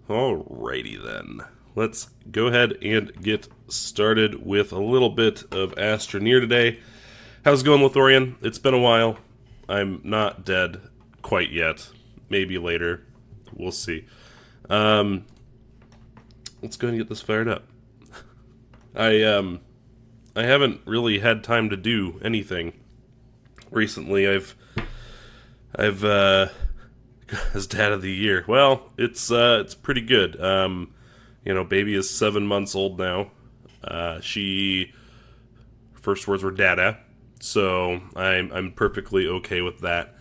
Alrighty then. Let's go ahead and get started with a little bit of Astroneer today. How's it going, Lithorian? It's been a while. I'm not dead quite yet. Maybe later. We'll see. Let's go ahead and get this fired up. I haven't really had time to do anything recently. I've as dad of the year. Well, it's pretty good. Baby is 7 months old now. She first words were dada, so I'm perfectly okay with that.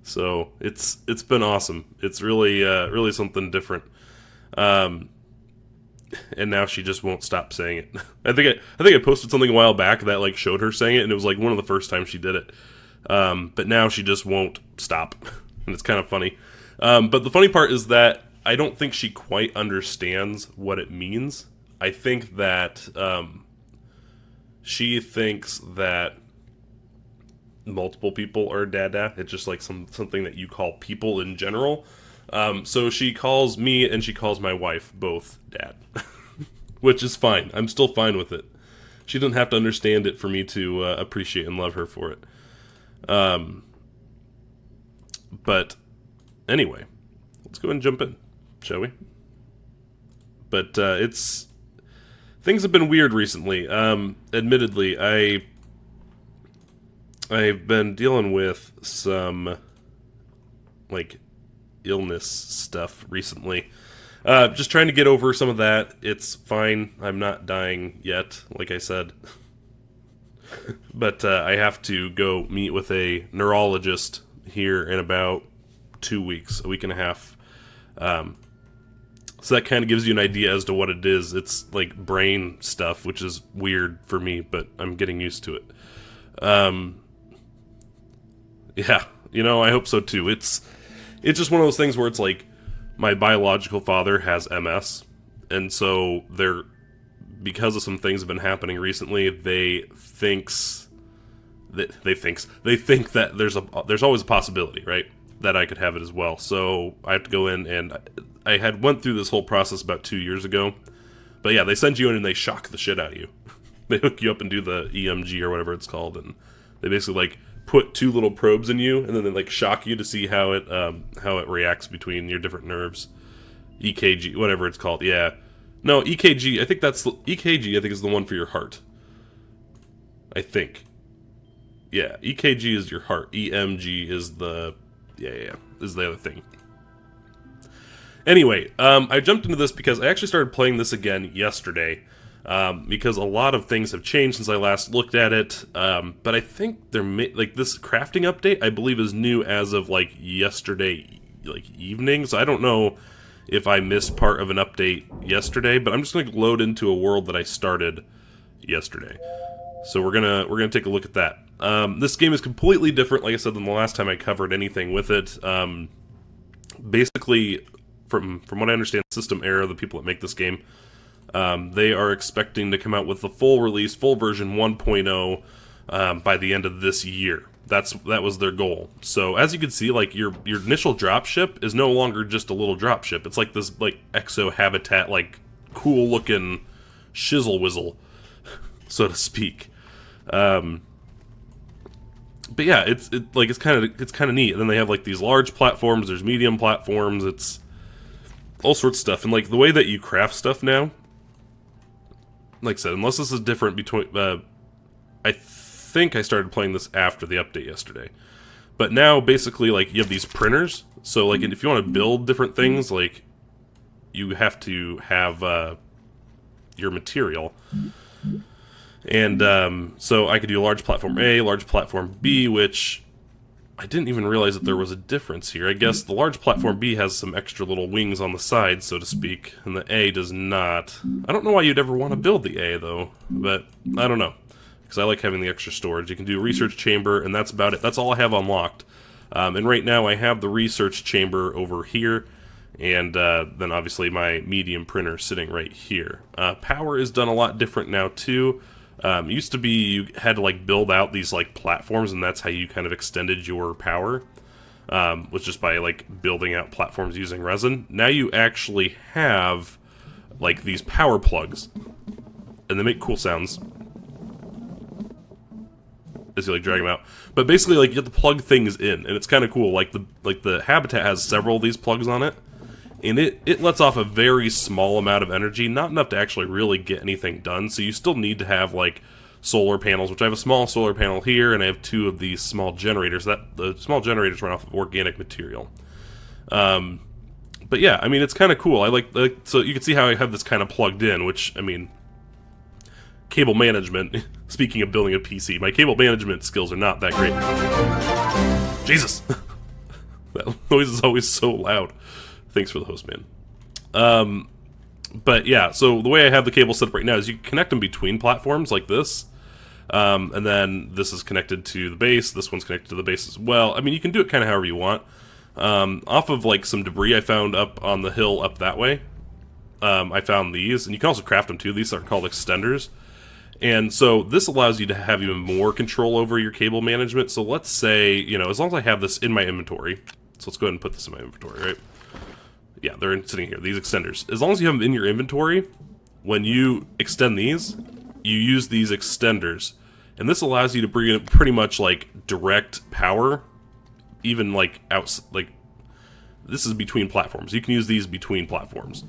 So it's been awesome. It's really something different. And now she just won't stop saying it. I think I posted something a while back that like showed her saying it, and it was like one of the first times she did it. But now she just won't stop, and it's kind of funny. But the funny part is that I don't think she quite understands what it means. I think that she thinks that multiple people are dada. It's just like something that you call people in general. So she calls me and she calls my wife both dad, which is fine. I'm still fine with it. She doesn't have to understand it for me to appreciate and love her for it. But anyway, let's go ahead and jump in, shall we? But things have been weird recently. Admittedly, I've been dealing with some like illness stuff recently. Just trying to get over some of that. It's fine. I'm not dying yet, like I said. But I have to go meet with a neurologist here in about 2 weeks, a week and a half. So that kind of gives you an idea as to what it is. It's like brain stuff, which is weird for me, but I'm getting used to it. Yeah, I hope so too. It's just one of those things where it's like my biological father has MS, and so because of some things have been happening recently, they think that there's always a possibility, right, that I could have it as well. So I have to go in, and I had went through this whole process about 2 years ago. But yeah, they send you in and they shock the shit out of you. They hook you up and do the EMG or whatever it's called, and they basically like put two little probes in you, and then they like shock you to see how it reacts between your different nerves. EKG, whatever it's called. Yeah. No, EKG, I think EKG I think is the one for your heart. I think. Yeah, EKG is your heart. EMG is is the other thing. Anyway, I jumped into this because I actually started playing this again yesterday. Because a lot of things have changed since I last looked at it. But I think this crafting update, I believe, is new as of like yesterday, like evening. So I don't know if I missed part of an update yesterday, but I'm just going to load into a world that I started yesterday. So we're gonna take a look at that. This game is completely different, like I said, than the last time I covered anything with it. Basically, from what I understand, System Error, the people that make this game, they are expecting to come out with the full release, full version 1.0 by the end of this year. That was their goal. So as you can see, like your initial dropship is no longer just a little dropship. It's like this like exo habitat, like cool looking shizzle whizzle, so to speak. But yeah, it's kind of neat. And then they have like these large platforms. There's medium platforms. It's all sorts of stuff. And like the way that you craft stuff now, like I said, unless this is different between, I think I started playing this after the update yesterday. But now basically like you have these printers. So like if you want to build different things, like you have to have your material. And so I could do a large platform A, large platform B, which I didn't even realize that there was a difference here. I guess the large platform B has some extra little wings on the side, so to speak, and the A does not. I don't know why you'd ever want to build the A, though, but I don't know, because I like having the extra storage. You can do a research chamber, and that's about it. That's all I have unlocked. And right now I have the research chamber over here, and then obviously my medium printer sitting right here. Power is done a lot different now, too. It used to be you had to like build out these like platforms, and that's how you kind of extended your power. was just by like building out platforms using resin. Now you actually have like these power plugs, and they make cool sounds as you like drag them out. But basically, like, you have to plug things in, and it's kind of cool. Like the habitat has several of these plugs on it, and it lets off a very small amount of energy, not enough to actually really get anything done. So you still need to have like solar panels, which I have a small solar panel here, and I have 2 of these small generators. That the small generators run off of organic material. But yeah, I mean, it's kind of cool. I like so you can see how I have this kind of plugged in, which, I mean, cable management, speaking of building a PC, my cable management skills are not that great. Jesus! That noise is always so loud. Thanks for the host, man. But yeah, so the way I have the cable set up right now is you can connect them between platforms like this. And then this is connected to the base, this one's connected to the base as well. I mean, you can do it kind of however you want. Off of like some debris I found up on the hill up that way, I found these, and you can also craft them too. These are called extenders. And so this allows you to have even more control over your cable management. So let's say, you know, as long as I have this in my inventory, so let's go ahead and put this in my inventory, right? Yeah, they're sitting here, these extenders. As long as you have them in your inventory, when you extend these, you use these extenders. And this allows you to bring in pretty much like direct power, even like this is between platforms. You can use these between platforms.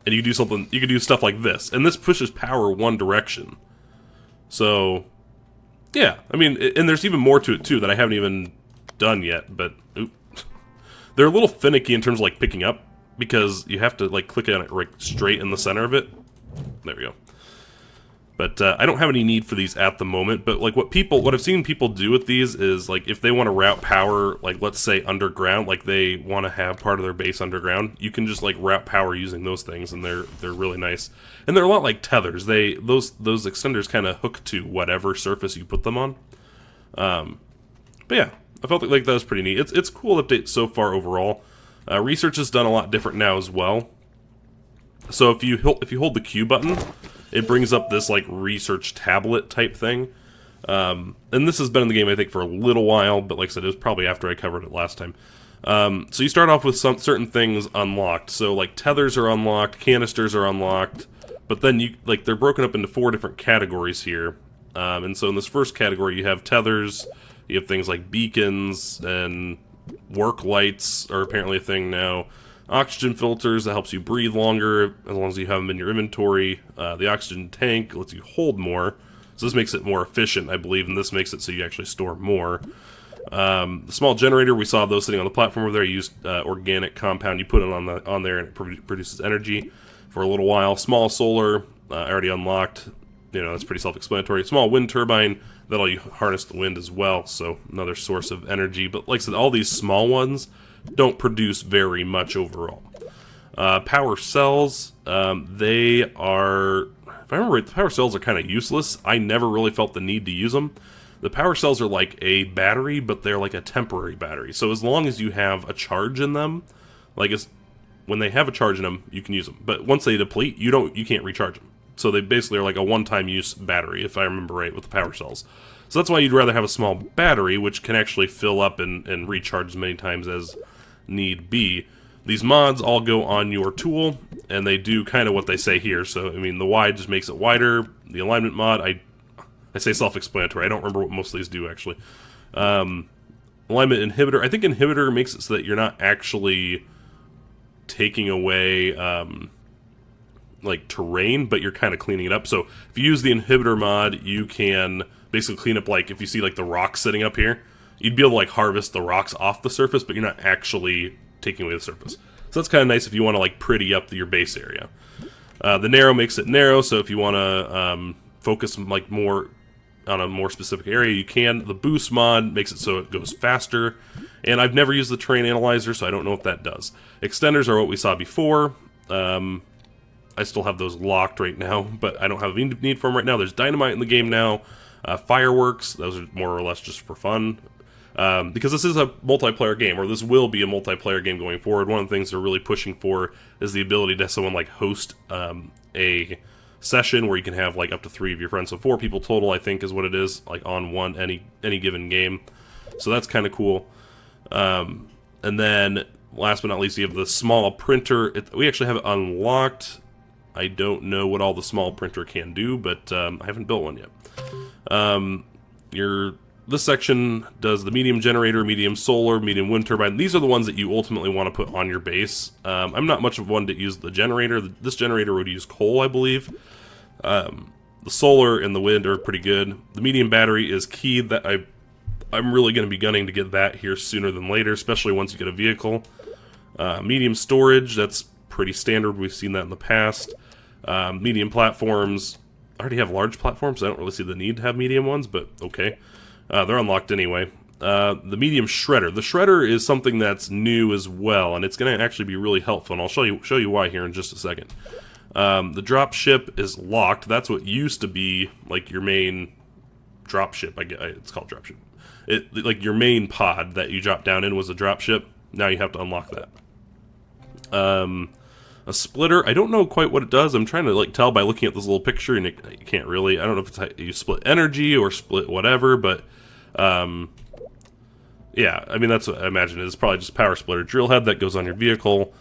And you can do stuff like this. And this pushes power one direction. So, yeah. I mean, and there's even more to it, too, that I haven't even done yet. But, they're a little finicky in terms of, like, picking up. Because you have to, like, click on it right straight in the center of it. There we go. But I don't have any need for these at the moment. But like what I've seen people do with these is like if they want to route power, like let's say underground, like they want to have part of their base underground, you can just like route power using those things, and they're really nice. And they're a lot like tethers. Those extenders kind of hook to whatever surface you put them on. But yeah, I felt like that was pretty neat. It's a cool update so far overall. Research is done a lot different now as well. So if you hold the Q button, it brings up this like research tablet type thing. And this has been in the game I think for a little while, but like I said, it was probably after I covered it last time. So you start off with some certain things unlocked. So like tethers are unlocked, canisters are unlocked, but then they're broken up into 4 different categories here. And so in this first category you have tethers, you have things like beacons, and work lights are apparently a thing now. Oxygen filters that helps you breathe longer as long as you have them in your inventory. The oxygen tank lets you hold more, so this makes it more efficient, I believe, and this makes it so you actually store more. The small generator, we saw those sitting on the platform over there. You use organic compound, you put it on there, and it produces energy for a little while. Small solar, already unlocked. You know, that's pretty self-explanatory. Small wind turbine, that'll you harness the wind as well, so another source of energy. But like I said, all these small ones don't produce very much overall. Power cells, they are, if I remember right, the power cells are kind of useless. I never really felt the need to use them. The power cells are like a battery, but they're like a temporary battery. So as long as you have a charge in them, like when they have a charge in them, you can use them. But once they deplete, you can't recharge them. So they basically are like a one-time use battery, if I remember right, with the power cells. So that's why you'd rather have a small battery, which can actually fill up and recharge as many times as need be. These mods all go on your tool, and they do kind of what they say here. So, I mean, the wide just makes it wider. The alignment mod, I say self-explanatory. I don't remember what most of these do, actually. Alignment inhibitor, I think inhibitor makes it so that you're not actually taking away like terrain, but you're kind of cleaning it up. So if you use the inhibitor mod, you can basically clean up, like if you see like the rocks sitting up here, you'd be able to like harvest the rocks off the surface, but you're not actually taking away the surface. So that's kind of nice if you want to like pretty up your base area. The narrow makes it narrow, so if you want to focus like more on a more specific area, you can. The boost mod makes it so it goes faster, and I've never used the terrain analyzer, so I don't know what that does. Extenders are what we saw before. I still have those locked right now, but I don't have any need for them right now. There's dynamite in the game now. Fireworks, those are more or less just for fun. Because this is a multiplayer game, or this will be a multiplayer game going forward. One of the things they're really pushing for is the ability to have someone like host a session where you can have like up to 3 of your friends. So 4 people total, I think, is what it is, like on any given game. So that's kind of cool. And then, last but not least, you have the small printer. We actually have it unlocked. I don't know what all the small printer can do, but I haven't built one yet. This section does the medium generator, medium solar, medium wind turbine. These are the ones that you ultimately want to put on your base. I'm not much of one to use the generator. This generator would use coal, I believe. The solar and the wind are pretty good. The medium battery is key. That I'm really going to be gunning to get that here sooner than later, especially once you get a vehicle. Medium storage, that's pretty standard. We've seen that in the past. Medium platforms. I already have large platforms, so I don't really see the need to have medium ones, but okay. They're unlocked anyway. The medium shredder. The shredder is something that's new as well, and it's going to actually be really helpful, and I'll show you why here in just a second. The drop ship is locked. That's what used to be like your main drop ship. It's called drop ship. Like your main pod that you drop down in was a drop ship. Now you have to unlock that. A splitter, I don't know quite what it does. I'm trying to like tell by looking at this little picture, and you can't really. I don't know if it's how you split energy or split whatever, but yeah, I mean that's what I imagine it is. Probably just power splitter. Drill head that goes on your vehicle.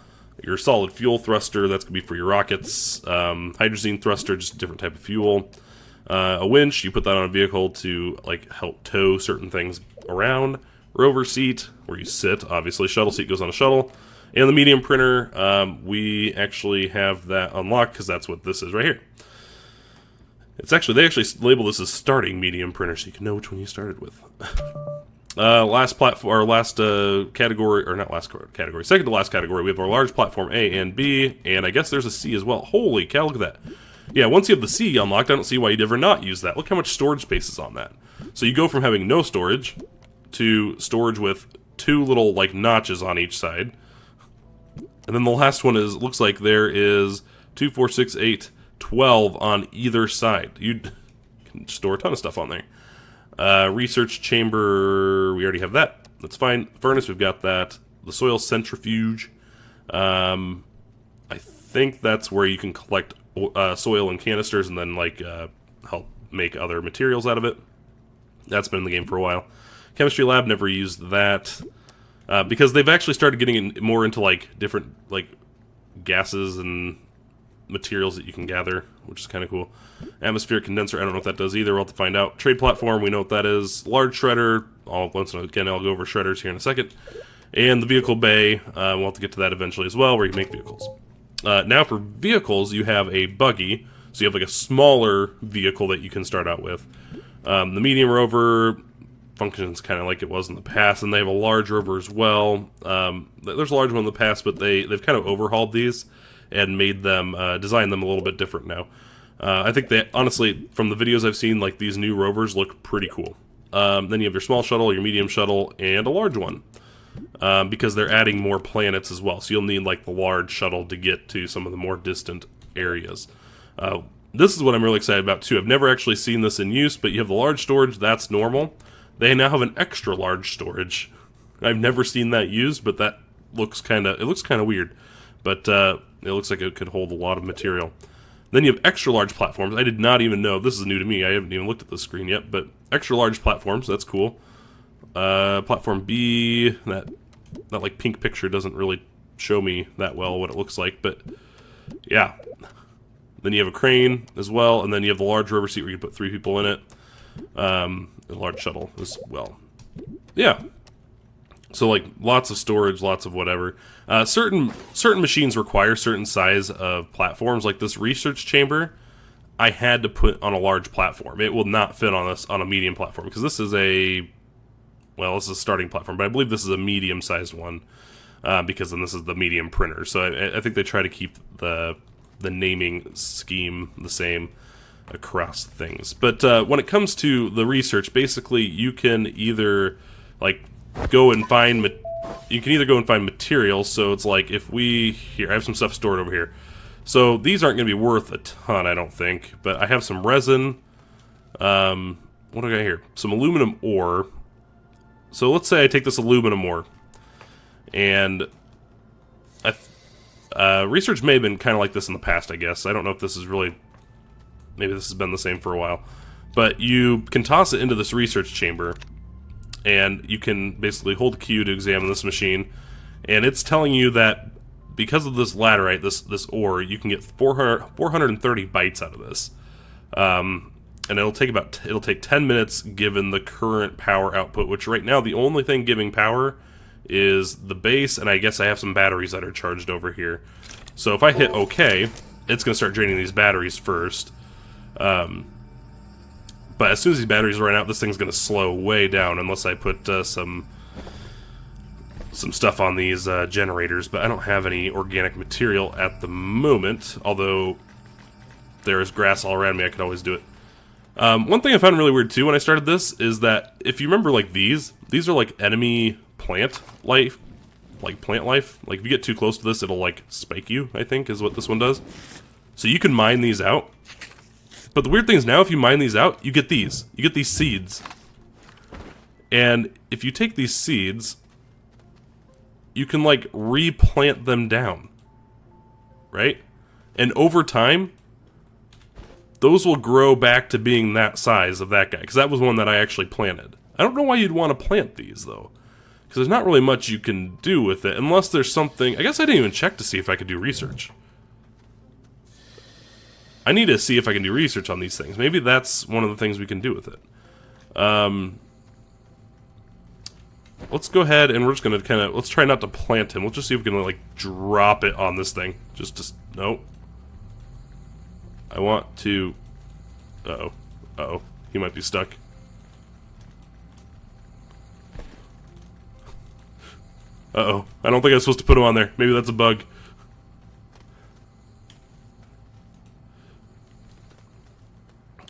Your solid fuel thruster, that's gonna be for your rockets. Hydrazine thruster, just a different type of fuel. A winch, you put that on a vehicle to like help tow certain things around. Rover seat, where you sit, obviously. Shuttle seat goes on a shuttle. And the medium printer, we actually have that unlocked because that's what this is right here. They actually label this as starting medium printer, so you can know which one you started with. Last platform, or last category, or not last category, second to last category, we have our large platform A and B, and I guess there's a C as well. Holy cow, look at that. Yeah, once you have the C unlocked, I don't see why you'd ever not use that. Look how much storage space is on that. So you go from having no storage to storage with two little like notches on each side. And then the last one looks like there is 2, 4, 6, 8, 12 on either side. You can store a ton of stuff on there. Research chamber, we already have that. That's fine. Furnace, we've got that. The soil centrifuge. I think that's where you can collect soil in canisters and then like help make other materials out of it. That's been in the game for a while. Chemistry lab, never used that. Because they've actually started getting more into like different like gases and materials that you can gather, which is kind of cool. Atmospheric condenser, I don't know what that does either. We'll have to find out. Trade platform, we know what that is. Large shredder, once again I'll go over shredders here in a second. And the vehicle bay, we'll have to get to that eventually as well, where you can make vehicles. Now for vehicles, you have a buggy, so you have like a smaller vehicle that you can start out with. The medium rover functions kind of like it was in the past, and they have a large rover as well. There's a large one in the past, but they've kind of overhauled these and made them, designed them a little bit different now. I think they, honestly, from the videos I've seen, like these new rovers look pretty cool. Then you have your small shuttle, your medium shuttle, and a large one. Because they're adding more planets as well, so you'll need like the large shuttle to get to some of the more distant areas. This is what I'm really excited about too. I've never actually seen this in use, but you have the large storage, that's normal. They now have an extra large storage. I've never seen that used, but that looks kind of weird. But it looks like it could hold a lot of material. Then you have extra large platforms. I did not even know, this is new to me, I haven't even looked at the screen yet, but extra large platforms, that's cool. Platform B, that like pink picture doesn't really show me that well what it looks like, but yeah. Then you have a crane as well, and then you have the large rover seat where you can put 3 people in it. A large shuttle as well. Yeah. So like lots of storage, lots of whatever. Certain machines require certain size of platforms, like this research chamber. I had to put on a large platform. It will not fit on a medium platform because this is a starting platform, but I believe this is a medium-sized one because then this is the medium printer. So I think they try to keep the naming scheme the same across things. But when it comes to the research, basically you can either like go and find materials. So it's like if I have some stuff stored over here. So these aren't going to be worth a ton, I don't think. But I have some resin. What do I got here? Some aluminum ore. So let's say I take this aluminum ore, and research may have been kind of like this in the past, I guess. I don't know if this is really, maybe this has been the same for a while. But you can toss it into this research chamber, and you can basically hold Q to examine this machine, and it's telling you that because of this laterite, this ore, you can get 430 bytes out of this. And it'll take 10 minutes given the current power output, which right now the only thing giving power is the base, and I guess I have some batteries that are charged over here. So if I hit OK, it's going to start draining these batteries first. But as soon as these batteries run out, this thing's going to slow way down unless I put some stuff on these generators. But I don't have any organic material at the moment, although there is grass all around me. I could always do it. One thing I found really weird too when I started this is that if you remember, like these are like enemy plant life. Like if you get too close to this, it'll like spike you, I think is what this one does. So you can mine these out. But the weird thing is now if you mine these out, you get these seeds. And if you take these seeds, you can like replant them down. Right? And over time, those will grow back to being that size of that guy. Because that was one that I actually planted. I don't know why you'd want to plant these, though. Because there's not really much you can do with it. Unless there's something... I guess I didn't even check to see if I could do research. I need to see if I can do research on these things. Maybe that's one of the things we can do with it. Let's go ahead and we're just going to kind of... Let's try not to plant him. Let's just see if we can, like, drop it on this thing. Nope. I want to... Uh-oh. Uh-oh. He might be stuck. Uh-oh. I don't think I was supposed to put him on there. Maybe that's a bug.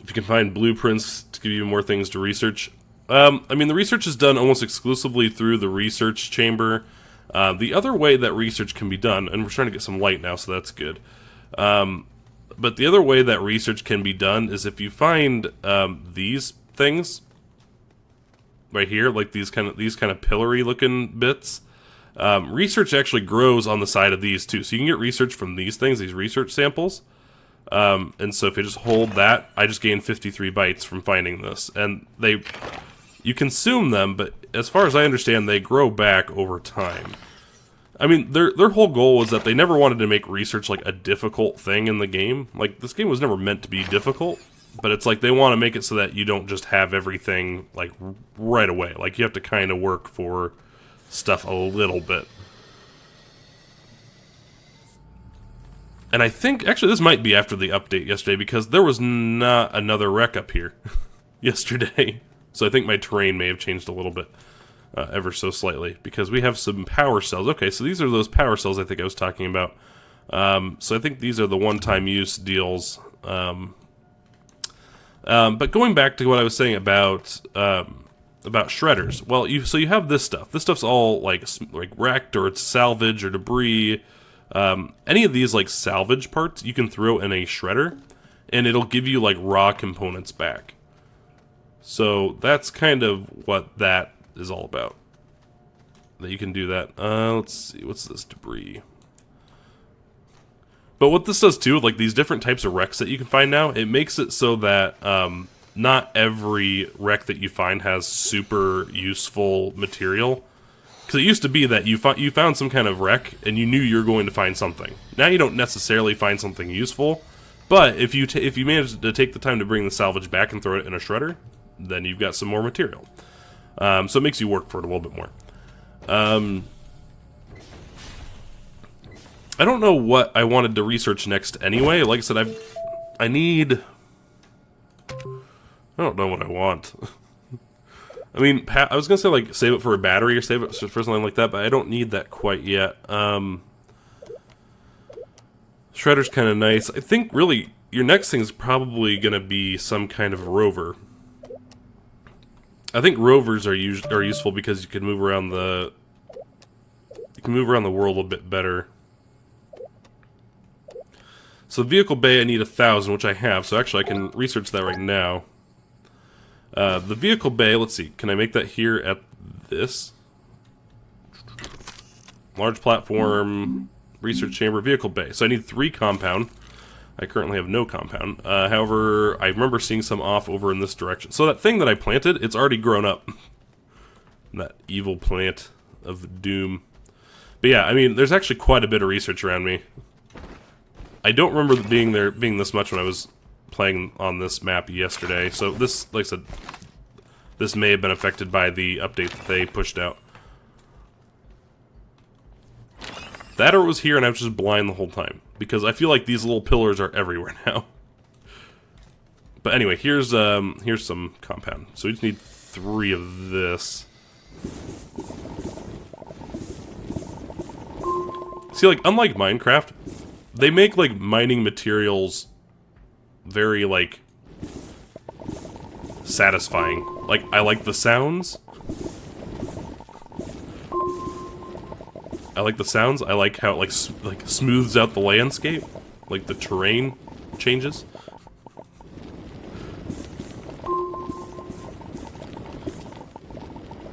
If you can find blueprints to give you more things to research. I mean, the research is done almost exclusively through the research chamber. The other way that research can be done, and we're trying to get some light now, so that's good. But the other way that research can be done is if you find these things right here, like these kind of pillory looking bits. Research actually grows on the side of these too, so you can get research from these things, these research samples. And so if you just hold that, I just gained 53 bytes from finding this, and you consume them, but as far as I understand, they grow back over time. I mean, their whole goal was that they never wanted to make research like a difficult thing in the game. Like, this game was never meant to be difficult, but it's like they want to make it so that you don't just have everything like right away. Like, you have to kind of work for stuff a little bit. And I think, actually, this might be after the update yesterday, because there was not another wreck up here yesterday. So I think my terrain may have changed a little bit. Ever so slightly, because we have some power cells. Okay, so these are those power cells I think I was talking about. So I think these are the one-time use deals. But going back to what I was saying about shredders. Well, so you have this stuff. This stuff's all like wrecked, or it's salvage or debris. Any of these like salvage parts you can throw in a shredder, and it'll give you like raw components back. So that's kind of what that is all about. That you can do that. Let's see, what's this debris? But what this does too, like these different types of wrecks that you can find now, it makes it so that not every wreck that you find has super useful material. Because it used to be that you found some kind of wreck and you knew you were going to find something. Now you don't necessarily find something useful, but if you manage to take the time to bring the salvage back and throw it in a shredder, then you've got some more material. So it makes you work for it a little bit more. I don't know what I wanted to research next anyway. Like I said, I don't know what I want. I mean, I was going to say, like, save it for a battery or save it for something like that, but I don't need that quite yet. Shredder's kind of nice. I think, really, your next thing is probably going to be some kind of rover. I think rovers are useful because you can move around the world a bit better. So the vehicle bay, I need 1,000, which I have. So actually, I can research that right now. The vehicle bay, let's see. Can I make that here at this? Large platform, research chamber, vehicle bay. So I need 3 compound. I currently have no compound. However, I remember seeing some off over in this direction. So that thing that I planted, it's already grown up. That evil plant of doom. But yeah, I mean, there's actually quite a bit of research around me. I don't remember being this much when I was playing on this map yesterday. So this, like I said, this may have been affected by the update that they pushed out. That or it was here and I was just blind the whole time. Because I feel like these little pillars are everywhere now. But anyway, here's some compound. So we just need 3 of this. See, like, unlike Minecraft, they make, like, mining materials very, like, satisfying. Like, I like the sounds. I like the sounds. I like how it, like smooths out the landscape. Like, the terrain changes.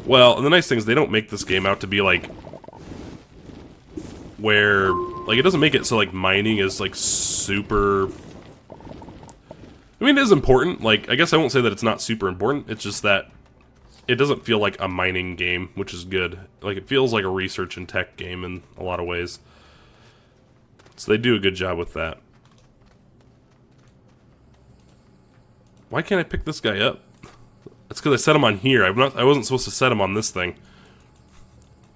Well, and the nice thing is they don't make this game out to be, like, where, like, it doesn't make it so, like, mining is, like, super... I mean, it is important. Like, I guess I won't say that it's not super important. It's just that it doesn't feel like a mining game, which is good. Like, it feels like a research and tech game in a lot of ways. So they do a good job with that. Why can't I pick this guy up? That's because I set him on here. I wasn't supposed to set him on this thing.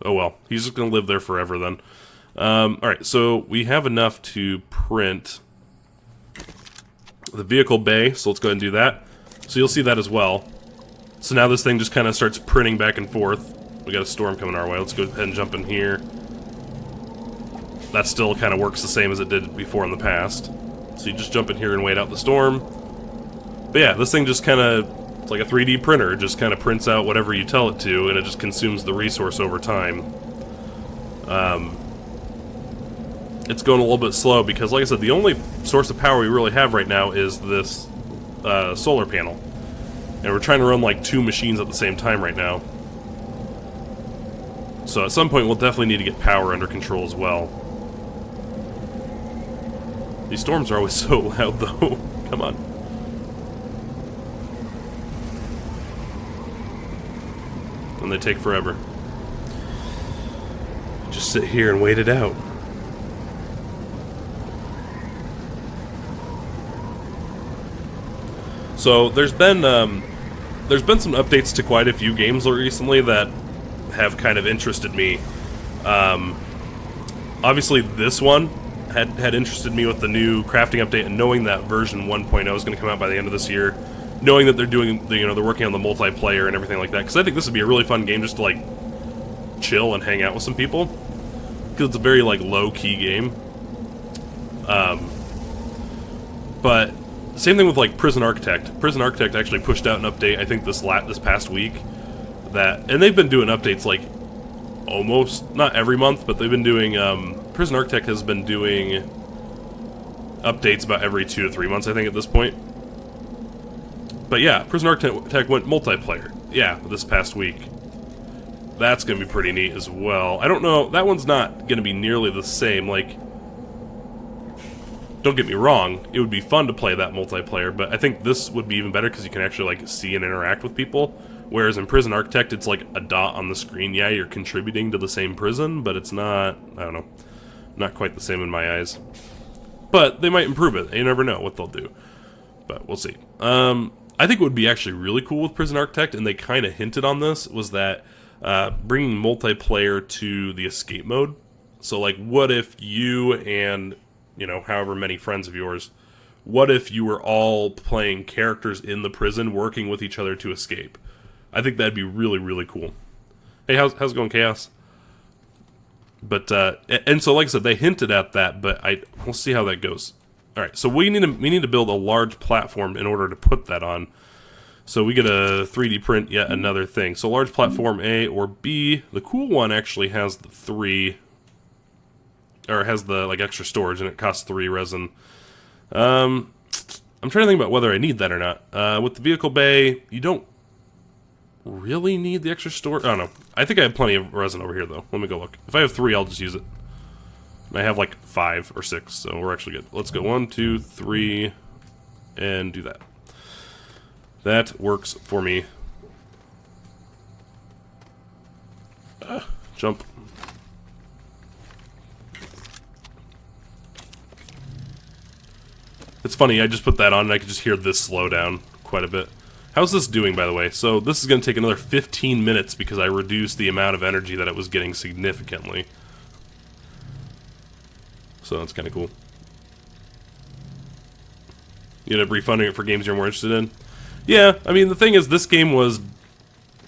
Oh well, he's just gonna live there forever then. Alright, so we have enough to print the vehicle bay, so let's go ahead and do that. So you'll see that as well. So now this thing just kind of starts printing back and forth. We got a storm coming our way. Let's go ahead and jump in here. That still kind of works the same as it did before in the past. So you just jump in here and wait out the storm. But yeah, this thing just kind of, it's like a 3D printer. It just kind of prints out whatever you tell it to, and it just consumes the resource over time. It's going a little bit slow because, like I said, the only source of power we really have right now is this solar panel. And we're trying to run like 2 machines at the same time right now. So at some point we'll definitely need to get power under control as well. These storms are always so loud though. Come on. And they take forever. Just sit here and wait it out. So there's been some updates to quite a few games recently that have kind of interested me. Obviously this one had interested me with the new crafting update, and knowing that version 1.0 is going to come out by the end of this year, knowing that they're doing, they're working on the multiplayer and everything like that, because I think this would be a really fun game just to like chill and hang out with some people, because it's a very like low-key game. But same thing with like Prison Architect. Prison Architect actually pushed out an update, I think this past week, that, and they've been doing updates like almost, not every month, but they've been doing, Prison Architect has been doing updates about every 2 to 3 months, I think, at this point. But yeah, Prison Architect went multiplayer, yeah, this past week. That's going to be pretty neat as well. I don't know, that one's not going to be nearly the same, like, don't get me wrong, it would be fun to play that multiplayer, but I think this would be even better because you can actually like see and interact with people. Whereas in Prison Architect, it's like a dot on the screen. Yeah, you're contributing to the same prison, but it's not, I don't know, not quite the same in my eyes. But they might improve it. You never know what they'll do. But we'll see. I think what would be actually really cool with Prison Architect, and they kind of hinted on this, was that bringing multiplayer to the escape mode. So like, what if you and, however many friends of yours, what if you were all playing characters in the prison working with each other to escape? I think that'd be really, really cool. Hey, how's it going, Chaos? But, and so like I said, they hinted at that, but we'll see how that goes. Alright, so we need to build a large platform in order to put that on. So we get a 3D print yet another thing. So large platform A or B. The cool one actually has the 3, or has the like extra storage, and it costs 3 resin. I'm trying to think about whether I need that or not. With the vehicle bay, you don't really need the extra storage. Oh no, I think I have plenty of resin over here though. Let me go look. If I have 3, I'll just use it. I have like 5 or 6, so we're actually good. Let's go 1, 2, 3, and do that. That works for me. Jump. It's funny, I just put that on and I could just hear this slow down quite a bit. How's this doing, by the way? So this is going to take another 15 minutes because I reduced the amount of energy that it was getting significantly. So that's kind of cool. You end up refunding it for games you're more interested in? Yeah, I mean, the thing is, this game was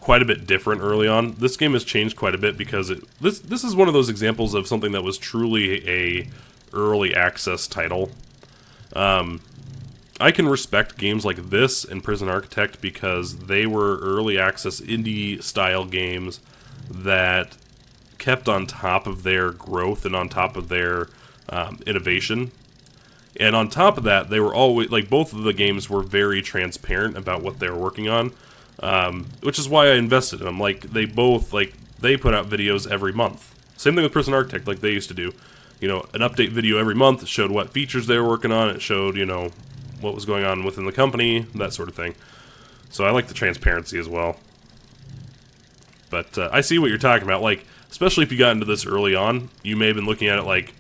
quite a bit different early on. This game has changed quite a bit because this is one of those examples of something that was truly a early access title. I can respect games like this and Prison Architect because they were early access indie style games that kept on top of their growth and on top of their innovation. And on top of that, they were always, like, both of the games were very transparent about what they were working on, which is why I invested in them. Like, they both, like, they put out videos every month. Same thing with Prison Architect, like they used to do. You know, an update video every month. It showed what features they were working on. It showed, you know, what was going on within the company, that sort of thing. So I like the transparency as well. But I see what you're talking about. Like, especially if you got into this early on, you may have been looking at it like,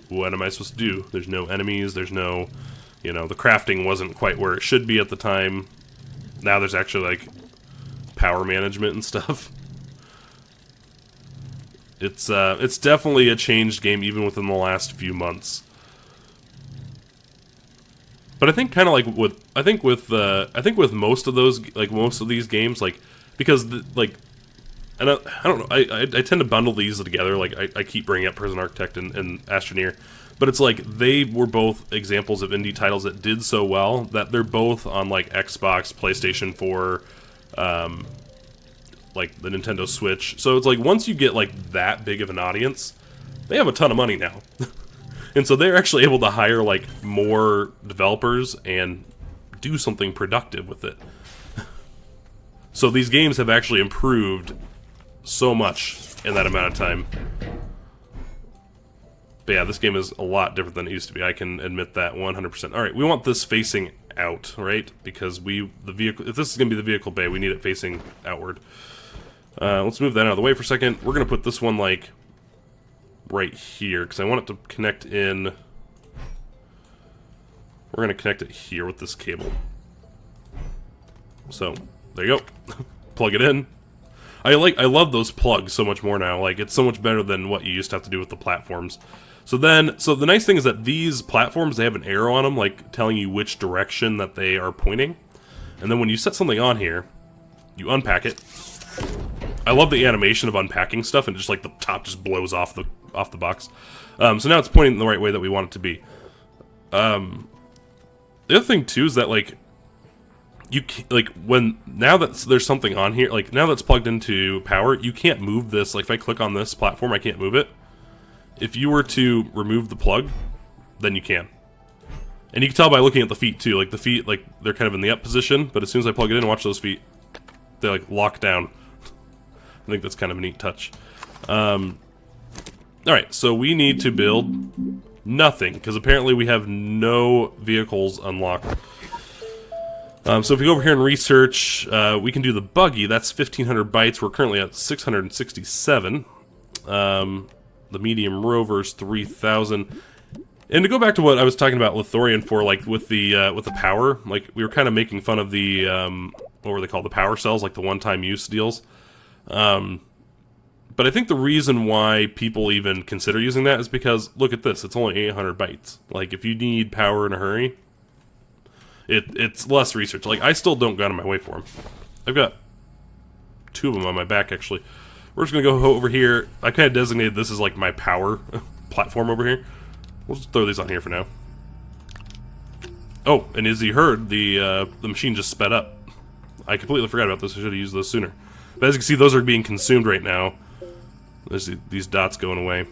what am I supposed to do? There's no enemies, there's no, you know, the crafting wasn't quite where it should be at the time. Now there's actually, like, power management and stuff. It's definitely a changed game even within the last few months. But I think kind of like with I think with most of those, like most of these games, like, because like, and I don't know, I tend to bundle these together. Like I keep bringing up Prison Architect and Astroneer, but it's like they were both examples of indie titles that did so well that they're both on like Xbox, PlayStation 4, like the Nintendo Switch. So it's like once you get like that big of an audience, they have a ton of money now. And so they're actually able to hire like more developers and do something productive with it. So these games have actually improved so much in that amount of time. But yeah, this game is a lot different than it used to be. I can admit that 100%. All right, we want this facing out, right? Because the vehicle, if this is going to be the vehicle bay, we need it facing outward. Let's move that out of the way for a second. We're going to put this one like right here because I want it to connect in. We're going to connect it here with this cable. So there you go. Plug it in. I love those plugs so much more now. Like, it's so much better than what you used to have to do with the platforms. So the nice thing is that these platforms, they have an arrow on them, like telling you which direction that they are pointing. And then when you set something on here, you unpack it. I love the animation of unpacking stuff, and just like the top just blows off the box. So now it's pointing in the right way that we want it to be. The other thing too is that like now that there's something on here, like now that's plugged into power, you can't move this. Like if I click on this platform, I can't move it. If you were to remove the plug, then you can. And you can tell by looking at the feet too. Like the feet, like they're kind of in the up position, but as soon as I plug it in, watch those feet. They like lock down. I think that's kind of a neat touch. Alright, so we need to build nothing, because apparently we have no vehicles unlocked. So if we go over here and research, we can do the buggy. That's 1,500 bytes. We're currently at 667. The medium rover's 3,000. And to go back to what I was talking about Lithorian for, like with the power, like we were kind of making fun of the what were they called, the power cells, like the one-time use deals. But I think the reason why people even consider using that is because look at this, it's only 800 bytes. Like if you need power in a hurry, it's less research. Like I still don't go out of my way for them. I've got 2 of them on my back actually. We're just gonna go over here. I kind of designated this as like my power platform over here. We'll just throw these on here for now. Oh, and as you heard, the machine just sped up. I completely forgot about this. I should have used those sooner. But as you can see, those are being consumed right now. There's these dots going away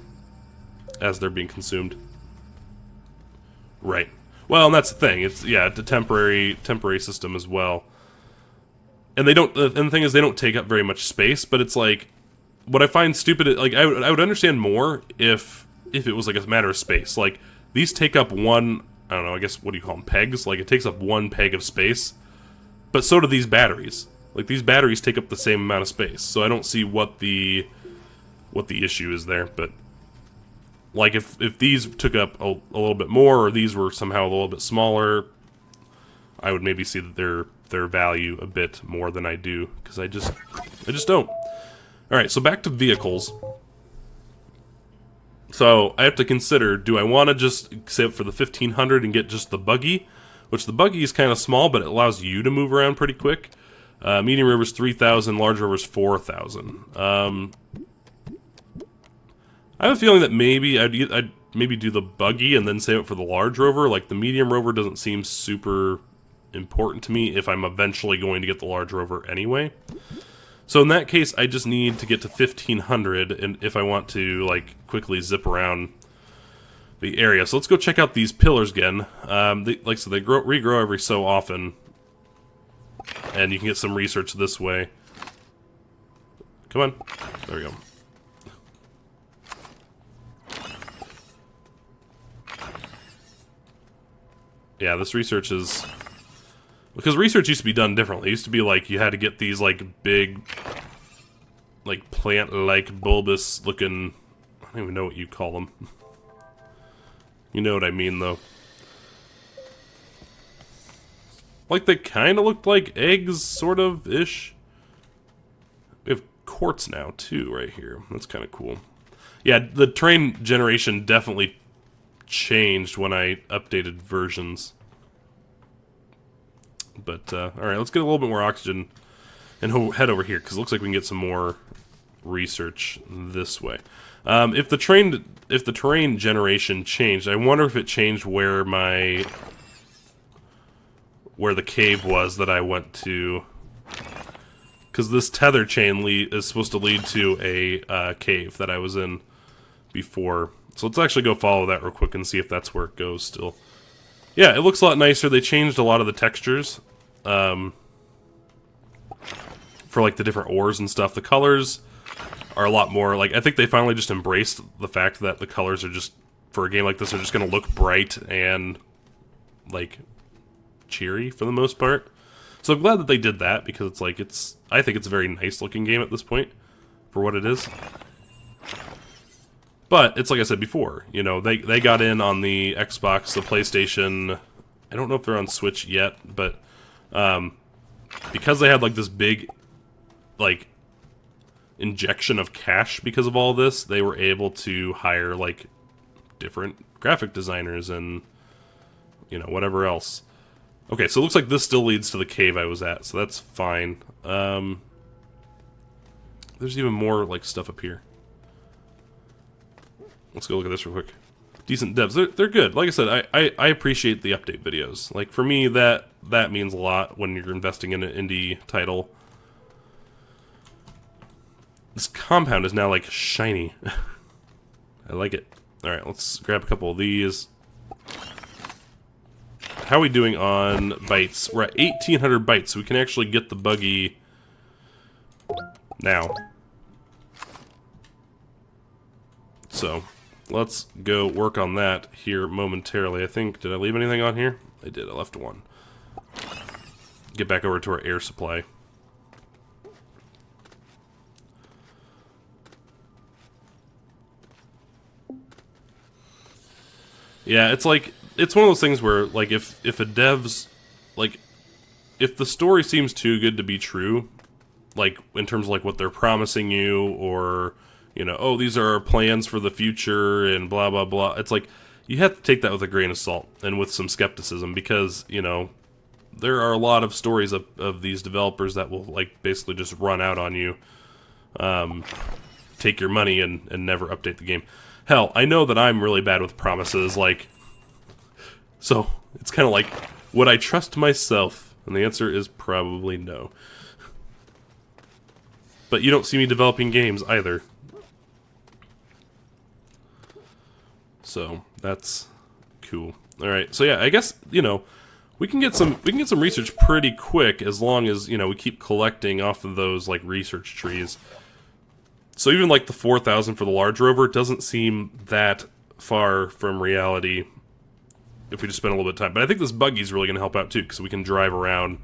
as they're being consumed. Right. Well, and that's the thing. It's a temporary system as well. And they don't. And the thing is, they don't take up very much space. But it's like, what I find stupid. Like I would understand more if it was like a matter of space. Like these take up one. I don't know. I guess what do you call them? Pegs. Like it takes up one peg of space. But so do these batteries. Like these batteries take up the same amount of space. So I don't see what the what the issue is there. But like if these took up a little bit more, or these were somehow a little bit smaller, I would maybe see that their value a bit more than I do, because I just don't. All right, so back to vehicles. So I have to consider, do I want to just save for the 1500 and get just the buggy, which the buggy is kind of small, but it allows you to move around pretty quick. Medium rover's 3,000, large rover's 4,000. I have a feeling that maybe I'd maybe do the buggy and then save it for the large rover. Like, the medium rover doesn't seem super important to me if I'm eventually going to get the large rover anyway. So in that case, I just need to get to 1,500 and if I want to, like, quickly zip around the area. So let's go check out these pillars again. They regrow every so often, and you can get some research this way. Come on. There we go. Yeah, this research is... Because research used to be done differently. It used to be like you had to get these like big, like plant-like bulbous looking... I don't even know what you call them. You know what I mean, though. Like, they kind of looked like eggs, sort of-ish. We have quartz now, too, right here. That's kind of cool. Yeah, the terrain generation definitely changed when I updated versions. But, alright, let's get a little bit more oxygen and head over here, because it looks like we can get some more research this way. If the terrain generation changed, I wonder if it changed where the cave was that I went to. Because this tether chain is supposed to lead to a cave that I was in before. So let's actually go follow that real quick and see if that's where it goes still. Yeah, it looks a lot nicer. They changed a lot of the textures for like the different ores and stuff. The colors are a lot more, like, I think they finally just embraced the fact that the colors are just, for a game like this, are just going to look bright and, like, cheery for the most part. So I'm glad that they did that, because it's like, I think it's a very nice looking game at this point, for what it is. But, it's like I said before, you know, they got in on the Xbox, the PlayStation, I don't know if they're on Switch yet, but, because they had, like, this big, like, injection of cash because of all this, they were able to hire, like, different graphic designers and, you know, whatever else. Okay, so it looks like this still leads to the cave I was at, so that's fine. There's even more, like, stuff up here. Let's go look at this real quick. Decent devs. They're good. Like I said, I appreciate the update videos. Like, for me, that means a lot when you're investing in an indie title. This compound is now, like, shiny. I like it. Alright, let's grab a couple of these. How are we doing on bytes? We're at 1,800 bytes, so we can actually get the buggy now. So, let's go work on that here momentarily. I think, did I leave anything on here? I did, I left one. Get back over to our air supply. Yeah, it's like, it's one of those things where, like, if a dev's, like, if the story seems too good to be true, like, in terms of, like, what they're promising you, or, you know, oh, these are our plans for the future, and blah, blah, blah, it's like, you have to take that with a grain of salt, and with some skepticism, because, you know, there are a lot of stories of these developers that will, like, basically just run out on you, take your money, and never update the game. Hell, I know that I'm really bad with promises, like, so it's kind of like, would I trust myself? And the answer is probably no. But you don't see me developing games either. So that's cool. All right, so yeah, I guess, you know, we can get some research pretty quick, as long as, you know, we keep collecting off of those, like, research trees. So even, like, the 4,000 for the large rover doesn't seem that far from reality if we just spend a little bit of time. But I think this buggy's really going to help out, too, because we can drive around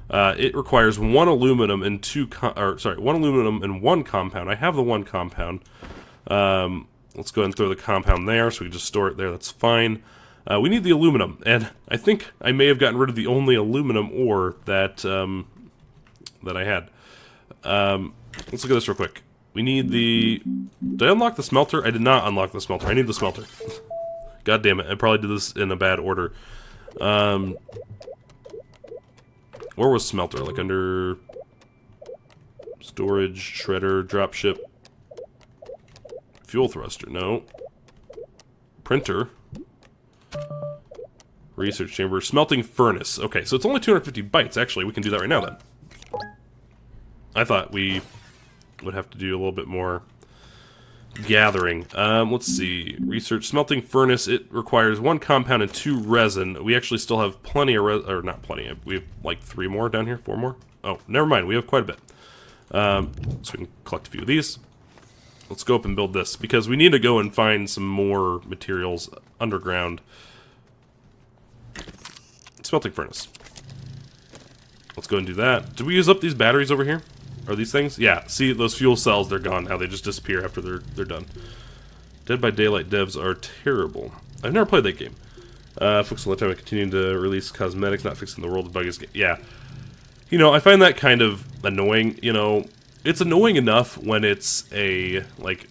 It requires 1 aluminum and 1 aluminum and 1 compound. I have the 1 compound. Let's go ahead and throw the compound there, so we can just store it there. That's fine. We need the aluminum, and I think I may have gotten rid of the only aluminum ore that that I had. Let's look at this real quick. We need the... Did I unlock the smelter? I did not unlock the smelter. I need the smelter. God damn it. I probably did this in a bad order. Where was smelter? Like under... Storage, shredder, dropship. Fuel thruster. No. Printer. Research chamber. Smelting furnace. Okay, so it's only 250 bytes. Actually, we can do that right now then. I thought we would have to do a little bit more gathering. Let's see. Research smelting furnace. It requires 1 compound and 2 resin. We actually still have plenty of resin, or not plenty. We have like 3 more down here, 4 more. Oh, never mind. We have quite a bit. So we can collect a few of these. Let's go up and build this because we need to go and find some more materials underground. Smelting furnace. Let's go and do that. Did we use up these batteries over here? Are these things? Yeah, see, those fuel cells, they're gone now. They just disappear after they're done. Dead by Daylight devs are terrible. I've never played that game. Focus on the time I continue to release cosmetics, not fixing the world of buggies game. Yeah. You know, I find that kind of annoying. You know, it's annoying enough when it's a, like,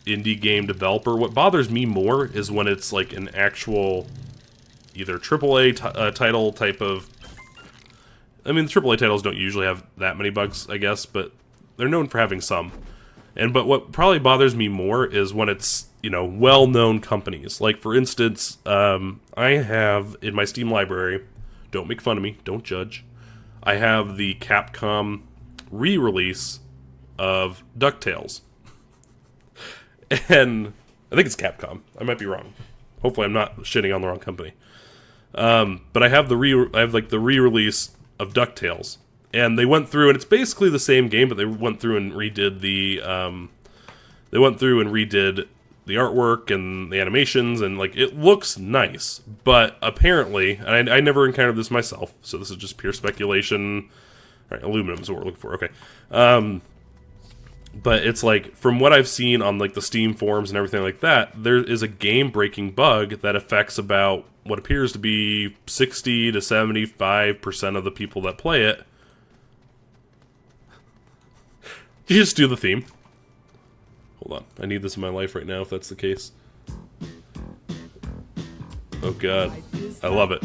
indie game developer. What bothers me more is when it's, like, an actual either AAA title type of... I mean, the AAA titles don't usually have that many bugs, I guess, but they're known for having some. But what probably bothers me more is when it's, you know, well-known companies. Like, for instance, I have in my Steam library, don't make fun of me, don't judge, I have the Capcom re-release of DuckTales. And I think it's Capcom. I might be wrong. Hopefully I'm not shitting on the wrong company. But I have the re-release of DuckTales, and they went through, and it's basically the same game, but they went through and redid the artwork and the animations, and like it looks nice. But apparently, and I never encountered this myself, so this is just pure speculation. All right, aluminum is what we're looking for. Okay, but it's like from what I've seen on like the Steam forums and everything like that, there is a game-breaking bug that affects about what appears to be 60 to 75% of the people that play it. You just do the theme. Hold on, I need this in my life right now if that's the case. Oh god, I love it.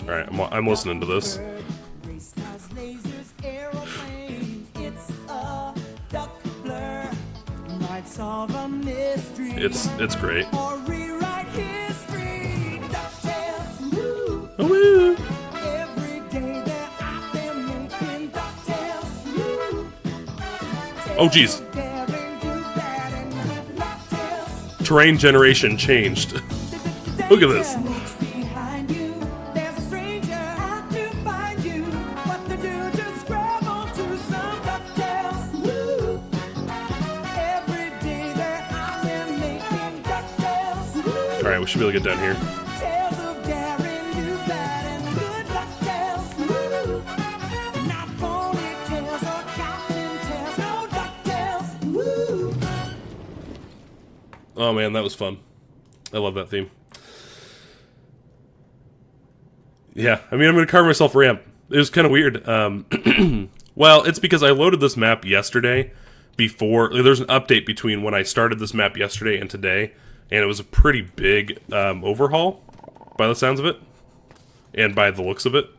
Alright, I'm listening to this. It's great. Oh, woo. Oh jeez. Terrain generation changed. Look at this. Alright, we should be able to get down here. Oh man, that was fun. I love that theme. Yeah, I mean, I'm going to carve myself a ramp. It was kind of weird. Well, it's because I loaded this map yesterday before... There's an update between when I started this map yesterday and today, and it was a pretty big overhaul, by the sounds of it, and by the looks of it.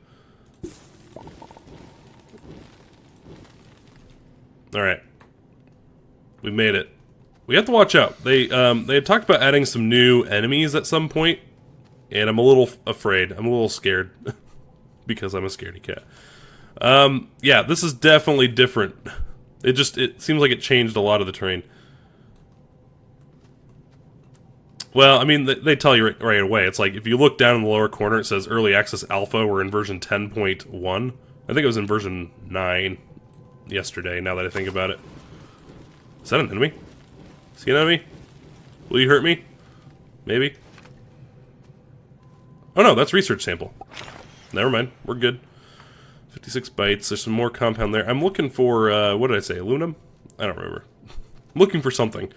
Alright. We made it. We have to watch out. They had talked about adding some new enemies at some point, and I'm a little afraid. I'm a little scared because I'm a scaredy cat. Yeah, this is definitely different. It seems like it changed a lot of the terrain. Well, I mean, they tell you right away. It's like if you look down in the lower corner, it says Early Access Alpha. We're in version 10.1. I think it was in version 9 yesterday. Now that I think about it, is that an enemy? See an enemy? Will you hurt me? Maybe? Oh no, that's research sample. Never mind. We're good. 56 bytes. There's some more compound there. I'm looking for, what did I say? Aluminum? I don't remember. I'm looking for something.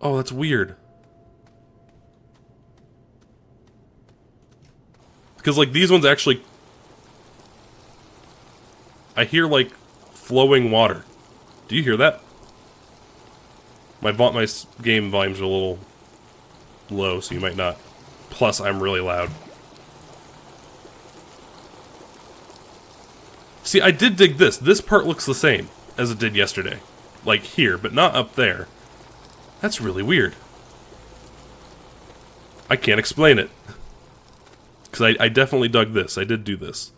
Oh, that's weird. Because, like, these ones actually... I hear, like, flowing water. Do you hear that? My game volumes are a little low, so you might not. Plus, I'm really loud. See, I did dig this. This part looks the same as it did yesterday. Like here, but not up there. That's really weird. I can't explain it. Because I definitely dug this. I did do this.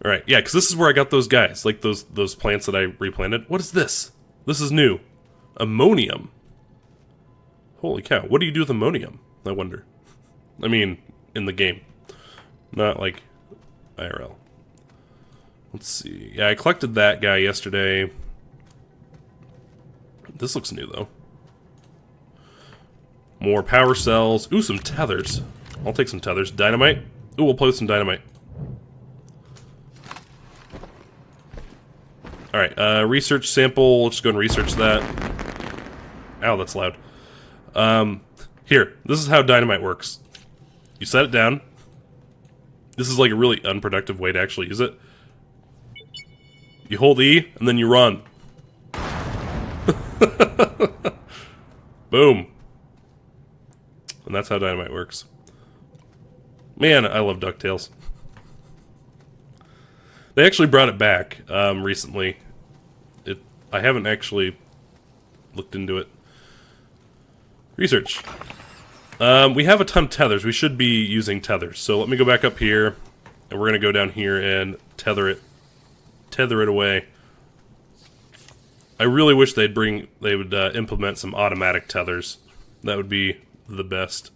Alright, yeah, because this is where I got those guys. Like those plants that I replanted. What is this? This is new. Ammonium. Holy cow. What do you do with ammonium? I wonder. I mean, in the game. Not like IRL. Let's see. Yeah, I collected that guy yesterday. This looks new, though. More power cells. Ooh, some tethers. I'll take some tethers. Dynamite. Ooh, we'll play with some dynamite. Alright, research sample. Let's just go and research that. Ow, that's loud. Here. This is how dynamite works. You set it down. This is like a really unproductive way to actually use it. You hold E, and then you run. Boom. And that's how dynamite works. Man, I love DuckTales. They actually brought it back recently. I haven't actually looked into it. Research. We have a ton of tethers. We should be using tethers. So let me go back up here, and we're going to go down here and tether it away. I really wish they would implement some automatic tethers. That would be the best.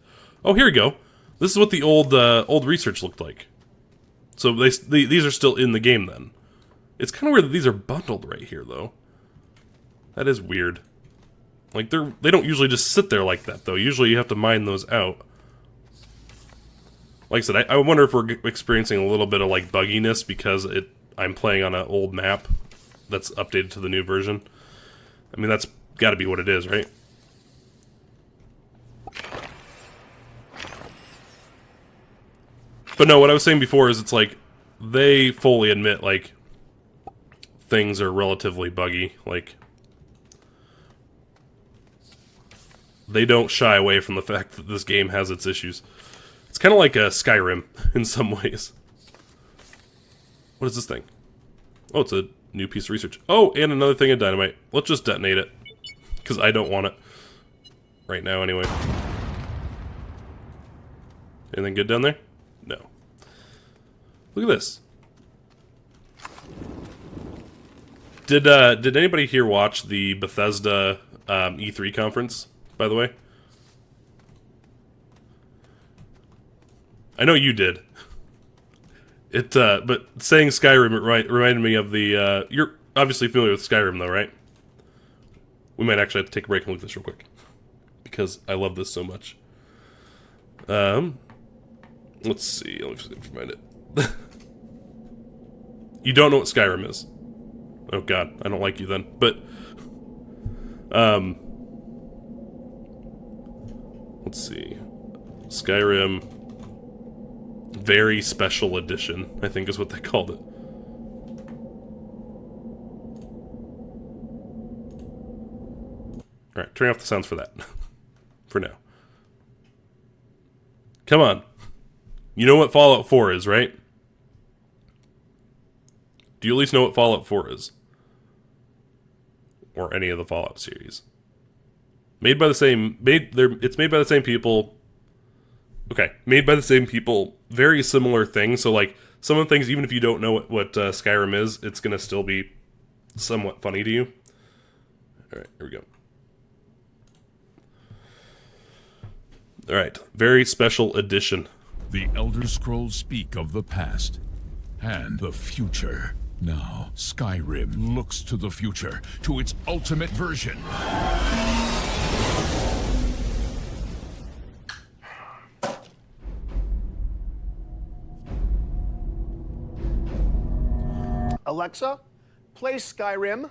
Oh, here we go. This is what the old research looked like. So these are still in the game then. It's kind of weird that these are bundled right here, though. That is weird. Like they don't usually just sit there like that, though. Usually you have to mine those out. Like I said, I wonder if we're experiencing a little bit of like bugginess because I'm playing on an old map that's updated to the new version. I mean, that's got to be what it is, right? But no, what I was saying before is it's like they fully admit like things are relatively buggy. Like they don't shy away from the fact that this game has its issues. It's kind of like a Skyrim in some ways. What is this thing? Oh, it's a new piece of research. Oh, and another thing of dynamite. Let's just detonate it. Because I don't want it. Right now, anyway. Anything good down there? No. Look at this. Did anybody here watch the Bethesda E3 conference, by the way? I know you did. But saying Skyrim reminded me of the, you're obviously familiar with Skyrim though, right? We might actually have to take a break and look at this real quick. Because I love this so much. Let's see, let me see if I can find it. You don't know what Skyrim is. Oh god, I don't like you then. But, let's see. Skyrim Very Special Edition, I think is what they called it. Alright, turn off the sounds for that. For now. Come on. You know what Fallout 4 is, right? Do you at least know what Fallout 4 is? Or any of the Fallout series? Made by the same... It's made by the same people. Okay, made by the same people. Very similar things. So, like, some of the things, even if you don't know what Skyrim is, it's going to still be somewhat funny to you. Alright, here we go. Alright, Very Special Edition. The Elder Scrolls speak of the past and the future. Now, Skyrim looks to the future, to its ultimate version. Alexa, play Skyrim.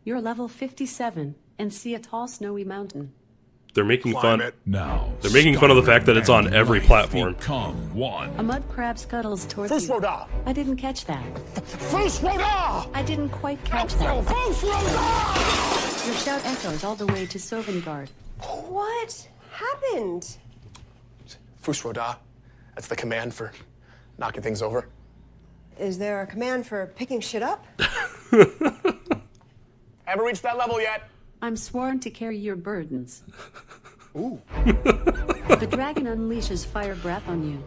You're level 57 and see a tall snowy mountain. They're making Climb fun. it. Now, They're making fun of the fact that it's on and every life platform. Become one. A mud crab scuttles towards First you. Roda. I didn't catch that. First Roda! I didn't quite catch that. First Roda! Your shout echoes all the way to Sovngarde. What happened? First Roda. That's the command for knocking things over. Is there a command for picking shit up? Haven't reached that level yet. I'm sworn to carry your burdens. Ooh. The dragon unleashes fire breath on you.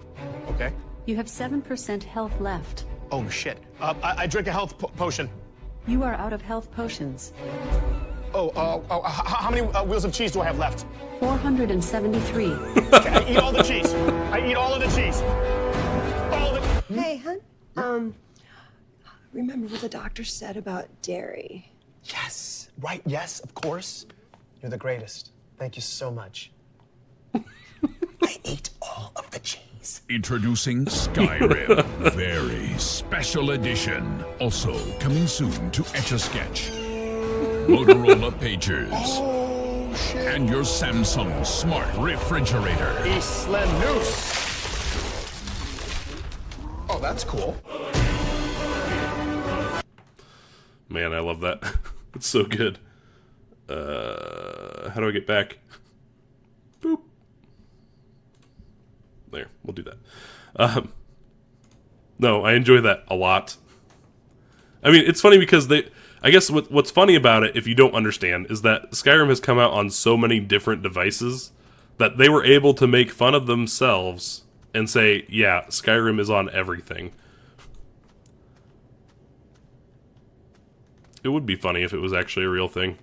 Okay. You have 7% health left. Oh, shit. I drink a health potion. You are out of health potions. How many wheels of cheese do I have left? 473. Okay, I eat all the cheese. I eat all of the cheese. All of the... Hey, hun. Remember what the doctor said about dairy? Yes. Right, yes, of course. You're the greatest. Thank you so much. I ate all of the cheese. Introducing Skyrim, very special edition. Also coming soon to Etch-a-Sketch, Motorola Pagers, Oh, shit. and your Samsung smart refrigerator. Isla Noose. Oh, that's cool. Man, I love that. It's so good. How do I get back? Boop. There, we'll do that. No, I enjoy that a lot. I mean, it's funny because I guess what's funny about it, if you don't understand, is that Skyrim has come out on so many different devices that they were able to make fun of themselves and say, yeah, Skyrim is on everything. It would be funny if it was actually a real thing.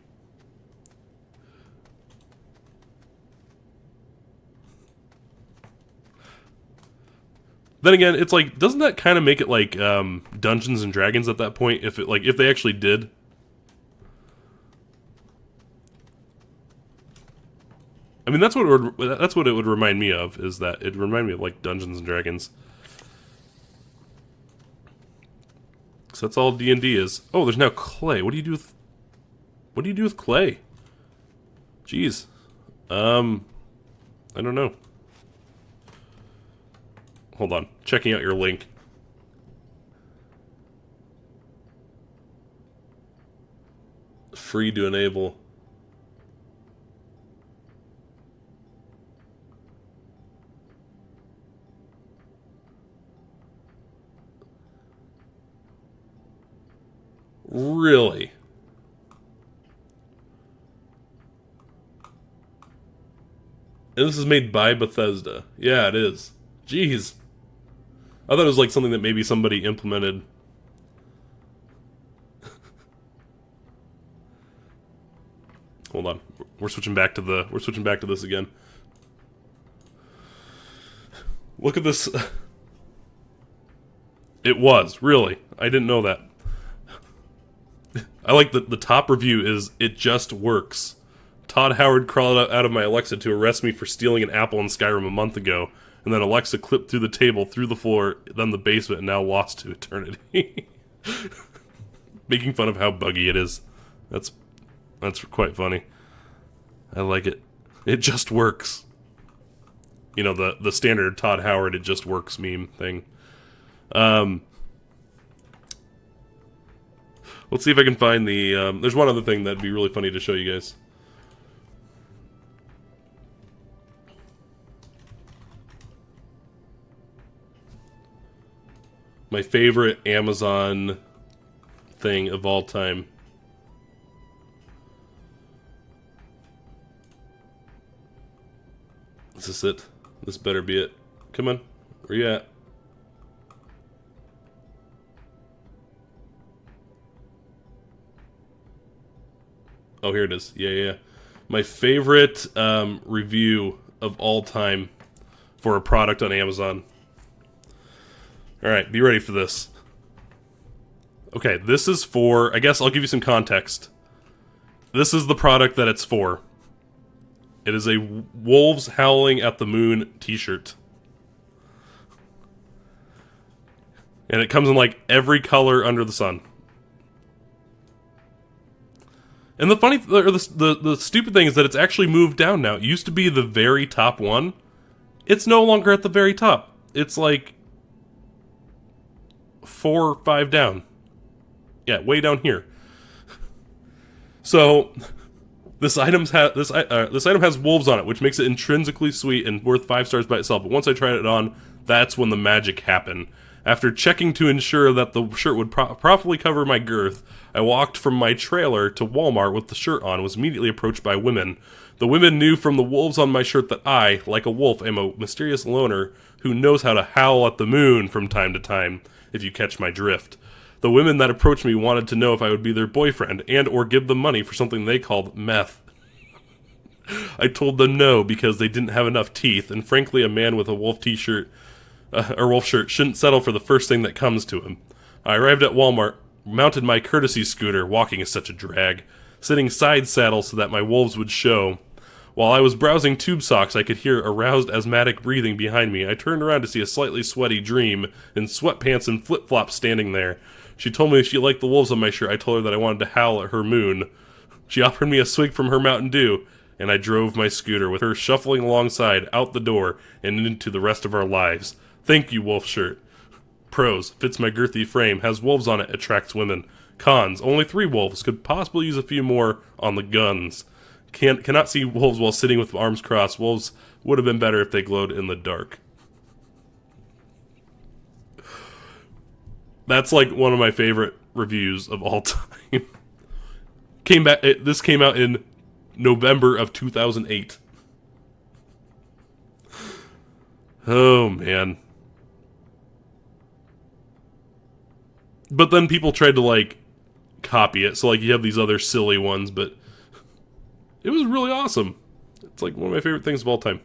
Then again, it's like, doesn't that kind of make it like Dungeons and Dragons at that point? If they actually did. I mean, that's what it would remind me of. Is that it remind me of like Dungeons and Dragons? So that's all D&D is. Oh, there's now clay. What do you do with clay? Jeez. I don't know. Hold on. Checking out your link. Free to enable. Really? And this is made by Bethesda. Yeah, it is. Jeez. I thought it was like something that maybe somebody implemented. Hold on. We're switching back to this again. Look at this. It was, really. I didn't know that. I like the top review is, "It just works. Todd Howard crawled out of my Alexa to arrest me for stealing an apple in Skyrim a month ago, and then Alexa clipped through the table, through the floor, then the basement, and now lost to eternity." Making fun of how buggy it is. That's quite funny. I like it. It just works. You know, the standard Todd Howard "it just works" meme thing. Let's see if I can find the... there's one other thing that'd be really funny to show you guys. My favorite Amazon thing of all time. Is this it? This better be it. Come on. Where you at? Oh, here it is. Yeah. My favorite review of all time for a product on Amazon. Alright, be ready for this. Okay, this is for... I guess I'll give you some context. This is the product that it's for. It is a Wolves Howling at the Moon t-shirt. And it comes in like every color under the sun. And the funny, or the stupid thing is that it's actually moved down now. It used to be the very top one. It's no longer at the very top. It's like 4 or 5 down. Yeah, way down here. So this item has wolves on it, which makes it intrinsically sweet and worth 5 stars by itself. But once I tried it on, that's when the magic happened. After checking to ensure that the shirt would properly cover my girth, I walked from my trailer to Walmart with the shirt on and was immediately approached by women. The women knew from the wolves on my shirt that I, like a wolf, am a mysterious loner who knows how to howl at the moon from time to time, if you catch my drift. The women that approached me wanted to know if I would be their boyfriend and or give them money for something they called meth. I told them no because they didn't have enough teeth, and frankly a man with a wolf t-shirt or wolf shirt shouldn't settle for the first thing that comes to him. I arrived at Walmart, mounted my courtesy scooter, walking is such a drag, sitting side saddle so that my wolves would show. While I was browsing tube socks, I could hear aroused asthmatic breathing behind me. I turned around to see a slightly sweaty Dream in sweatpants and flip-flops standing there. She told me she liked the wolves on my shirt. I told her that I wanted to howl at her moon. She offered me a swig from her Mountain Dew, and I drove my scooter with her shuffling alongside, out the door, and into the rest of our lives. Thank you, wolf shirt. Pros: fits my girthy frame, has wolves on it, attracts women. Cons: only 3 wolves, could possibly use a few more on the guns. Cannot see wolves while sitting with arms crossed. Wolves would have been better if they glowed in the dark. That's like one of my favorite reviews of all time. This came out in November of 2008. Oh, man. But then people tried to, like, copy it. So, like, you have these other silly ones, but it was really awesome. It's, like, one of my favorite things of all time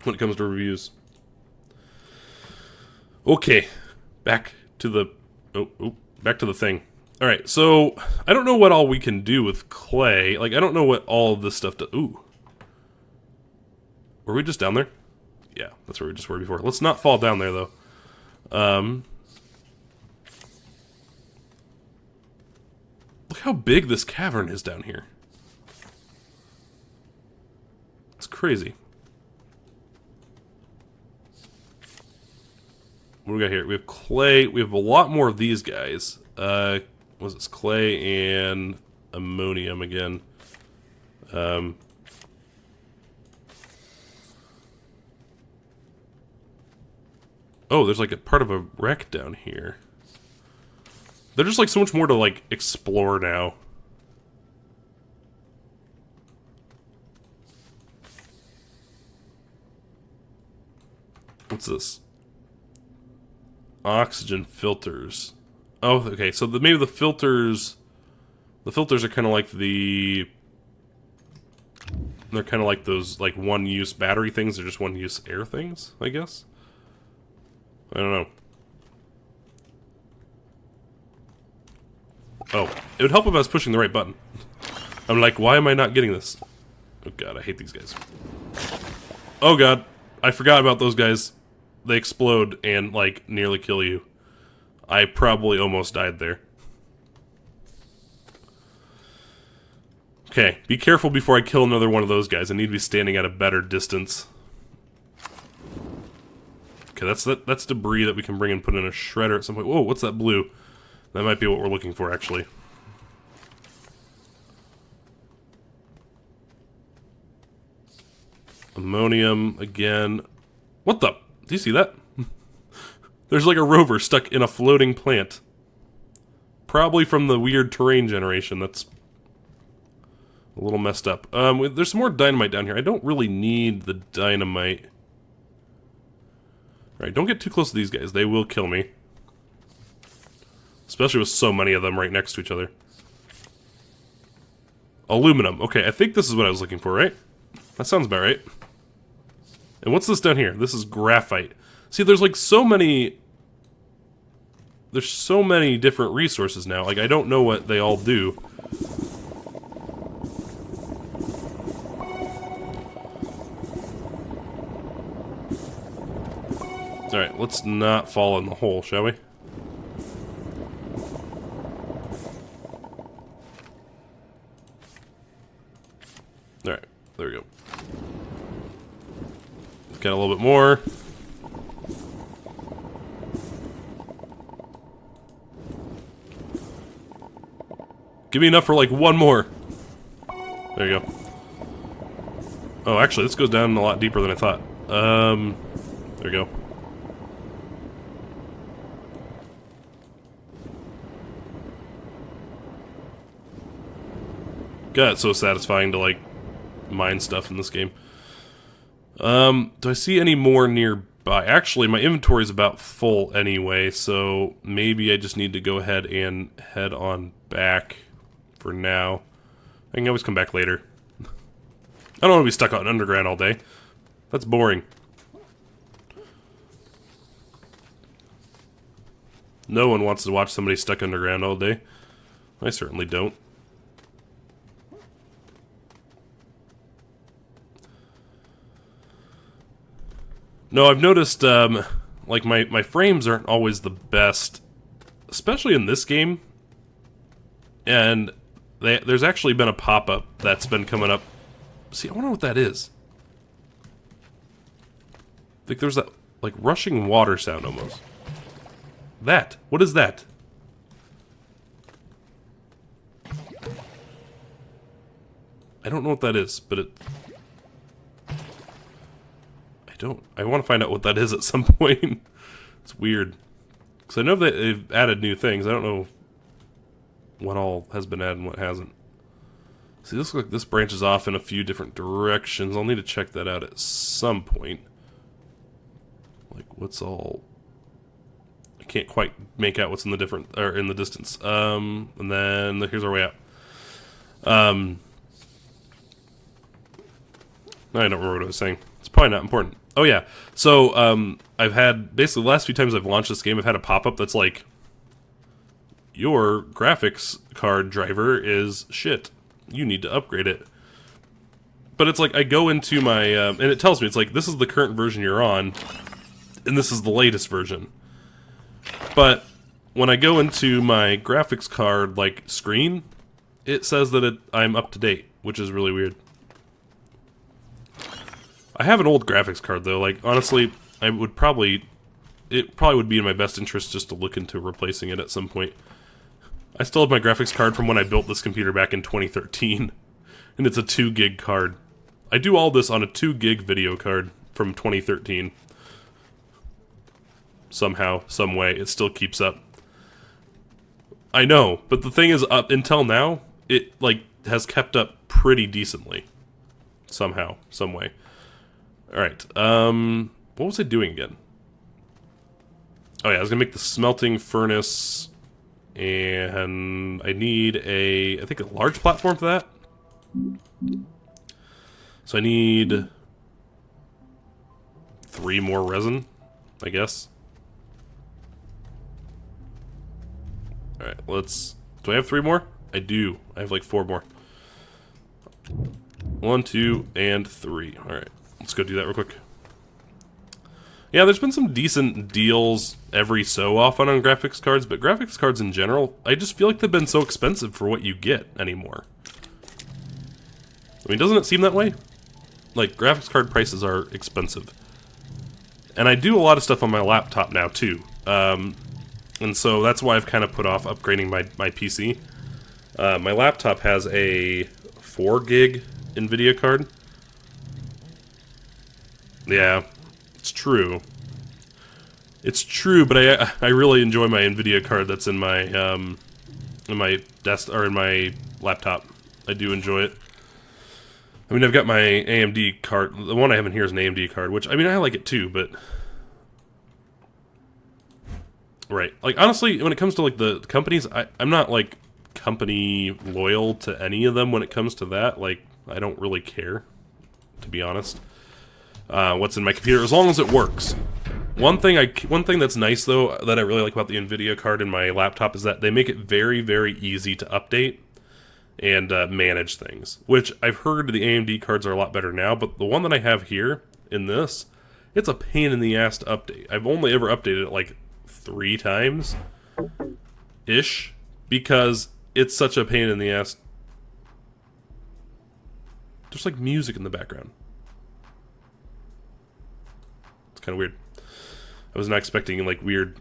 when it comes to reviews. Okay. Back to the... back to the thing. Alright, so I don't know what all we can do with clay. Like, I don't know what all of this stuff does. Ooh. Were we just down there? Yeah, that's where we just were before. Let's not fall down there, though. Look how big this cavern is down here. It's crazy. What do we got here? We have clay. We have a lot more of these guys. Was it clay and ammonium again? Oh, there's like a part of a wreck down here. There's just like so much more to like explore now. What's this? Oxygen filters. Oh, okay. So maybe the filters are kind of like they're kind of like those like one-use battery things. They're just one-use air things, I guess. I don't know. Oh, it would help if I was pushing the right button. I'm like, why am I not getting this? Oh god, I hate these guys. Oh god, I forgot about those guys. They explode and, like, nearly kill you. I probably almost died there. Okay, be careful before I kill another one of those guys. I need to be standing at a better distance. Okay, that's debris that we can bring and put in a shredder at some point. Whoa, what's that blue? That might be what we're looking for, actually. Ammonium again. What the? Do you see that? There's like a rover stuck in a floating plant. Probably from the weird terrain generation. That's a little messed up. There's some more dynamite down here. I don't really need the dynamite. Alright, don't get too close to these guys. They will kill me. Especially with so many of them right next to each other. Aluminum. Okay, I think this is what I was looking for, right? That sounds about right. And what's this down here? This is graphite. See, there's like so many... There's so many different resources now. Like, I don't know what they all do. Alright, let's not fall in the hole, shall we? Got a little bit more. Give me enough for like one more. There you go. Oh, actually, this goes down a lot deeper than I thought. There we go. God, it's so satisfying to, like, mine stuff in this game. Do I see any more nearby? Actually, my inventory is about full anyway, so maybe I just need to go ahead and head on back for now. I can always come back later. I don't want to be stuck out underground all day. That's boring. No one wants to watch somebody stuck underground all day. I certainly don't. No, I've noticed, like, my frames aren't always the best, especially in this game. And there's actually been a pop-up that's been coming up. See, I wonder what that is. I think there's that, like, rushing water sound almost. That. What is that? I don't know what that is, but it... I want to find out what that is at some point. It's weird. Because I know that they've added new things. I don't know what all has been added and what hasn't. See, this looks like this branches off in a few different directions. I'll need to check that out at some point. Like, what's all... I can't quite make out what's in the different... or in the distance. And then here's our way out. I don't remember what I was saying. It's probably not important. Oh yeah, so I've had, basically the last few times I've launched this game, I've had a pop-up that's like, your graphics card driver is shit. You need to upgrade it. But it's like, I go into my, and it tells me, it's like, this is the current version you're on, and this is the latest version. But when I go into my graphics card, like, screen, it says that I'm up to date, which is really weird. I have an old graphics card though, like, honestly, it probably would be in my best interest just to look into replacing it at some point. I still have my graphics card from when I built this computer back in 2013, and it's a 2 gig card. I do all this on a 2 gig video card from 2013. Somehow, some way, it still keeps up. I know, but the thing is, up until now, it, like, has kept up pretty decently. Somehow, some way. Alright, what was I doing again? Oh yeah, I was gonna make the smelting furnace, and I need I think a large platform for that. So I need 3 more resin, I guess. Alright, do I have 3 more? I do. I have like 4 more. 1, 2, and 3. Alright. Let's go do that real quick. Yeah, there's been some decent deals every so often on graphics cards, but graphics cards in general, I just feel like they've been so expensive for what you get anymore. I mean, doesn't it seem that way? Like, graphics card prices are expensive. And I do a lot of stuff on my laptop now, too. And so that's why I've kind of put off upgrading my PC. My laptop has a 4 gig NVIDIA card. Yeah, it's true. It's true, but I really enjoy my NVIDIA card that's in my desk or in my laptop. I do enjoy it. I mean, I've got my AMD card. The one I have in here is an AMD card, which I mean I like it too, but right. Like honestly, when it comes to like the companies, I'm not like company loyal to any of them when it comes to that. Like I don't really care, to be honest. What's in my computer, as long as it works. One thing that's nice though that I really like about the NVIDIA card in my laptop is that they make it very, very easy to update and manage things. Which I've heard the AMD cards are a lot better now, but the one that I have here in this, it's a pain in the ass to update. I've only ever updated it like 3 times ish because it's such a pain in the ass. There's like music in the background. kind of weird. I was not expecting like weird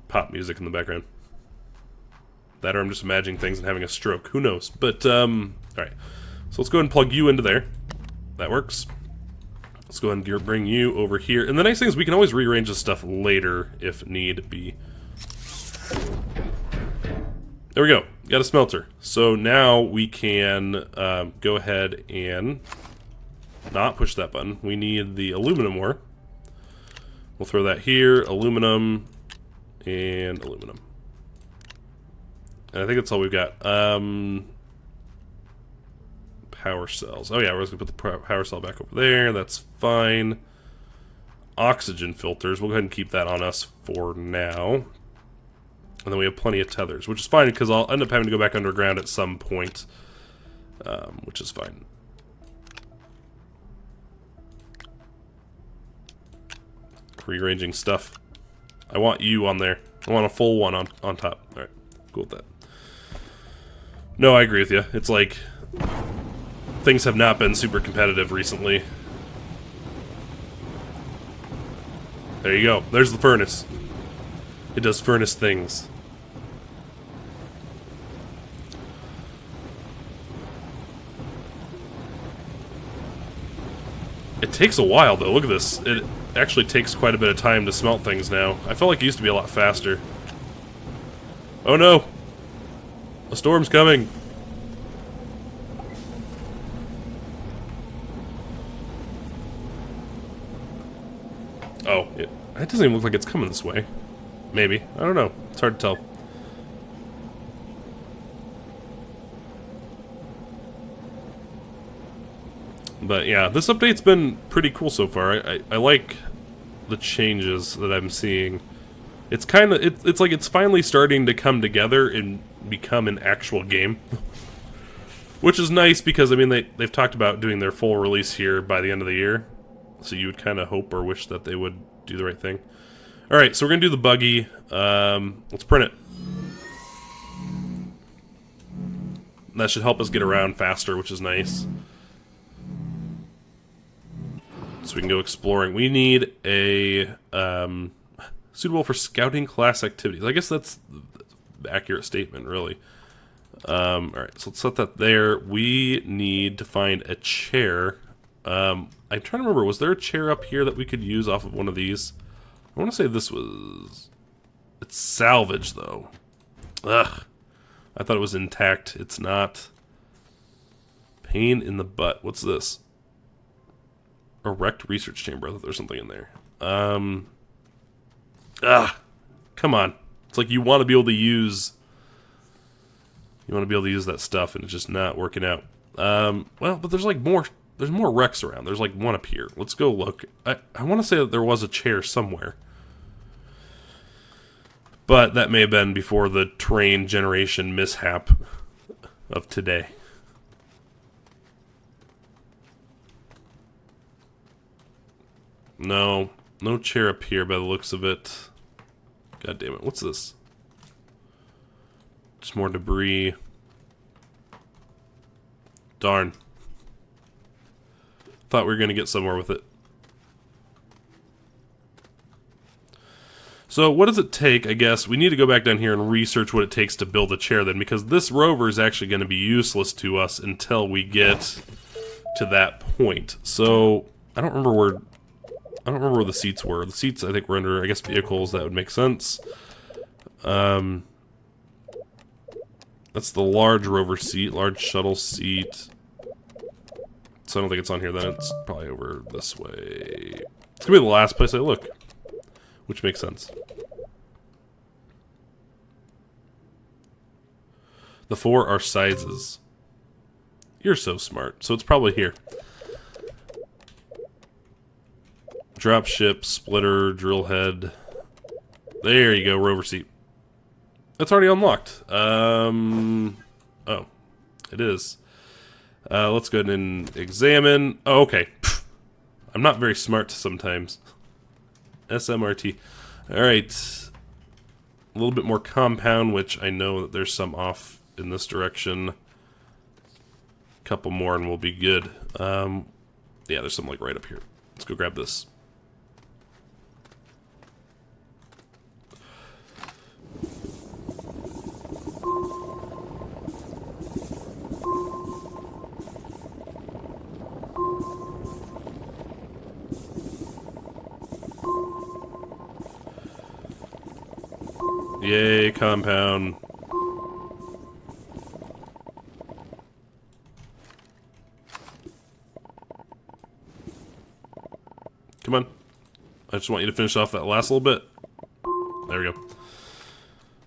pop music in the background. That or I'm just imagining things and having a stroke. Who knows? But, alright. So let's go ahead and plug you into there. That works. Let's go ahead and bring you over here. And the nice thing is we can always rearrange this stuff later if need be. There we go. Got a smelter. So now we can go ahead and not push that button. We need the aluminum ore. We'll throw that here. Aluminum and aluminum. And I think that's all we've got. Power cells. Oh yeah, we're just gonna put the power cell back over there. That's fine. Oxygen filters. We'll go ahead and keep that on us for now. And then we have plenty of tethers, which is fine because I'll end up having to go back underground at some point, which is fine. Rearranging stuff. I want you on there. I want a full one on top. Alright, cool with that. No, I agree with you. It's like things have not been super competitive recently. There you go. There's the furnace. It does furnace things. It takes a while though. Look at this. It actually takes quite a bit of time to smelt things now. I felt like it used to be a lot faster. Oh no! A storm's coming! Oh, it doesn't even look like it's coming this way. Maybe. I don't know. It's hard to tell. But yeah, this update's been pretty cool so far. I like the changes that I'm seeing. It's kind of it's like it's finally starting to come together and become an actual game. Which is nice because I mean they've talked about doing their full release here by the end of the year. So you would kind of hope or wish that they would do the right thing. Alright, so we're going to do the buggy. Let's print it. That should help us get around faster, which is nice. So we can go exploring. We need a suitable for scouting class activities. I guess that's the accurate statement, really. Alright, so let's set that there. We need to find a chair. I'm trying to remember, was there a chair up here that we could use off of one of these? I want to say this was... It's salvage, though. Ugh. I thought it was intact. It's not. Pain in the butt. What's this? Erect research chamber. I thought there was something in there. Come on. It's like you want to be able to use... You want to be able to use that stuff, and it's just not working out. Well, but there's like more... There's more wrecks around. There's like one up here. Let's go look. I want to say that there was a chair somewhere. But that may have been before the terrain generation mishap of today. No. No chair up here by the looks of it. God damn it. What's this? Just more debris. Darn. Thought we were going to get somewhere with it. So what does it take, I guess? We need to go back down here and research what it takes to build a chair then, because this rover is actually going to be useless to us until we get to that point. So I don't remember where the seats were. The seats I think were under, I guess, vehicles. That would make sense. That's the large rover seat, large shuttle seat. So I don't think it's on here then. It's probably over this way. It's gonna be the last place I look, which makes sense. The 4 are sizes. You're so smart. So it's probably here. Dropship, splitter, drill head. There you go, rover seat. That's already unlocked. Oh, it is. Let's go ahead and examine. Oh, okay. I'm not very smart sometimes. SMRT. Alright. A little bit more compound, which I know that there's some off in this direction. Couple more and we'll be good. Yeah, there's some like right up here. Let's go grab this. Yay, compound. Come on. I just want you to finish off that last little bit. There we go.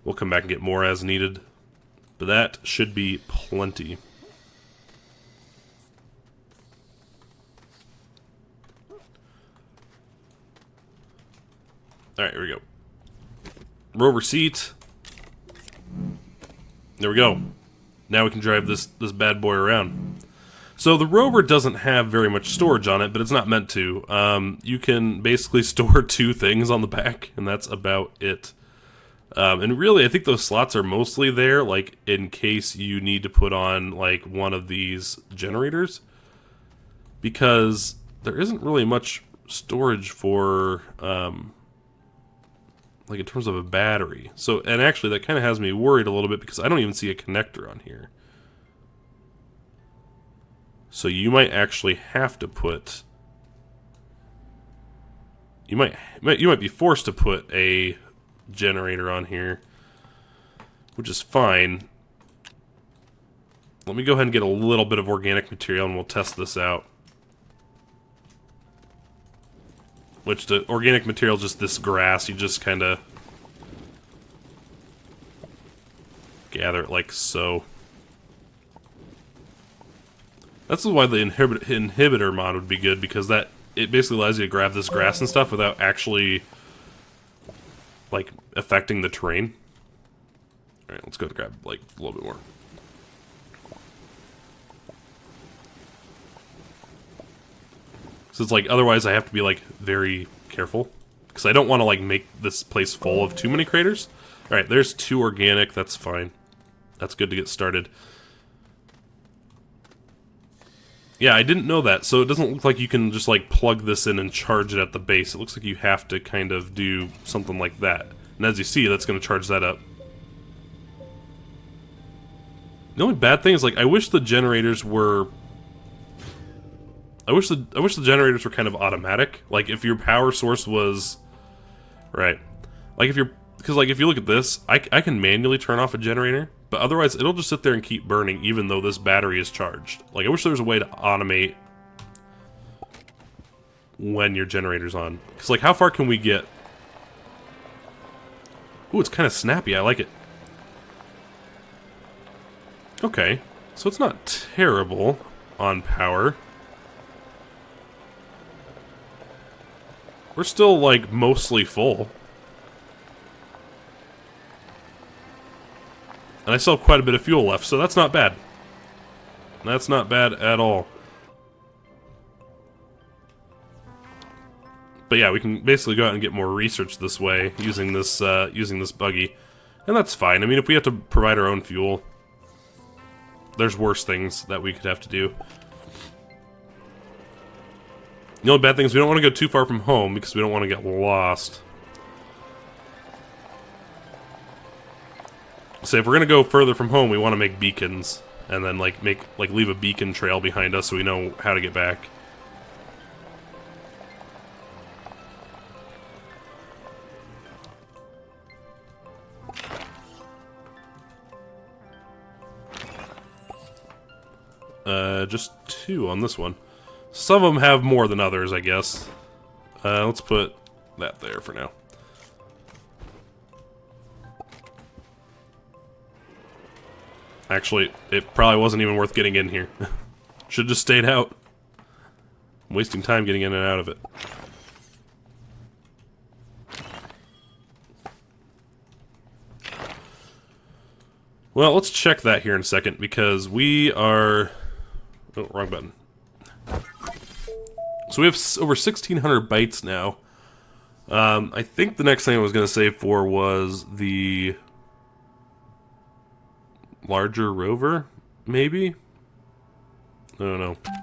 We'll come back and get more as needed. But that should be plenty. Alright, here we go. Rover seat. There we go. Now we can drive this bad boy around. So the rover doesn't have very much storage on it, but it's not meant to. You can basically store 2 things on the back, and that's about it. And really, I think those slots are mostly there, like, in case you need to put on, like, one of these generators. Because there isn't really much storage for, like, in terms of a battery. So, and actually, that kind of has me worried a little bit, because I don't even see a connector on here. So you might actually have to put... You might be forced to put a generator on here, which is fine. Let me go ahead and get a little bit of organic material and we'll test this out. Which the organic material is just this grass. You just kind of gather it like so. That's why the inhibitor mod would be good, because that it basically allows you to grab this grass and stuff without actually, like, affecting the terrain. Alright, let's go and grab, like, a little bit more. So it's like, otherwise I have to be, like, very careful. Because I don't want to, like, make this place full of too many craters. Alright, there's 2 organic, that's fine. That's good to get started. Yeah, I didn't know that, so it doesn't look like you can just, like, plug this in and charge it at the base. It looks like you have to kind of do something like that. And as you see, that's going to charge that up. The only bad thing is, like, I wish the generators were... I wish the generators were kind of automatic. Like, if your power source was... Right. Like, if you're... Because, like, if you look at this, I can manually turn off a generator, but otherwise it'll just sit there and keep burning even though this battery is charged. Like, I wish there was a way to automate when your generator's on. Because, like, how far can we get? Ooh, it's kind of snappy. I like it. Okay. So it's not terrible on power. We're still, like, mostly full. And I still have quite a bit of fuel left, so that's not bad. That's not bad at all. But yeah, we can basically go out and get more research this way, using this buggy. And that's fine. I mean, if we have to provide our own fuel, there's worse things that we could have to do. The only bad thing is we don't want to go too far from home, because we don't want to get lost. So if we're gonna go further from home, we want to make beacons, and then leave a beacon trail behind us so we know how to get back. Just 2 on this one. Some of them have more than others, I guess. Let's put that there for now. Actually, it probably wasn't even worth getting in here. Should've just stayed out. I'm wasting time getting in and out of it. Well, let's check that here in a second, because we are... Oh, wrong button. So we have over 1,600 bytes now. I think the next thing I was going to save for was the... larger rover, maybe? I don't know. I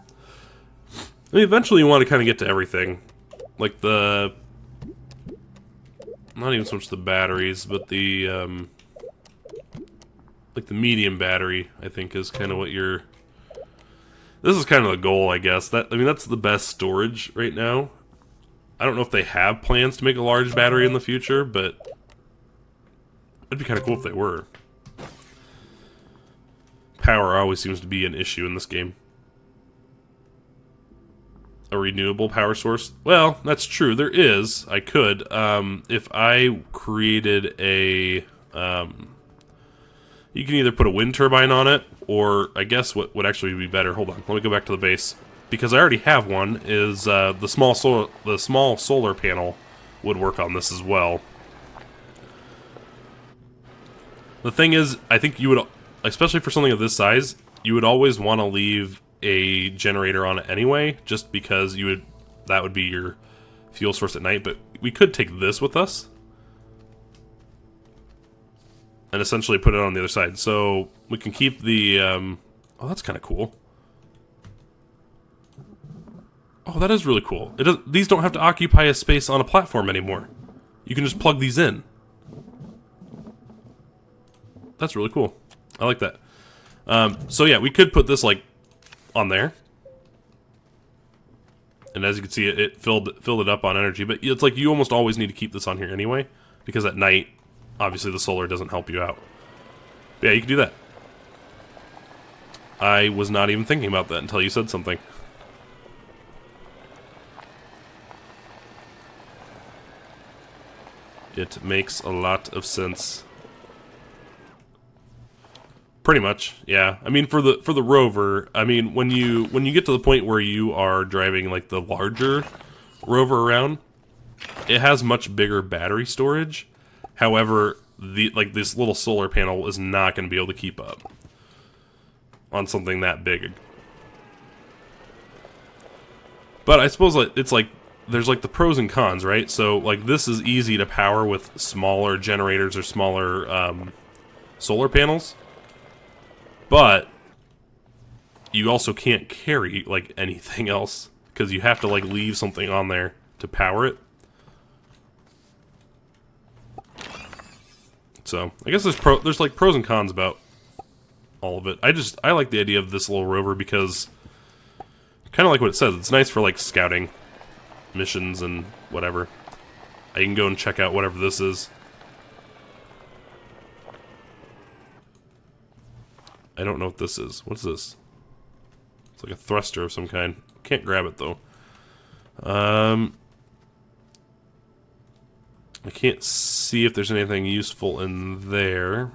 mean, eventually you want to kind of get to everything. Like the... Not even so much the batteries, but the, like the medium battery, I think, is kind of what you're... This is kind of the goal, I guess. I mean, that's the best storage right now. I don't know if they have plans to make a large battery in the future, but it'd be kind of cool if they were. Power always seems to be an issue in this game. A renewable power source? Well, that's true. There is. I could. If I created a... you can either put a wind turbine on it, or I guess what would actually be better... Hold on. Let me go back to the base. Because I already have one, is the small solar panel would work on this as well. The thing is, I think you would... Especially for something of this size, you would always want to leave a generator on it anyway, just because that would be your fuel source at night. But we could take this with us and essentially put it on the other side. So we can keep the oh, that's kind of cool. Oh, that is really cool. These don't have to occupy a space on a platform anymore. You can just plug these in. That's really cool. I like that. So yeah, we could put this like on there, and as you can see, it filled it up on energy. But it's like you almost always need to keep this on here anyway, because at night, obviously, the solar doesn't help you out. But yeah, you can do that. I was not even thinking about that until you said something. It makes a lot of sense. Pretty much, yeah. I mean, for the rover, I mean, when you get to the point where you are driving like the larger rover around, it has much bigger battery storage. However, this little solar panel is not going to be able to keep up on something that big. But I suppose it's like there's like the pros and cons, right? So like this is easy to power with smaller generators or smaller solar panels. But you also can't carry like anything else because you have to like leave something on there to power it. So I guess there's like pros and cons about all of it. I like the idea of this little rover because kind of like what it says. It's nice for like scouting missions and whatever. I can go and check out whatever this is. I don't know what this is. What's this? It's like a thruster of some kind. Can't grab it though. I can't see if there's anything useful in there.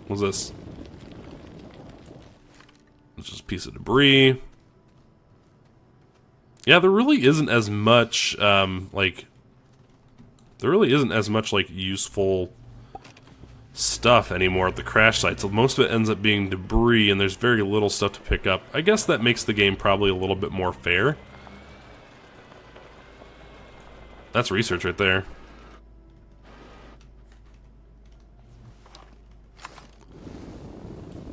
What's this? It's just a piece of debris. Yeah, there really isn't as much, useful stuff anymore at the crash site, so most of it ends up being debris, and there's very little stuff to pick up. I guess that makes the game probably a little bit more fair. That's research right there.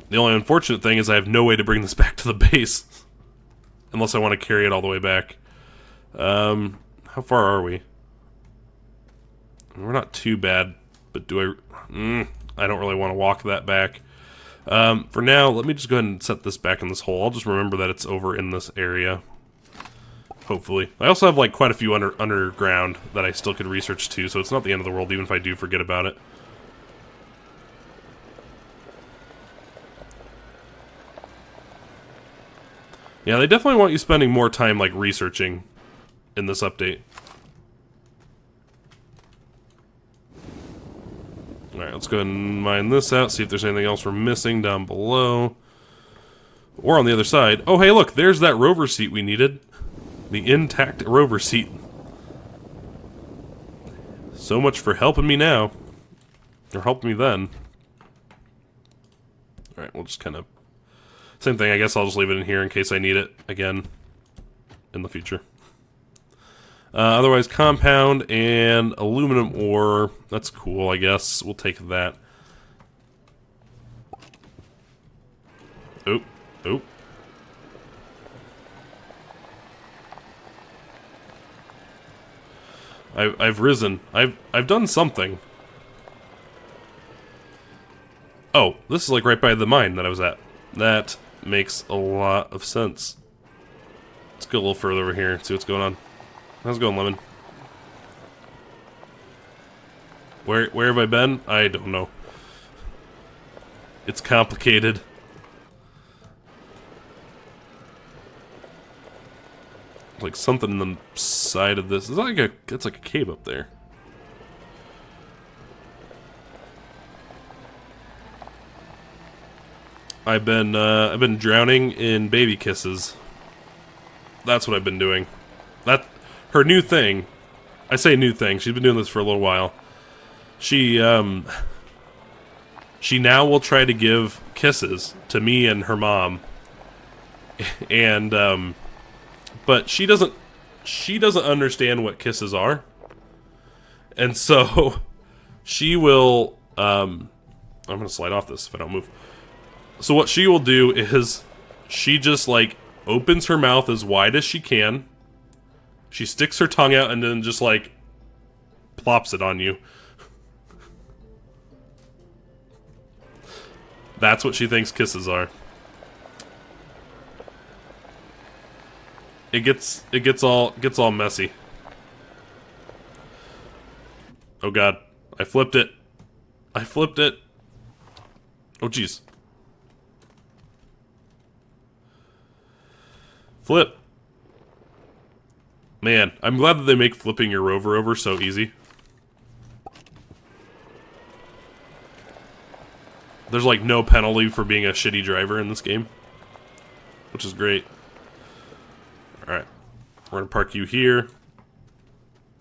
The only unfortunate thing is I have no way to bring this back to the base. Unless I want to carry it all the way back. How far are we? We're not too bad, but I don't really want to walk that back. For now, let me just go ahead and set this back in this hole. I'll just remember that it's over in this area. Hopefully. I also have like quite a few underground that I still could research too, so it's not the end of the world even if I do forget about it. Yeah, they definitely want you spending more time like researching in this update. Alright, let's go ahead and mine this out, see if there's anything else we're missing down below. Or on the other side. Oh, hey, look, there's that rover seat we needed. The intact rover seat. So much for helping me now. Or helping me then. Alright, we'll just kind of... Same thing, I guess I'll just leave it in here in case I need it again in the future. Otherwise, compound and aluminum ore. That's cool, I guess. We'll take that. Oop. Oop. I've risen. I've done something. Oh, this is like right by the mine that I was at. That makes a lot of sense. Let's go a little further over here and see what's going on. How's it going, Lemon? Where have I been? I don't know. It's complicated. Like something in the side of this. It's like a cave up there. I've been drowning in baby kisses. That's what I've been doing. That her new thing. I say new thing. She's been doing this for a little while. She now will try to give kisses to me and her mom. And but she doesn't understand what kisses are. And so she will I'm going to slide off this if I don't move. So what she will do is she just like opens her mouth as wide as she can. She sticks her tongue out and then just like plops it on you. That's what she thinks kisses are. It gets all messy. Oh god, I flipped it. I flipped it. Oh jeez. Flip. Man, I'm glad that they make flipping your rover over so easy. There's like no penalty for being a shitty driver in this game, which is great. Alright, we're gonna park you here.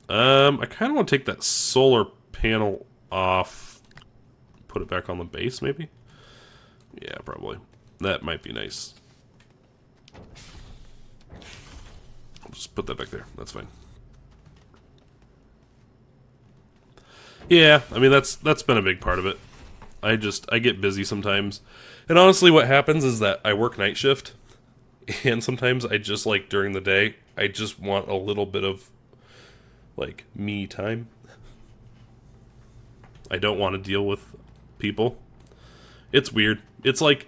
I kind of want to take that solar panel off. Put it back on the base, maybe? Yeah, probably. That might be nice. I'll just put that back there. That's fine. Yeah, I mean, that's been a big part of it. I get busy sometimes. And honestly, what happens is that I work night shift. And sometimes I just, like, during the day, I just want a little bit of, like, me time. I don't want to deal with people. It's weird. It's like,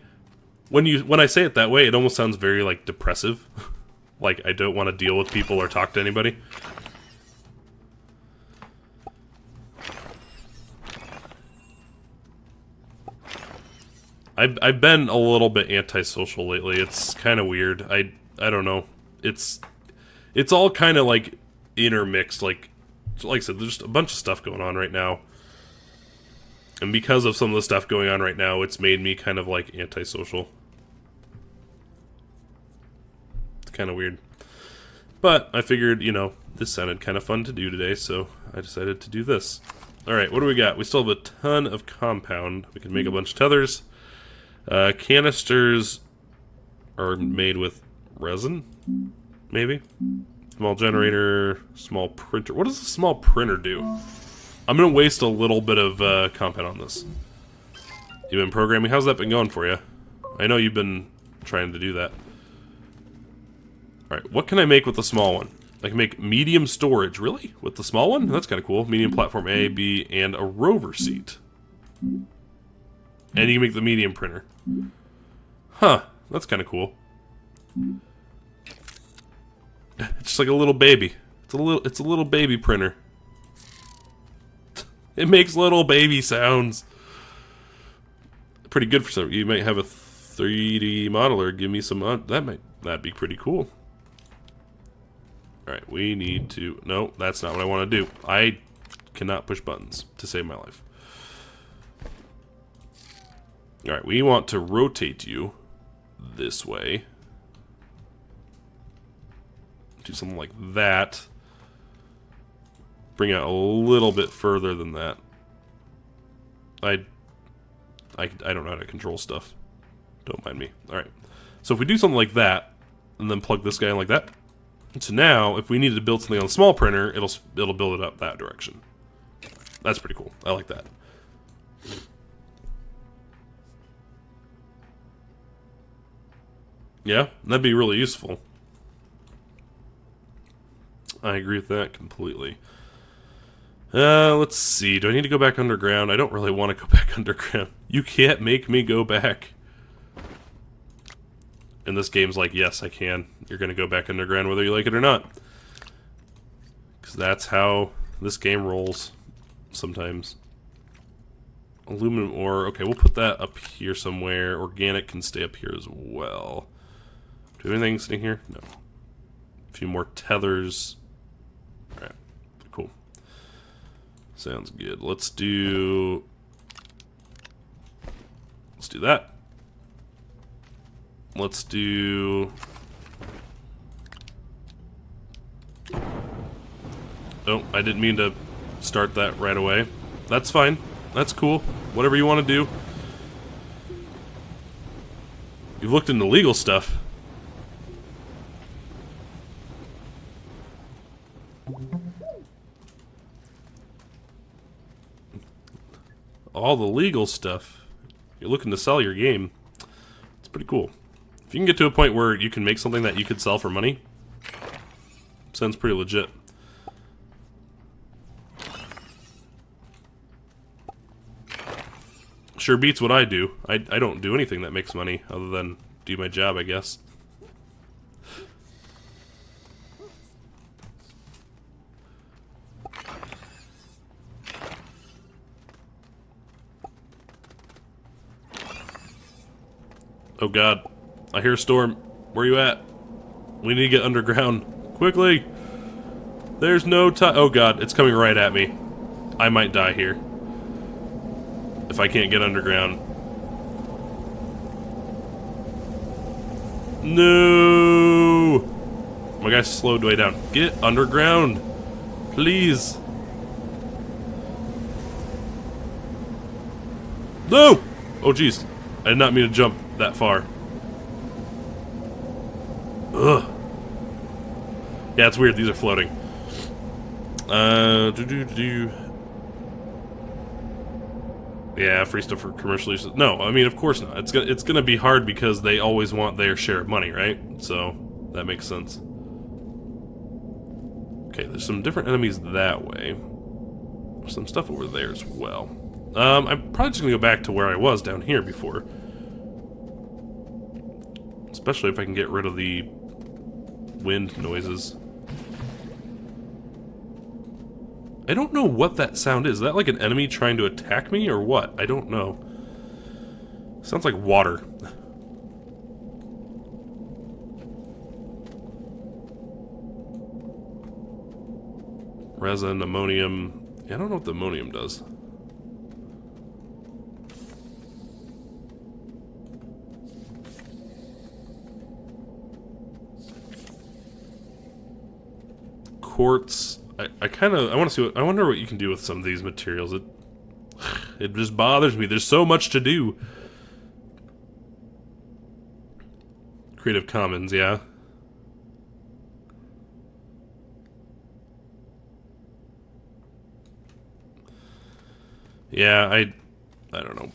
when I say it that way, it almost sounds very, like, depressive. Like, I don't want to deal with people or talk to anybody. I've been a little bit antisocial lately. It's kind of weird. I don't know. It's all kind of like intermixed. Like I said, there's just a bunch of stuff going on right now. And because of some of the stuff going on right now, it's made me kind of like antisocial. It's kind of weird. But I figured, you know, this sounded kind of fun to do today, so I decided to do this. Alright, what do we got? We still have a ton of compound. We can make a bunch of tethers. Canisters are made with resin, maybe? Small generator, small printer. What does a small printer do? I'm going to waste a little bit of compound on this. You've been programming. How's that been going for you? I know you've been trying to do that. Alright, what can I make with the small one? I can make medium storage. Really? With the small one? That's kind of cool. Medium platform A, B, and a rover seat. And you can make the medium printer. Huh. That's kind of cool. It's just like a little baby. It's a little baby printer. It makes little baby sounds. Pretty good for some. You might have a 3D modeler give me some. That'd be pretty cool. All right, we need to. No, that's not what I want to do. I cannot push buttons to save my life. All right, we want to rotate you this way. Do something like that. Bring it a little bit further than that. I don't know how to control stuff. Don't mind me. All right. So if we do something like that, and then plug this guy in like that. So now, if we needed to build something on the small printer, it'll build it up that direction. That's pretty cool. I like that. Yeah, that'd be really useful. I agree with that completely. Let's see. Do I need to go back underground? I don't really want to go back underground. You can't make me go back. And this game's like, yes, I can. You're going to go back underground whether you like it or not. Because that's how this game rolls sometimes. Aluminum ore. Okay, we'll put that up here somewhere. Organic can stay up here as well. Do we have anything sitting here? No. A few more tethers. Alright, cool. Sounds good. Let's do that. Let's do... Oh, I didn't mean to start that right away. That's fine. That's cool. Whatever you want to do. You've looked into legal stuff. All the legal stuff. You're looking to sell your game. It's pretty cool. If you can get to a point where you can make something that you could sell for money, sounds pretty legit. Sure beats what I do. I don't do anything that makes money other than do my job, I guess. Oh god. I hear a storm. Where you at? We need to get underground. Quickly! There's no time. Oh god, it's coming right at me. I might die here. If I can't get underground. No! My guy's slowed way down. Get underground! Please! No! Oh jeez. I did not mean to jump that far. Ugh. Yeah, it's weird. These are floating. Yeah, free stuff for commercial use. No, I mean, of course not. It's gonna be hard because they always want their share of money, right? So that makes sense. Okay, there's some different enemies that way. There's some stuff over there as well. I'm probably just gonna go back to where I was down here before. Especially if I can get rid of the wind noises. I don't know what that sound is. Is that like an enemy trying to attack me or what? I don't know. Sounds like water. Resin, ammonium. Yeah, I don't know what the ammonium does. Quartz. I want to see what, I wonder what you can do with some of these materials. It just bothers me. There's so much to do. Creative Commons, yeah. Yeah, I don't know.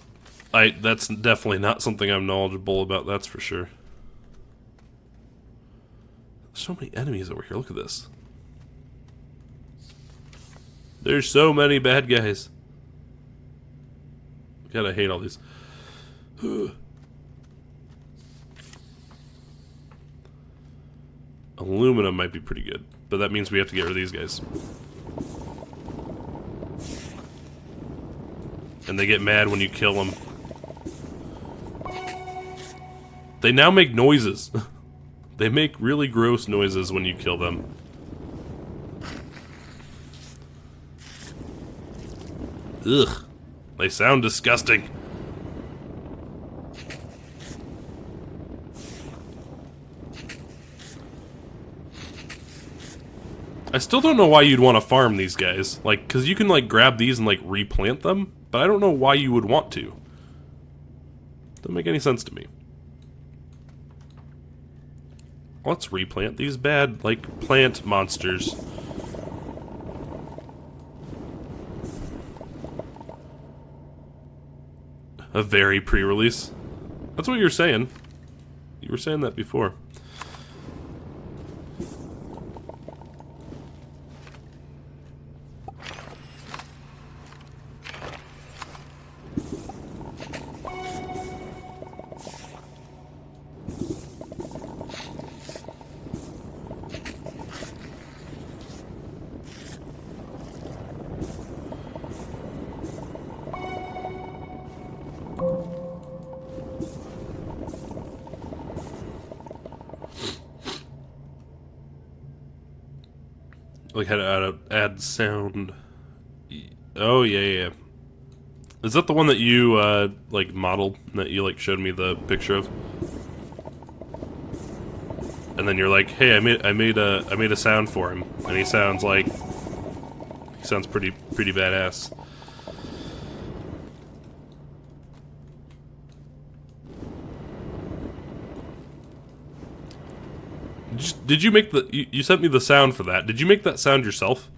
That's definitely not something I'm knowledgeable about, that's for sure. So many enemies over here. Look at this. There's so many bad guys. God, I hate all these. Aluminum might be pretty good, but that means we have to get rid of these guys. And they get mad when you kill them. They now make noises. They make really gross noises when you kill them. Ugh. They sound disgusting. I still don't know why you'd want to farm these guys. Like, because you can, like, grab these and, like, replant them. But I don't know why you would want to. Doesn't make any sense to me. Let's replant these bad, like, plant monsters. A very pre-release. That's what you're saying. You were saying that before. Like how to add sound. Oh yeah, yeah. Is that the one that you like modeled? That you like showed me the picture of? And then you're like, hey, I made a sound for him, and he sounds pretty badass. Did you make the? You sent me the sound for that. Did you make that sound yourself?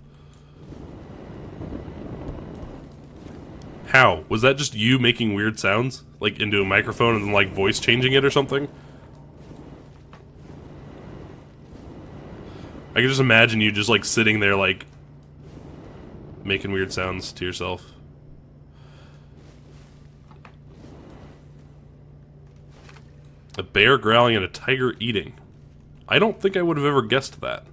How? Was that just you making weird sounds? Like into a microphone and then like voice changing it or something? I can just imagine you just like sitting there like making weird sounds to yourself. A bear growling and a tiger eating. I don't think I would have ever guessed that.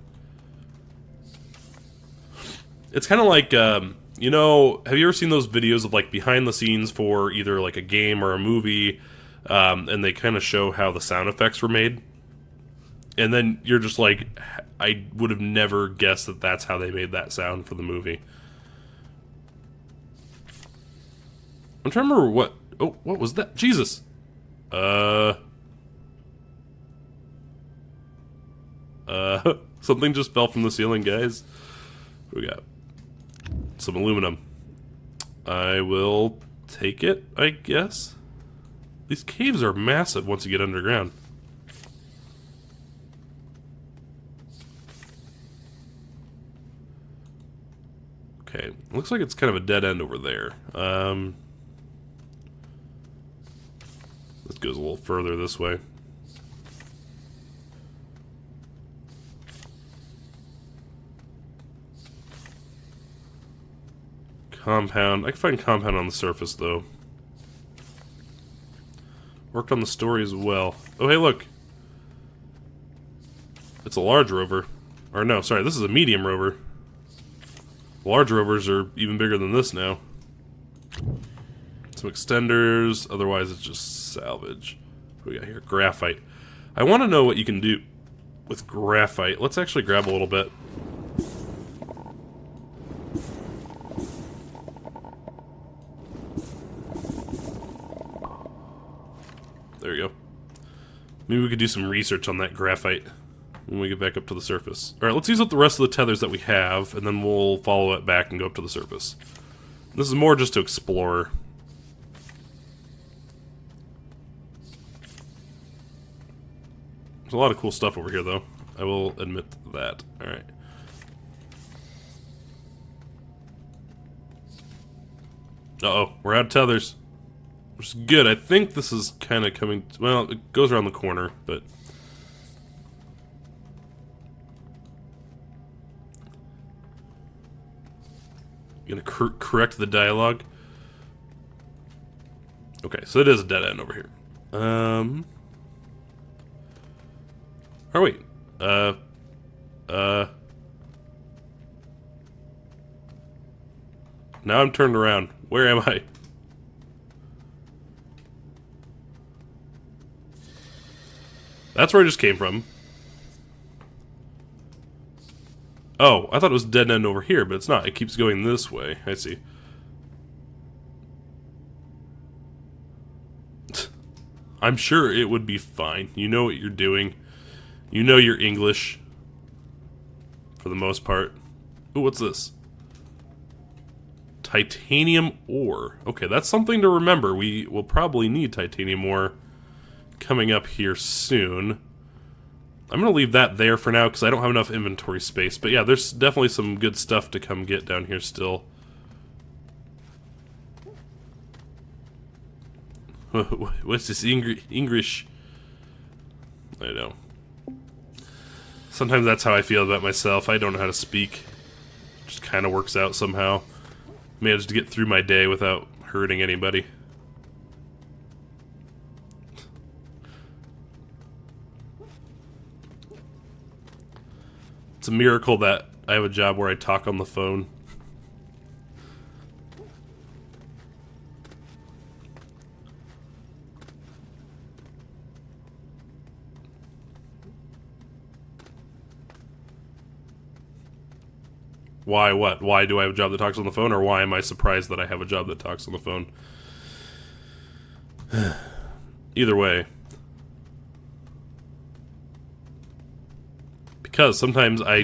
It's kind of like, you know, have you ever seen those videos of like behind the scenes for either like a game or a movie, and they kind of show how the sound effects were made? And then you're just like, I would have never guessed that that's how they made that sound for the movie. I'm trying to remember what... Oh, what was that? Jesus! Something just fell from the ceiling, guys. What we got? Some aluminum. I will take it, I guess. These caves are massive once you get underground. Okay, looks like it's kind of a dead end over there. This goes a little further this way. Compound. I can find compound on the surface, though. Worked on the story as well. Oh, hey, look. It's a large rover. Or no, sorry, this is a medium rover. Large rovers are even bigger than this now. Some extenders, otherwise it's just salvage. What do we got here? Graphite. I want to know what you can do with graphite. Let's actually grab a little bit. There you go. Maybe we could do some research on that graphite when we get back up to the surface. Alright, let's use up the rest of the tethers that we have, and then we'll follow it back and go up to the surface. This is more just to explore. There's a lot of cool stuff over here, though. I will admit that. Alright. Uh-oh, we're out of tethers. Which is good. I think this is kind of coming... Well, it goes around the corner, but... Gonna correct the dialogue. Okay, so it is a dead end over here. Oh wait. Now I'm turned around. Where am I? That's where I just came from. Oh, I thought it was dead end over here, but it's not. It keeps going this way. I see. I'm sure it would be fine. You know what you're doing. You know your English. For the most part. Ooh, what's this? Titanium ore. Okay, that's something to remember. We will probably need titanium ore coming up here soon. I'm going to leave that there for now because I don't have enough inventory space. But yeah, there's definitely some good stuff to come get down here still. What's this English? I know. Sometimes that's how I feel about myself. I don't know how to speak. Just kind of works out somehow. Managed to get through my day without hurting anybody. It's a miracle that I have a job where I talk on the phone. Why what? Why do I have a job that talks on the phone, or why am I surprised that I have a job that talks on the phone? Either way. Because sometimes I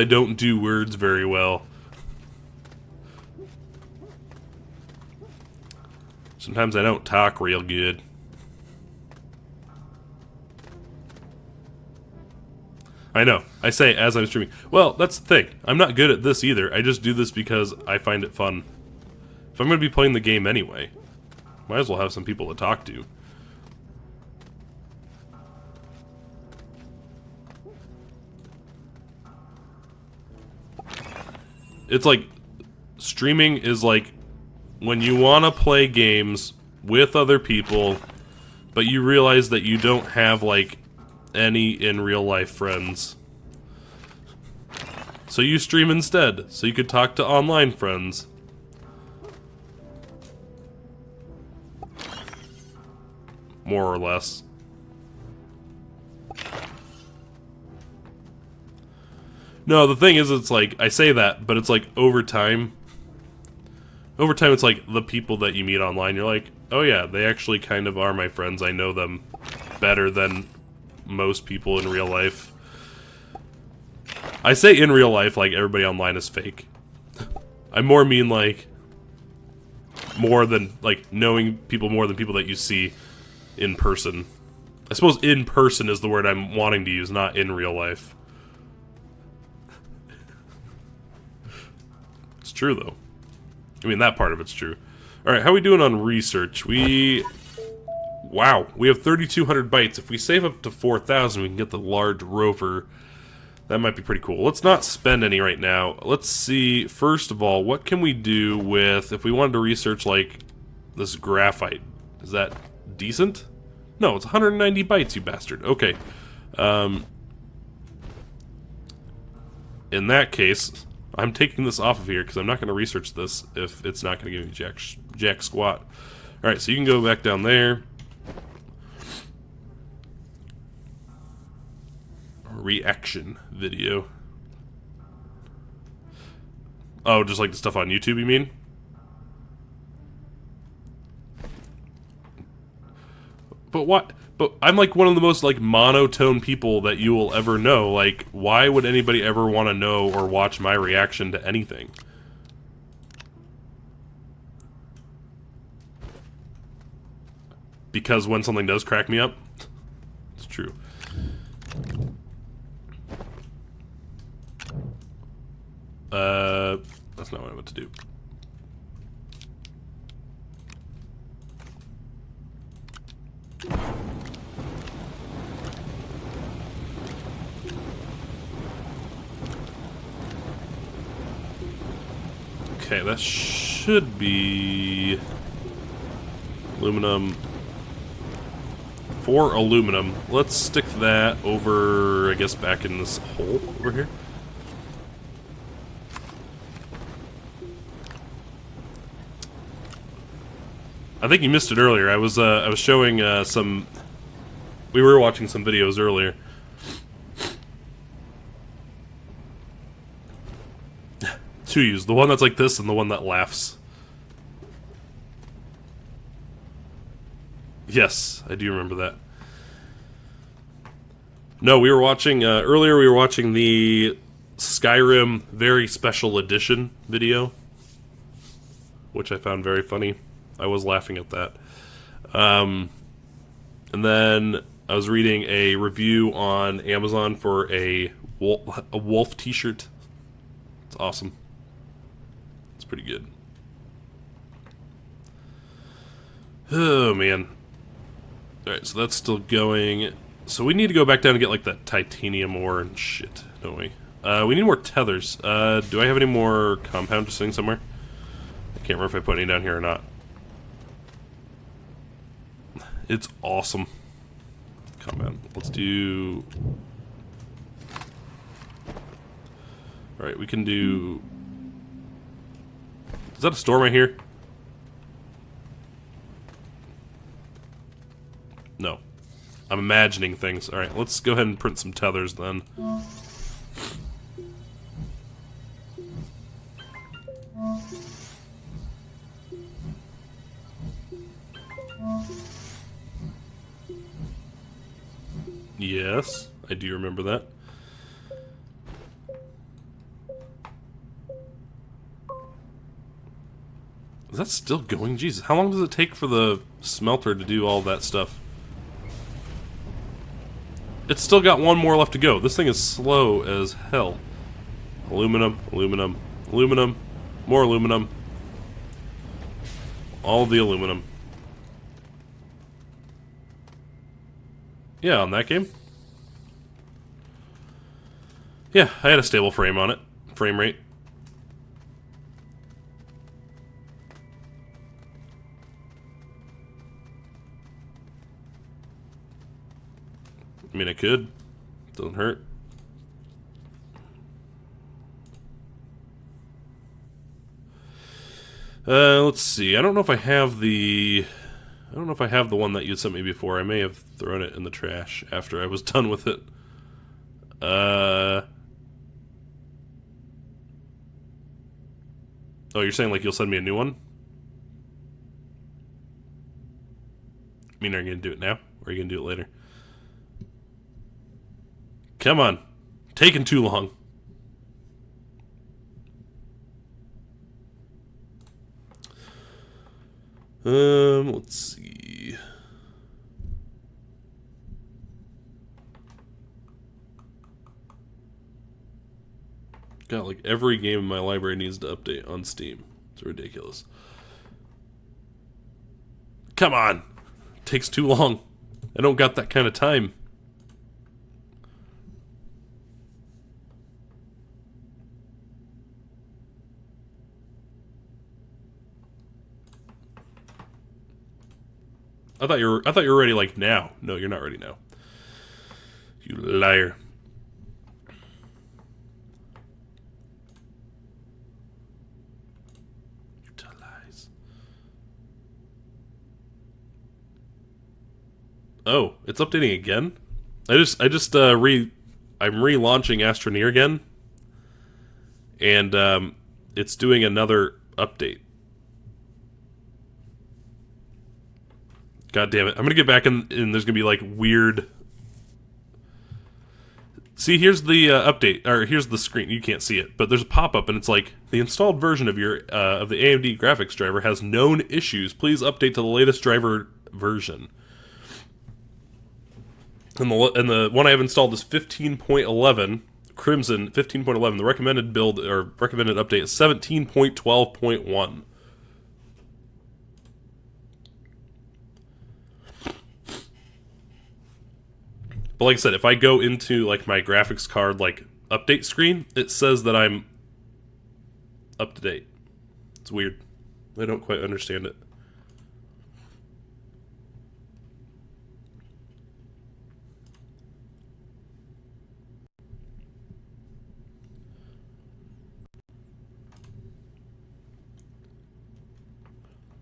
don't do words very well. Sometimes I don't talk real good. I know. I say as I'm streaming. Well, that's the thing. I'm not good at this either. I just do this because I find it fun. If I'm going to be playing the game anyway, might as well have some people to talk to. It's like, streaming is like when you want to play games with other people, but you realize that you don't have, like, any in real life friends. So you stream instead, so you could talk to online friends. More or less. No, the thing is, it's like, I say that, but it's like, over time, it's like, the people that you meet online, you're like, oh yeah, they actually kind of are my friends, I know them better than most people in real life. I say in real life, like, everybody online is fake. I more mean, like, more than, like, knowing people more than people that you see in person. I suppose in person is the word I'm wanting to use, not in real life. It's true, though. I mean, that part of it's true. Alright, how are we doing on research? Wow, we have 3,200 bytes. If we save up to 4,000, we can get the large rover. That might be pretty cool. Let's not spend any right now. Let's see, first of all, what can we do with, if we wanted to research, like, this graphite. Is that decent? No, it's 190 bytes, you bastard. Okay. In that case, I'm taking this off of here because I'm not going to research this if it's not going to give me jack squat. Alright, so you can go back down there. Reaction video. Oh, just like the stuff on YouTube, you mean? But what? But I'm like one of the most like monotone people that you will ever know. Like, why would anybody ever want to know or watch my reaction to anything? Because when something does crack me up, it's true. That's not what I meant to do. Okay, that should be aluminum. 4 aluminum. Let's stick that over, I guess, back in this hole over here. I think you missed it earlier. I was showing some. We were watching some videos earlier. Two use the one that's like this and the one that laughs. Yes, I do remember that. No, we were watching earlier. We were watching the Skyrim Very Special Edition video, which I found very funny. I was laughing at that. And then I was reading a review on Amazon for a wolf t-shirt. It's awesome. It's pretty good. Oh, man. Alright, so that's still going. So we need to go back down and get, like, that titanium ore and shit, don't we? We need more tethers. Do I have any more compound just sitting somewhere? I can't remember if I put any down here or not. It's awesome. Compound. Let's do... Alright, we can do... Is that a storm right here? No. I'm imagining things. Alright, let's go ahead and print some tethers then. Yes, I do remember that. Is that still going? Jesus, how long does it take for the smelter to do all that stuff? It's still got one more left to go. This thing is slow as hell. Aluminum, aluminum, aluminum, more aluminum. All the aluminum. Yeah, on that game. Yeah, I had a stable frame on it. Frame rate. I mean, I could. Doesn't hurt. Let's see. I don't know if I have the... I don't know if I have the one that you sent me before. I may have thrown it in the trash after I was done with it. Oh, you're saying like you'll send me a new one? I mean, are you going to do it now? Or are you going to do it later? Come on. Taking too long. Let's see. Got like every game in my library needs to update on Steam. It's ridiculous. Come on. Takes too long. I don't got that kind of time. I thought you were ready like now. No, you're not ready now. You liar. You tell lies. Oh, it's updating again? I'm relaunching Astroneer again. And it's doing another update. God damn it. I'm gonna get back and there's gonna be like weird... See, here's the update, or here's the screen. You can't see it, but there's a pop-up and it's like, the installed version of your of the AMD graphics driver has known issues. Please update to the latest driver version. And the one I have installed is 15.11, Crimson 15.11. The recommended build, or recommended update is 17.12.1. But like I said, if I go into like my graphics card like update screen, it says that I'm up to date. It's weird. I don't quite understand it.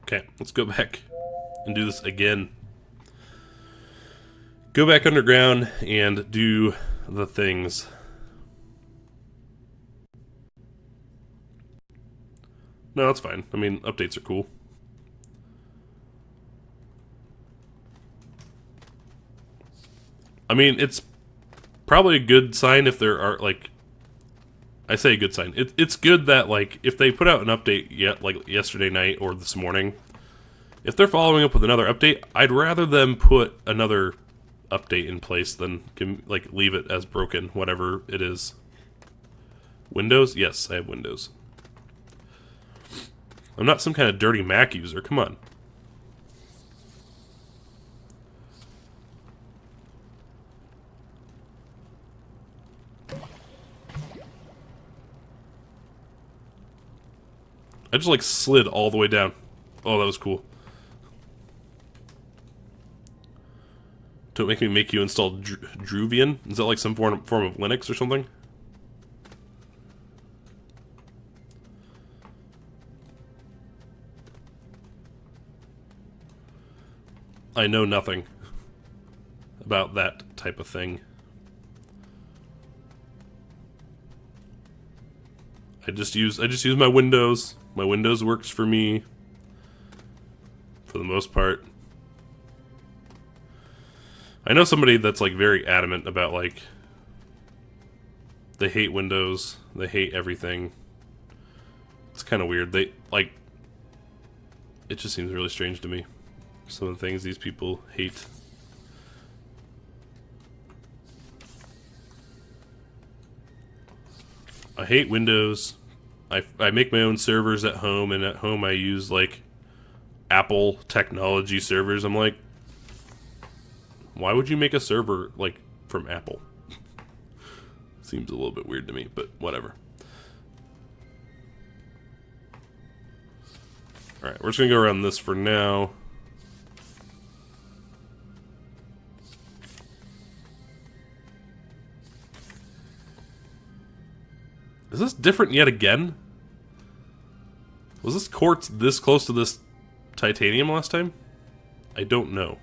Okay, let's go back and do this again. Go back underground and do the things. No, that's fine. I mean, updates are cool. I mean, it's probably a good sign if there are, like... I say a good sign. It's good that, like, if they put out an update yet, like yesterday night or this morning, if they're following up with another update, I'd rather them put another update in place than like leave it as broken, whatever it is. Windows? Yes, I have Windows. I'm not some kind of dirty Mac user. Come on. I just like slid all the way down. Oh, that was cool. Don't make you install Druvian? Is that like some form of Linux or something? I know nothing about that type of thing. I just use my Windows. My Windows works for me for the most part. I know somebody that's like very adamant about like they hate Windows, they hate everything. It's kind of weird. They like it just seems really strange to me. Some of the things these people hate. I hate Windows. I make my own servers at home, and at home I use like Apple technology servers. I'm like, why would you make a server like from Apple? Seems a little bit weird to me, but whatever. Alright, we're just gonna go around this for now. Is this different yet again? Was this quartz this close to this titanium last time? I don't know.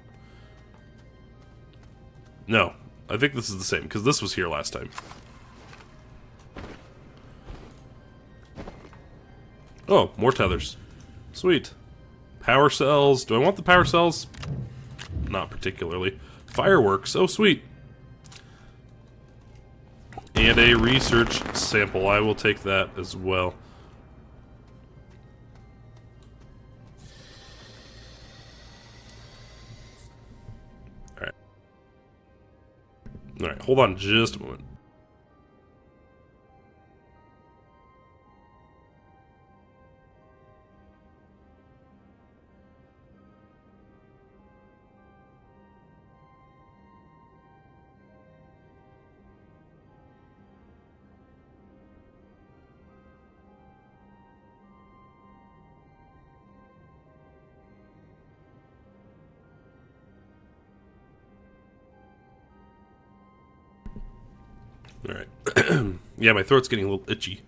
No, I think this is the same, because this was here last time. Oh, more tethers. Sweet. Power cells. Do I want the power cells? Not particularly. Fireworks. Oh, sweet. And a research sample. I will take that as well. Alright. Alright, hold on just a moment. Alright. Yeah, my throat's getting a little itchy.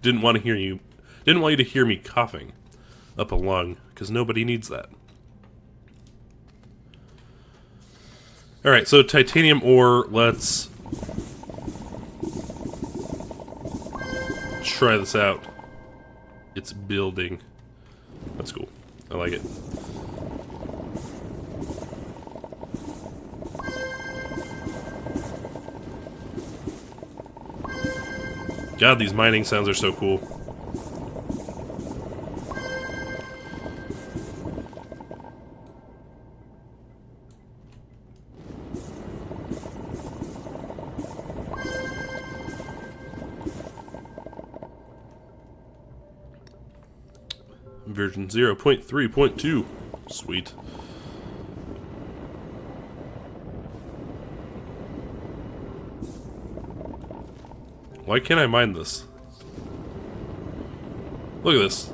Didn't want you to hear me coughing up a lung, because nobody needs that. Alright, so titanium ore, let's try this out. It's building. That's cool. I like it. God, these mining sounds are so cool. Version 0.3.2. Sweet. Why can't I mine this? Look at this.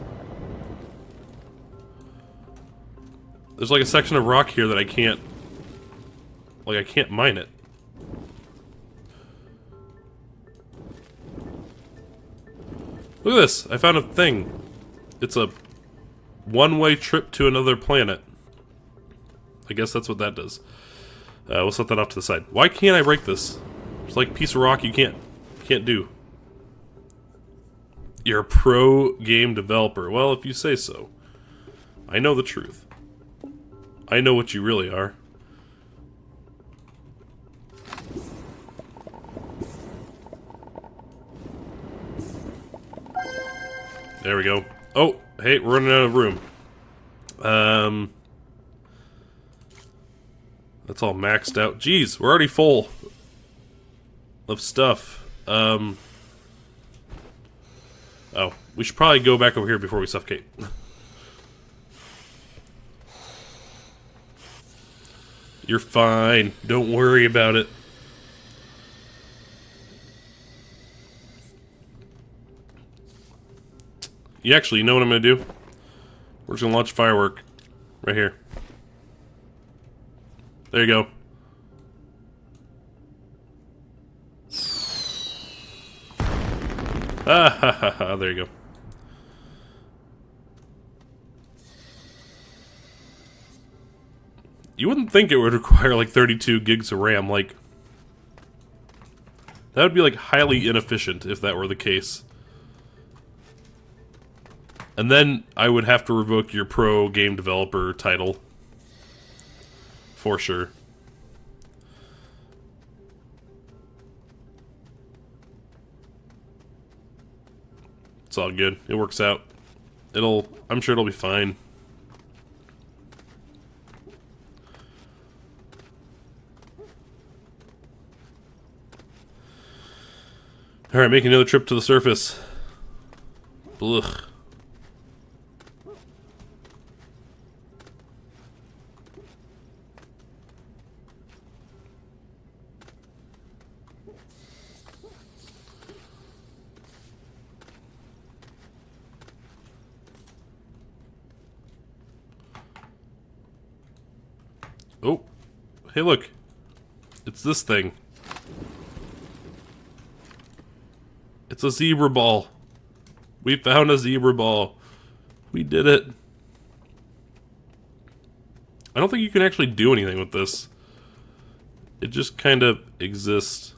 There's like a section of rock here that I can't... Like, I can't mine it. Look at this! I found a thing. It's a one-way trip to another planet. I guess that's what that does. We'll set that off to the side. Why can't I break this? It's like a piece of rock you can't do. You're a pro game developer. Well, if you say so. I know the truth. I know what you really are. There we go. Oh, hey, we're running out of room. That's all maxed out. Jeez, we're already full of stuff. Oh, we should probably go back over here before we suffocate. You're fine. Don't worry about it. You know what I'm going to do? We're just going to launch a firework. Right here. There you go. Ah, ha, ha, ha. There you go. You wouldn't think it would require like 32 gigs of RAM. Like, that would be like highly inefficient if that were the case. And then I would have to revoke your pro game developer title. For sure. It's all good. It works out. I'm sure it'll be fine. Alright, making another trip to the surface. Ugh. Oh. Hey, look. It's this thing. It's a zebra ball. We found a zebra ball. We did it. I don't think you can actually do anything with this. It just kind of exists.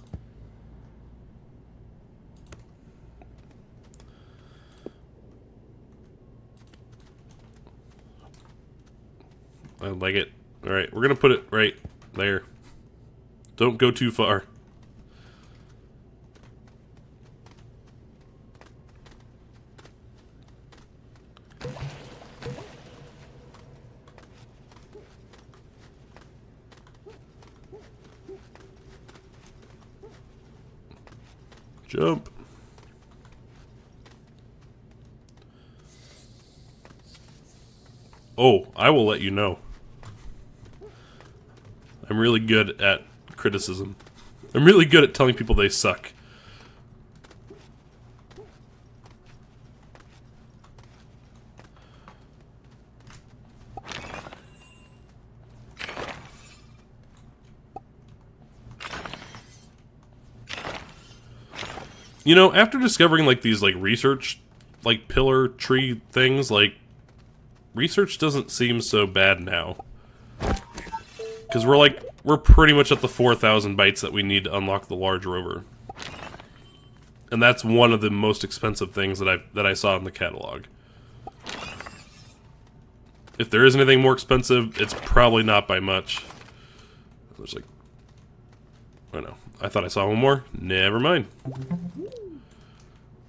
I like it. Alright, we're gonna put it right there. Don't go too far. Jump. Oh, I will let you know. I'm really good at criticism. I'm really good at telling people they suck. You know, after discovering, like, these, like, research, like, pillar tree things, like, research doesn't seem so bad now. Because we're pretty much at the 4,000 bytes that we need to unlock the large rover. And that's one of the most expensive things that I saw in the catalog. If there is anything more expensive, it's probably not by much. There's like... I don't know. I thought I saw one more. Never mind.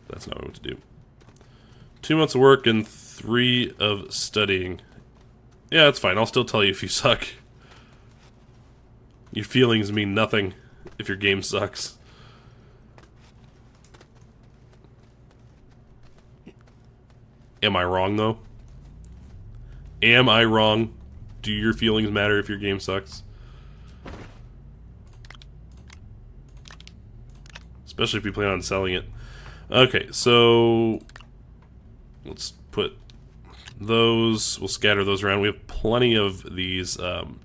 That's not what I want to do. 2 months of work and 3 of studying. Yeah, that's fine. I'll still tell you if you suck. Your feelings mean nothing if your game sucks. Am I wrong, though? Am I wrong? Do your feelings matter if your game sucks? Especially if you plan on selling it. Okay, so... let's put those... we'll scatter those around. We have plenty of these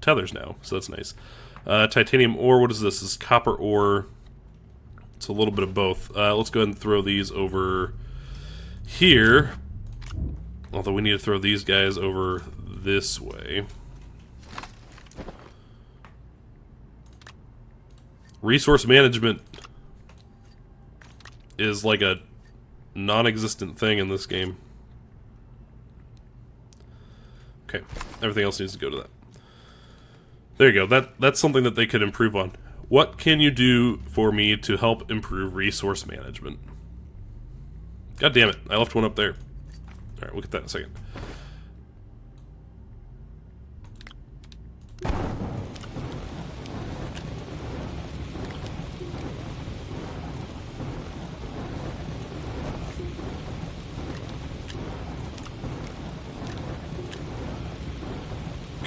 tethers now, so that's nice. Titanium ore, what is this? This is copper ore. It's a little bit of both. Let's go ahead and throw these over here. Although we need to throw these guys over this way. Resource management is like a non-existent thing in this game. Okay, everything else needs to go to that. There you go, that's something that they could improve on. What can you do for me to help improve resource management? God damn it, I left one up there. Alright, we'll get that in a second.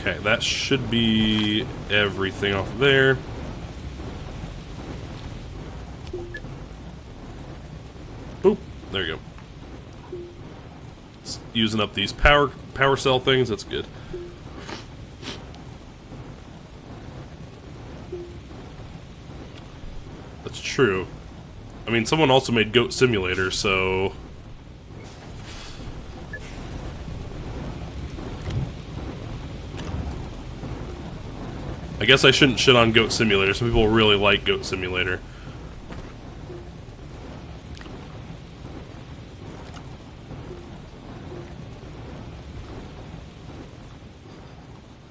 Okay, that should be everything off of there. Boop, there you go. It's using up these power cell things, that's good. That's true. I mean, someone also made Goat Simulator, so... I guess I shouldn't shit on Goat Simulator. Some people really like Goat Simulator.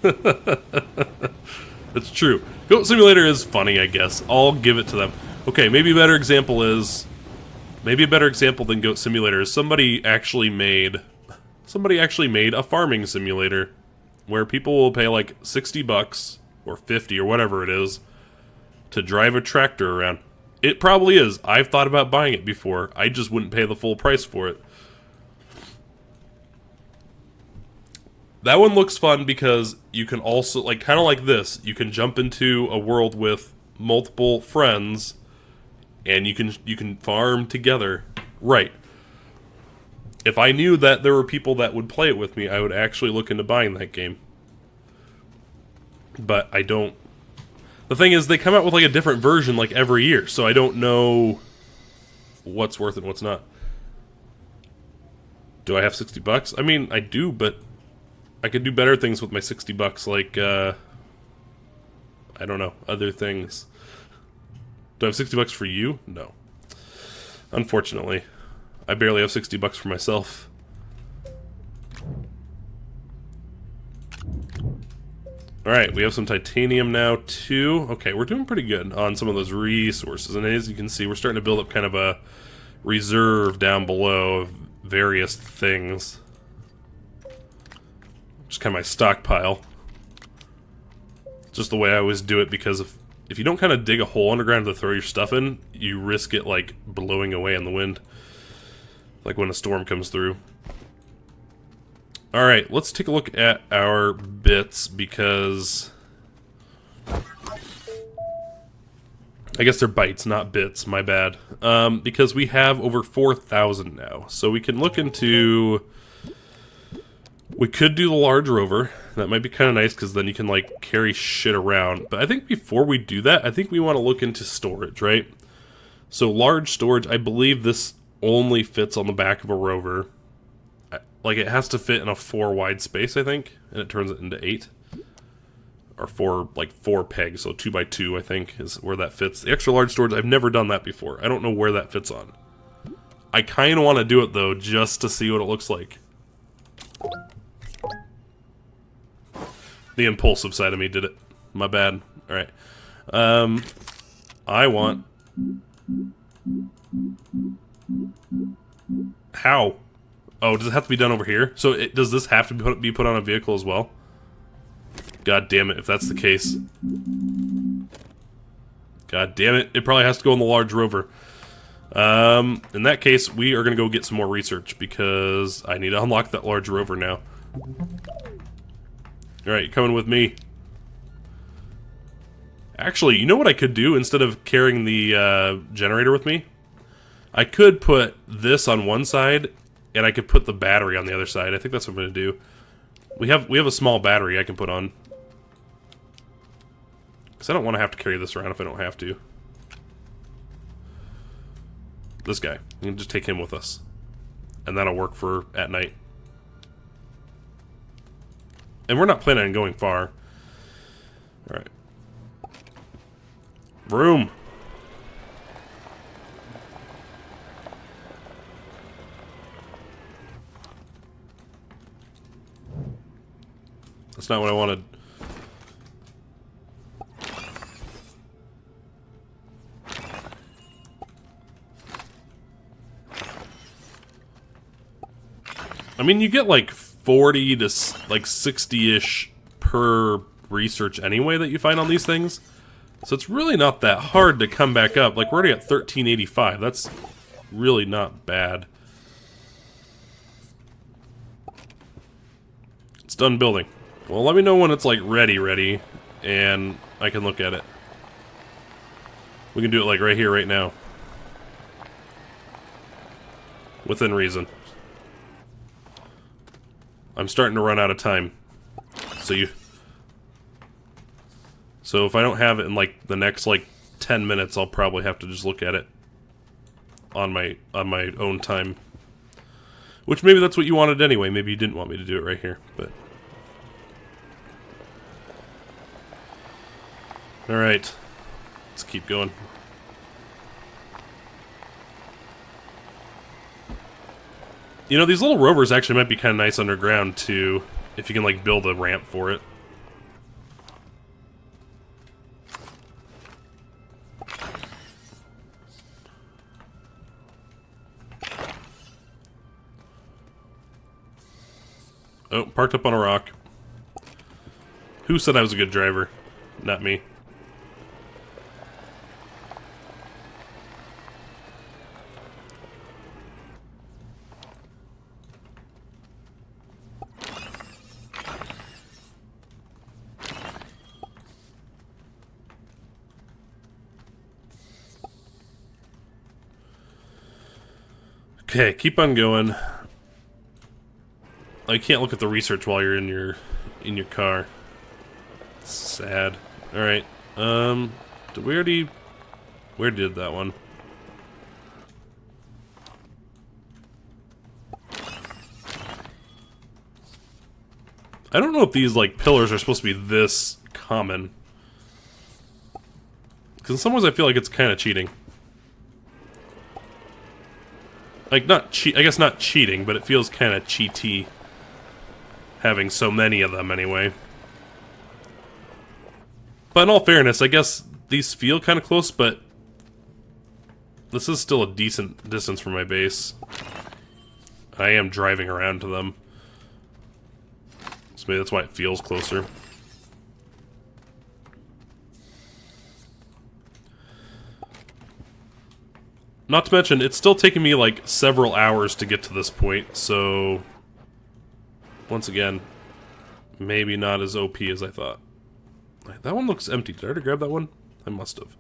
That's true. Goat Simulator is funny, I guess. I'll give it to them. Okay, maybe a better example is Maybe a better example than Goat Simulator is somebody actually made a farming simulator where people will pay like $60 or 50 or whatever it is to drive a tractor around. It probably is. I've thought about buying it before. I just wouldn't pay the full price for it. That one looks fun because you can also, like, kind of like this, you can jump into a world with multiple friends and you can farm together. Right. If I knew that there were people that would play it with me, I would actually look into buying that game. But I don't. The thing is, they come out with like a different version like every year, so I don't know what's worth it and what's not. Do I have $60? I mean, I do, but I could do better things with my $60, like, I don't know, other things. Do I have $60 for you? No. Unfortunately. I barely have $60 for myself. Alright, we have some titanium now, too. Okay, we're doing pretty good on some of those resources. And as you can see, we're starting to build up kind of a reserve down below of various things. Just kind of my stockpile. Just the way I always do it, because if you don't kind of dig a hole underground to throw your stuff in, you risk it, like, blowing away in the wind. Like when a storm comes through. Alright, let's take a look at our bits, because I guess they're bytes, not bits, my bad. Because we have over 4,000 now. So we can look into... We could do the large rover. That might be kind of nice, because then you can, like, carry shit around. But I think before we do that, I think we want to look into storage, right? So large storage, I believe this only fits on the back of a rover. Like, it has to fit in a 4 wide space, I think, and it turns it into 8. Or 4 pegs, so 2 by 2, I think, is where that fits. The extra large storage, I've never done that before. I don't know where that fits on. I kind of want to do it, though, just to see what it looks like. The impulsive side of me did it. My bad. Alright. I want... How? Oh, does it have to be done over here? So does this have to be put on a vehicle as well? God damn it, if that's the case. God damn it, it probably has to go in the large rover. In that case, we are going to go get some more research, because I need to unlock that large rover now. Alright, you coming with me? Actually, you know what I could do instead of carrying the generator with me? I could put this on one side, and I could put the battery on the other side. I think that's what I'm going to do. We have a small battery I can put on. Because I don't want to have to carry this around if I don't have to. This guy. We can just take him with us. And that'll work for at night. And we're not planning on going far. Alright. Vroom! That's not what I wanted. I mean, you get like 40 to like 60-ish per research anyway that you find on these things. So it's really not that hard to come back up. Like, we're already at 1385. That's really not bad. It's done building. Well, let me know when it's, like, ready, and I can look at it. We can do it, like, right here, right now. Within reason. I'm starting to run out of time. So if I don't have it in, like, the next, like, 10 minutes, I'll probably have to just look at it on my own time. Which maybe that's what you wanted anyway. Maybe you didn't want me to do it right here, but... Alright. Let's keep going. You know, these little rovers actually might be kind of nice underground, too, if you can, like, build a ramp for it. Oh, parked up on a rock. Who said I was a good driver? Not me. Okay, keep on going. I can't look at the research while you're in your car. Sad. All right. Did we already? Where did that one? I don't know if these like pillars are supposed to be this common. Because in some ways I feel like it's kind of cheating. Like, not cheat. I guess not cheating, but it feels kind of cheaty having so many of them anyway. But in all fairness, I guess these feel kind of close, but this is still a decent distance from my base. I am driving around to them. So maybe that's why it feels closer. Not to mention, it's still taking me like several hours to get to this point, so once again, maybe not as OP as I thought. That one looks empty. Did I already grab that one? I must have.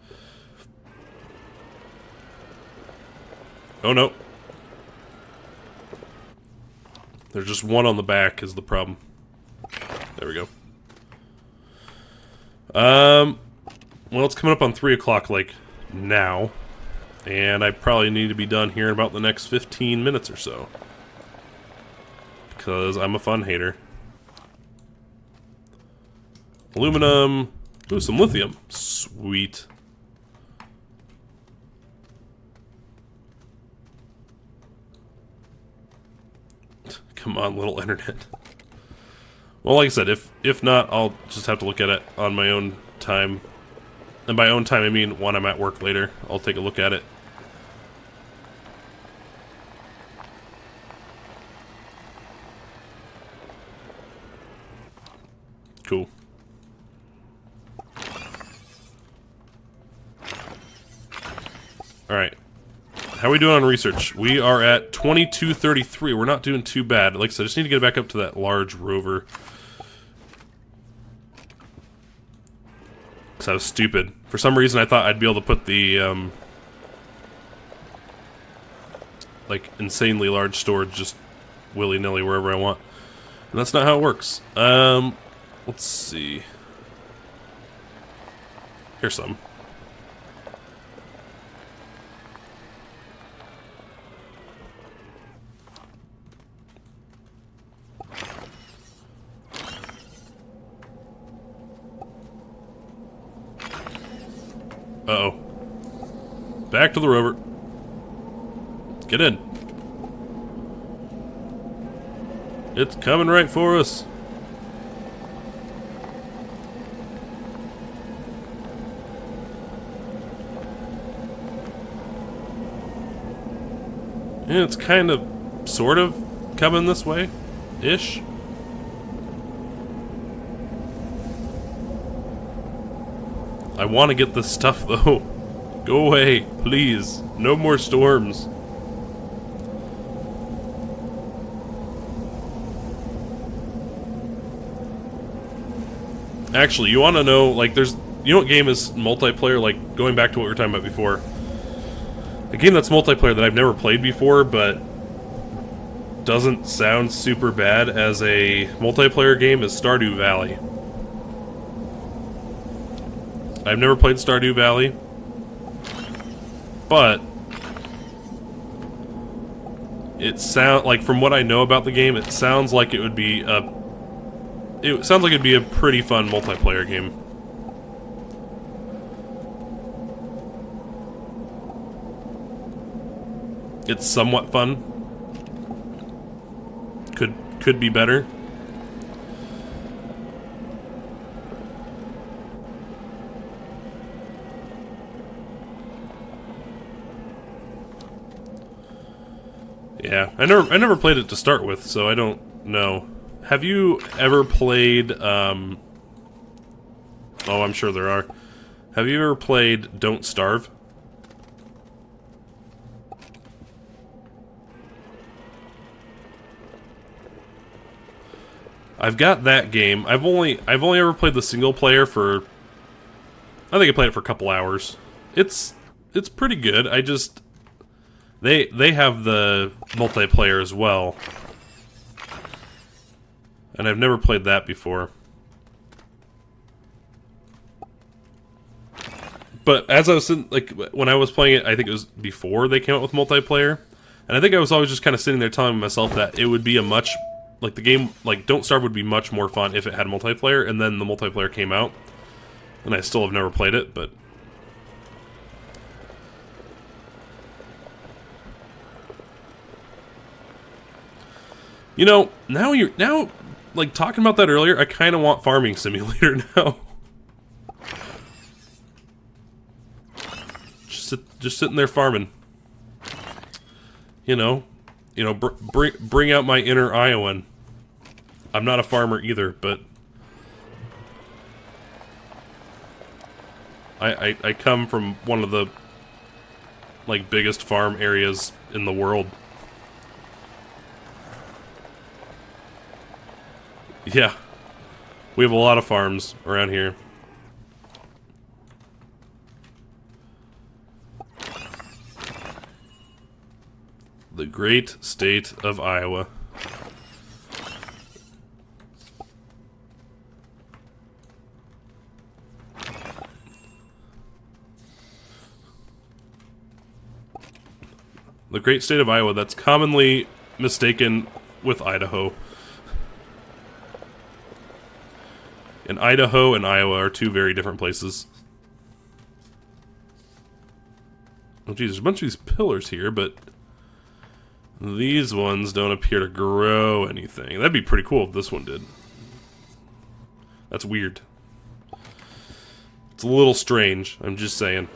Oh no. There's just one on the back is the problem. There we go. Well, it's coming up on 3 o'clock, like, now. And I probably need to be done here in about the next 15 minutes or so. Because I'm a fun hater. Aluminum. Ooh, some lithium. Sweet. Come on, little internet. Well, like I said, if not, I'll just have to look at it on my own time. And by own time, I mean when I'm at work later. I'll take a look at it. Cool. Alright. How are we doing on research? We are at 2233. We're not doing too bad. Like I said, I just need to get back up to that large rover. Because I was stupid. For some reason, I thought I'd be able to put the, like, insanely large storage just willy-nilly wherever I want. And that's not how it works. Let's see. Here's some. Uh-oh. Back to the rover. Get in. It's coming right for us. Yeah, it's kind of, sort of, coming this way-ish. I want to get this stuff, though. Go away, please. No more storms. Actually, you want to know, like, there's... You know what game is multiplayer? Like, going back to what we were talking about before. A game that's multiplayer that I've never played before, but doesn't sound super bad as a multiplayer game is Stardew Valley. I've never played Stardew Valley, but it sounds like, from what I know about the game, it sounds like it would be a... It sounds like it'd be a pretty fun multiplayer game. It's somewhat fun. Could be better. Yeah, I never played it to start with, so I don't know. Have you ever played, oh, I'm sure there are. Have you ever played Don't Starve? I've got that game. I've only ever played the single player for, I think I played it for a couple hours. It's pretty good. I just, they have the multiplayer as well. And I've never played that before. But as I was sitting, like, when I was playing it, I think it was before they came out with multiplayer. And I think I was always just kind of sitting there telling myself that it would be a much, like, the game, like, Don't Starve would be much more fun if it had multiplayer. And then the multiplayer came out. And I still have never played it, but... You know, now, like, talking about that earlier, I kind of want Farming Simulator now. Just sitting there farming. You know, bring out my inner Iowan. I'm not a farmer either, but I come from one of the, like, biggest farm areas in the world. Yeah, we have a lot of farms around here. The great state of Iowa. The great state of Iowa that's commonly mistaken with Idaho. And Idaho and Iowa are two very different places. Oh geez, there's a bunch of these pillars here, but these ones don't appear to grow anything. That'd be pretty cool if this one did. That's weird. It's a little strange, I'm just saying.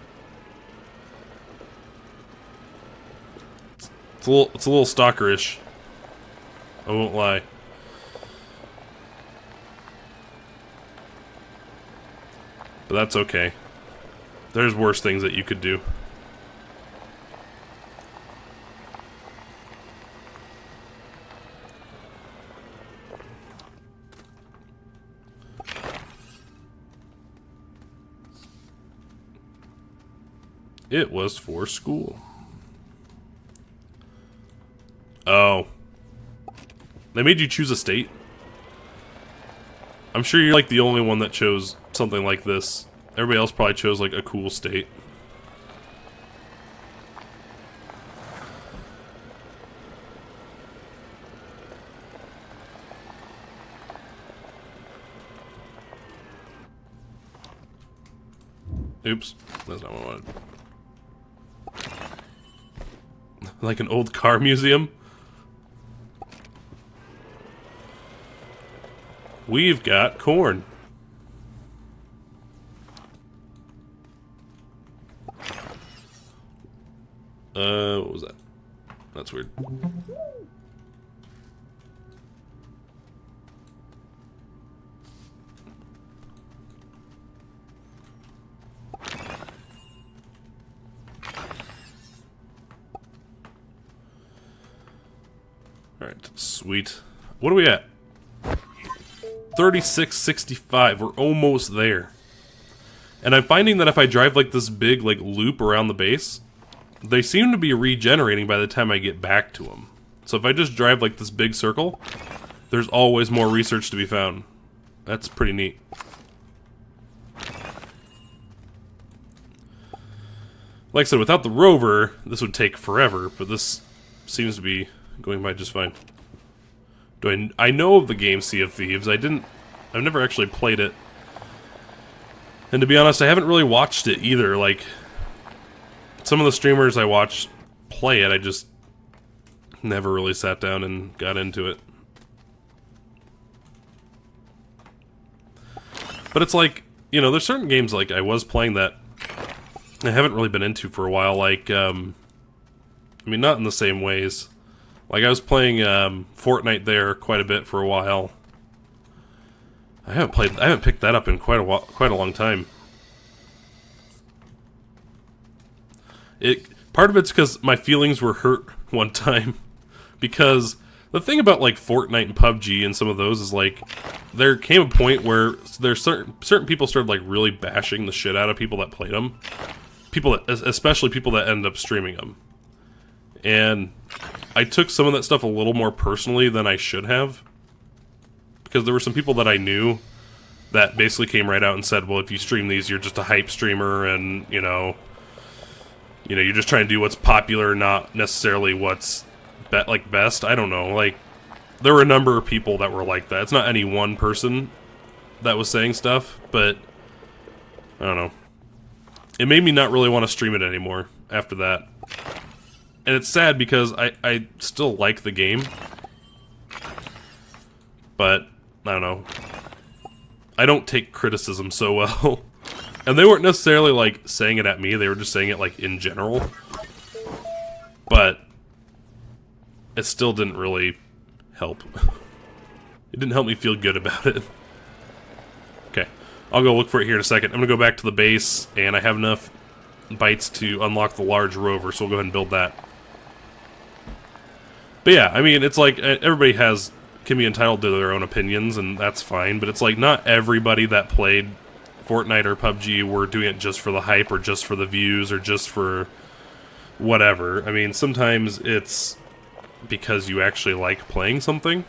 It's a little stalkerish. I won't lie. But that's okay. There's worse things that you could do. It was for school. Oh. They made you choose a state? I'm sure you're like the only one that chose something like this. Everybody else probably chose like a cool state. Oops, that's not what I wanted. Like an old car museum? We've got corn. What was that? That's weird. Alright, sweet. What are we at? 3665. We're almost there. And I'm finding that if I drive like this big like loop around the base, they seem to be regenerating by the time I get back to them. So if I just drive like this big circle, there's always more research to be found. That's pretty neat. Like I said, without the rover, this would take forever, but this seems to be going by just fine. I know of the game Sea of Thieves. I've never actually played it. And to be honest, I haven't really watched it either. Like, some of the streamers I watch play it, I just never really sat down and got into it. But it's like, you know, there's certain games like I was playing that I haven't really been into for a while. Like, I mean, not in the same ways. Like, I was playing Fortnite there quite a bit for a while. I haven't picked that up in quite a long time. Part of it's because my feelings were hurt one time. Because the thing about, like, Fortnite and PUBG and some of those is, like, there came a point where there's certain people started, like, really bashing the shit out of people that played them. Especially people that end up streaming them. And I took some of that stuff a little more personally than I should have. Because there were some people that I knew that basically came right out and said, well, if you stream these, you're just a hype streamer, and, you know, you're just trying to do what's popular, not necessarily what's best. I don't know. Like, there were a number of people that were like that. It's not any one person that was saying stuff, but I don't know. It made me not really want to stream it anymore after that. And it's sad because I still like the game. But, I don't know. I don't take criticism so well. And they weren't necessarily, like, saying it at me. They were just saying it, like, in general. But it still didn't really help. It didn't help me feel good about it. Okay. I'll go look for it here in a second. I'm gonna go back to the base, and I have enough bytes to unlock the large rover, so we'll go ahead and build that. But yeah, I mean, it's like, everybody can be entitled to their own opinions, and that's fine, but it's like, not everybody that played Fortnite or PUBG were doing it just for the hype, or just for the views, or just for whatever. I mean, sometimes it's because you actually like playing something,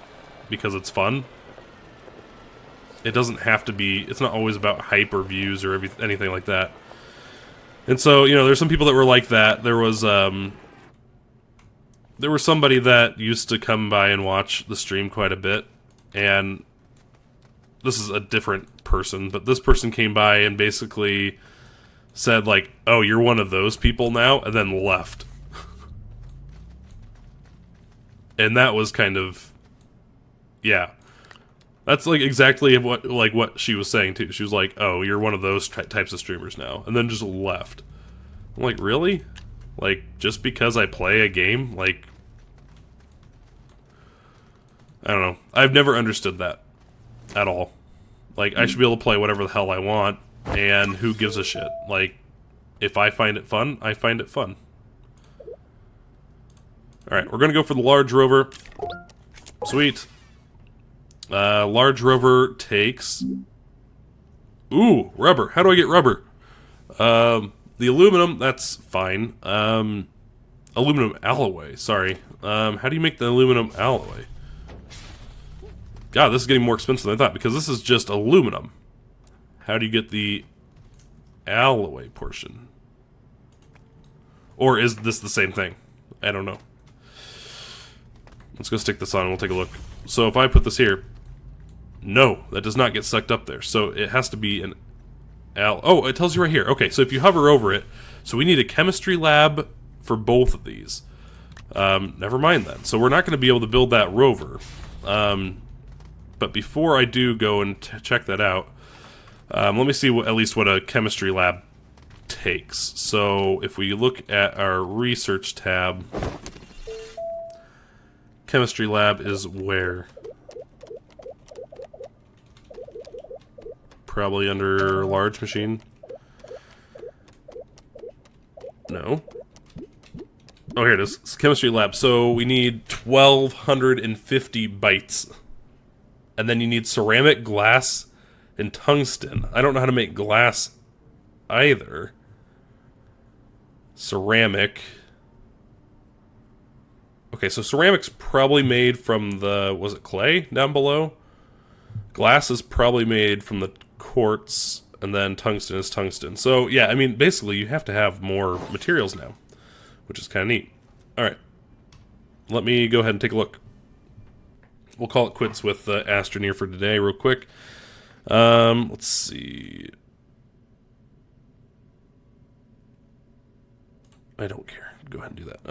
because it's fun. It doesn't have to be, it's not always about hype or views or anything like that. And so, you know, there's some people that were like that. There was somebody that used to come by and watch the stream quite a bit, and this is a different person, but this person came by and basically said, like, oh, you're one of those people now, and then left. And that was kind of, yeah. That's, like, exactly what she was saying, too. She was like, oh, you're one of those types of streamers now. And then just left. I'm like, really? Like, just because I play a game? Like, I don't know. I've never understood that. At all. Like, I should be able to play whatever the hell I want, and who gives a shit? Like, if I find it fun, I find it fun. Alright, we're gonna go for the large rover. Sweet. Large rover takes... Ooh, rubber. How do I get rubber? The aluminum, that's fine. Aluminum alloy, sorry. How do you make the aluminum alloy? God, this is getting more expensive than I thought, because this is just aluminum. How do you get the alloy portion? Or is this the same thing? I don't know. Let's go stick this on and we'll take a look. So if I put this here... No, that does not get sucked up there. So it has to be an... Oh, it tells you right here. Okay, so if you hover over it... So we need a chemistry lab for both of these. Never mind that. So we're not going to be able to build that rover. But before I do go and check that out... let me see at least what a chemistry lab takes. So if we look at our research tab... Chemistry lab is where? Probably under large machine. No. Oh, here it is. It's chemistry lab. So we need 1,250 bytes. And then you need ceramic, glass, and tungsten. I don't know how to make glass either. Ceramic. Okay, so ceramic's probably made from the... Was it clay down below? Glass is probably made from the quartz, and then tungsten is tungsten. So, yeah, I mean, basically, you have to have more materials now, which is kind of neat. Alright. Let me go ahead and take a look. We'll call it quits with Astroneer for today real quick. Let's see. I don't care. Go ahead and do that.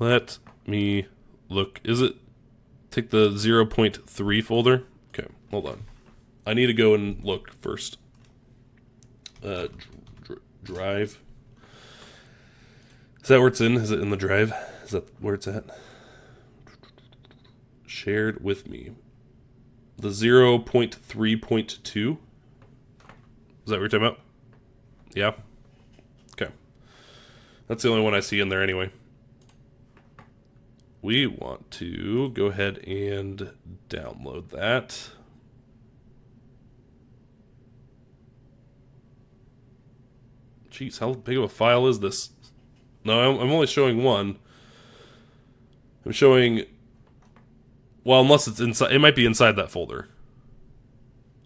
Let me look. Is it... Take the 0.3 folder? Okay, hold on. I need to go and look first. Drive. Is that where it's in? Is it in the drive? Is that where it's at? Shared with me. The 0.3.2? Is that what you're talking about? Yeah? Okay. That's the only one I see in there anyway. We want to go ahead and download that. Jeez, how big of a file is this? No, I'm only showing one. I'm showing... Well, unless it's inside... It might be inside that folder.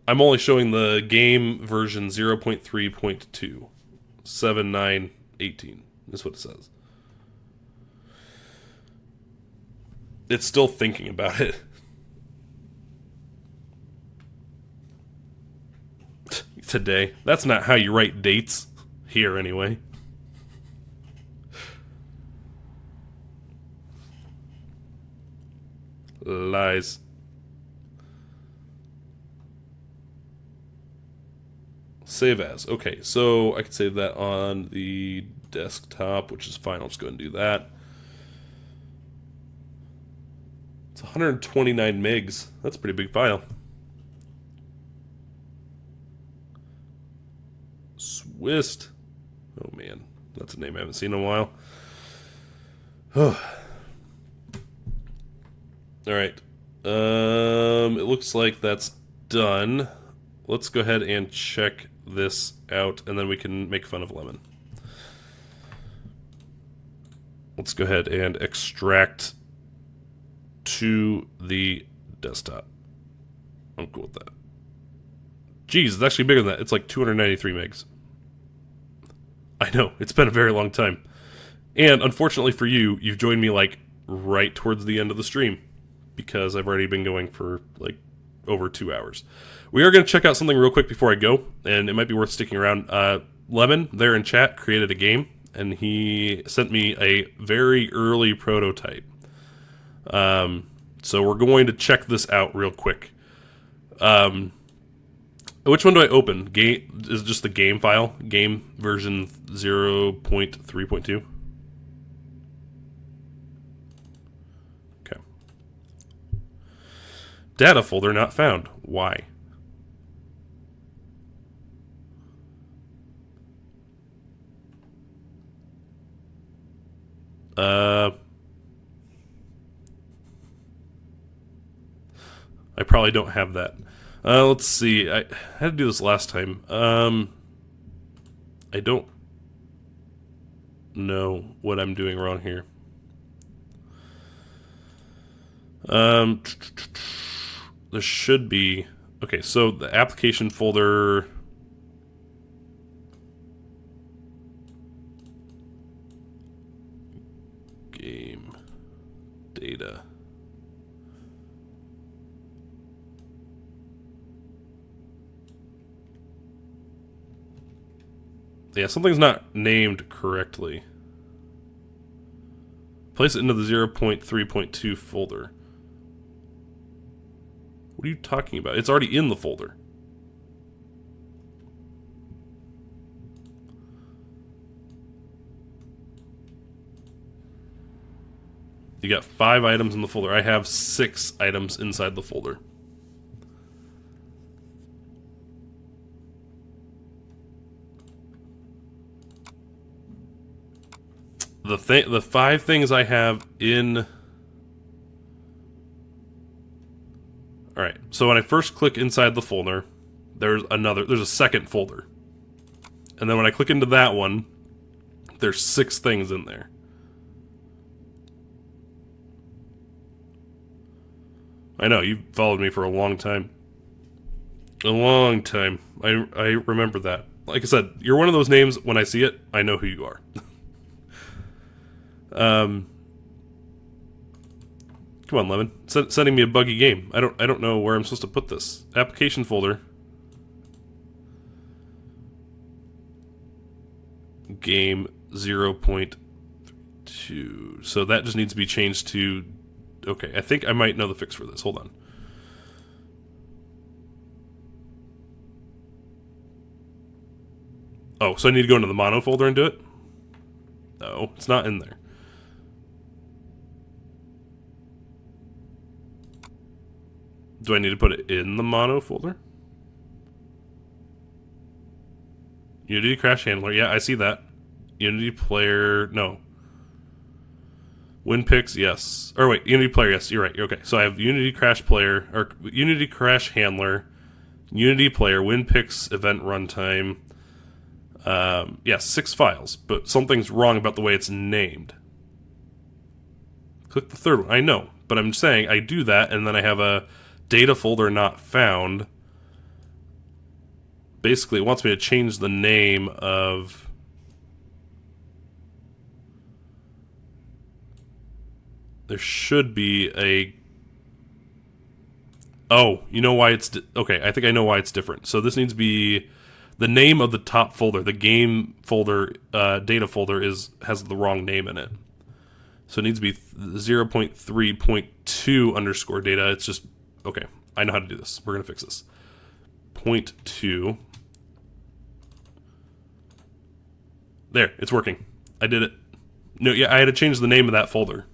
I'm only showing the game version 0.3.2. 7918. That's what it says. It's still thinking about it. Today. That's not how you write dates. Here, anyway. Lies. Save as. Okay, so I can save that on the desktop, which is fine. I'll just go ahead and do that. It's 129 megs. That's a pretty big file. Swist. Oh man, that's a name I haven't seen in a while. Alright. It looks like that's done. Let's go ahead and check this out, and then we can make fun of Lemon. Let's go ahead and extract to the desktop. I'm cool with that. Jeez, it's actually bigger than that. It's like 293 megs. I know, it's been a very long time. And unfortunately for you, you've joined me like right towards the end of the stream, because I've already been going for like over 2 hours. We are going to check out something real quick before I go, and it might be worth sticking around. Lemon, there in chat, created a game, and he sent me a very early prototype. So we're going to check this out real quick. Which one do I open? Game is just the game file? Game version 0.3.2? Okay. Data folder not found. Why? I probably don't have that. Let's see. I had to do this last time. I don't know what I'm doing wrong here. There should be... Okay, so the application folder... Game... Data... Yeah, something's not named correctly. Place it into the 0.3.2 folder. What are you talking about? It's already in the folder. You got 5 items in the folder. I have 6 items inside the folder. The 5 things I have in... Alright, so when I first click inside the folder, there's a second folder. And then when I click into that one, there's 6 things in there. I know, you've followed me for a long time. A long time. I remember that. Like I said, you're one of those names, when I see it, I know who you are. Come on, Lemon. Sending me a buggy game. I don't know where I'm supposed to put this. Application folder. Game 0.2. So that just needs to be changed to... Okay, I think I might know the fix for this. Hold on. Oh, so I need to go into the mono folder and do it? No, it's not in there. Do I need to put it in the mono folder? Unity Crash Handler. Yeah, I see that. Unity Player. No. WinPix. Yes. Or wait, Unity Player. Yes, you're right. You're okay. So I have Unity Crash Player, or Unity Crash Handler, Unity Player, WinPix Event Runtime. Yeah, 6 files, but something's wrong about the way it's named. Click the third one. I know, but I'm saying I do that, and then I have a data folder not found. Basically, it wants me to change the name of... There should be a... Oh, you know why it's... Okay, I think I know why it's different. So this needs to be... The name of the top folder, the game folder, data folder, has the wrong name in it. So it needs to be 0.3.2 underscore data. It's just... Okay, I know how to do this. We're going to fix this. 0.2... There, it's working. I did it. No, yeah, I had to change the name of that folder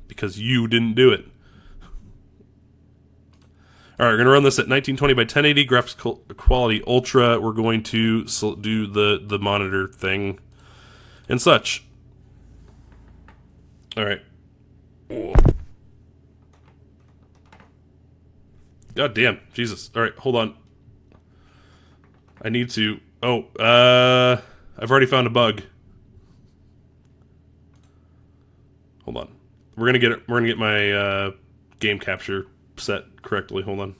because you didn't do it. All right, we're going to run this at 1920 by 1080 graphics quality ultra. We're going to do the monitor thing and such. All right. God damn, Jesus. All right, hold on. I need to... Oh, I've already found a bug. Hold on. We're gonna get it. We're gonna get my game capture set correctly. Hold on.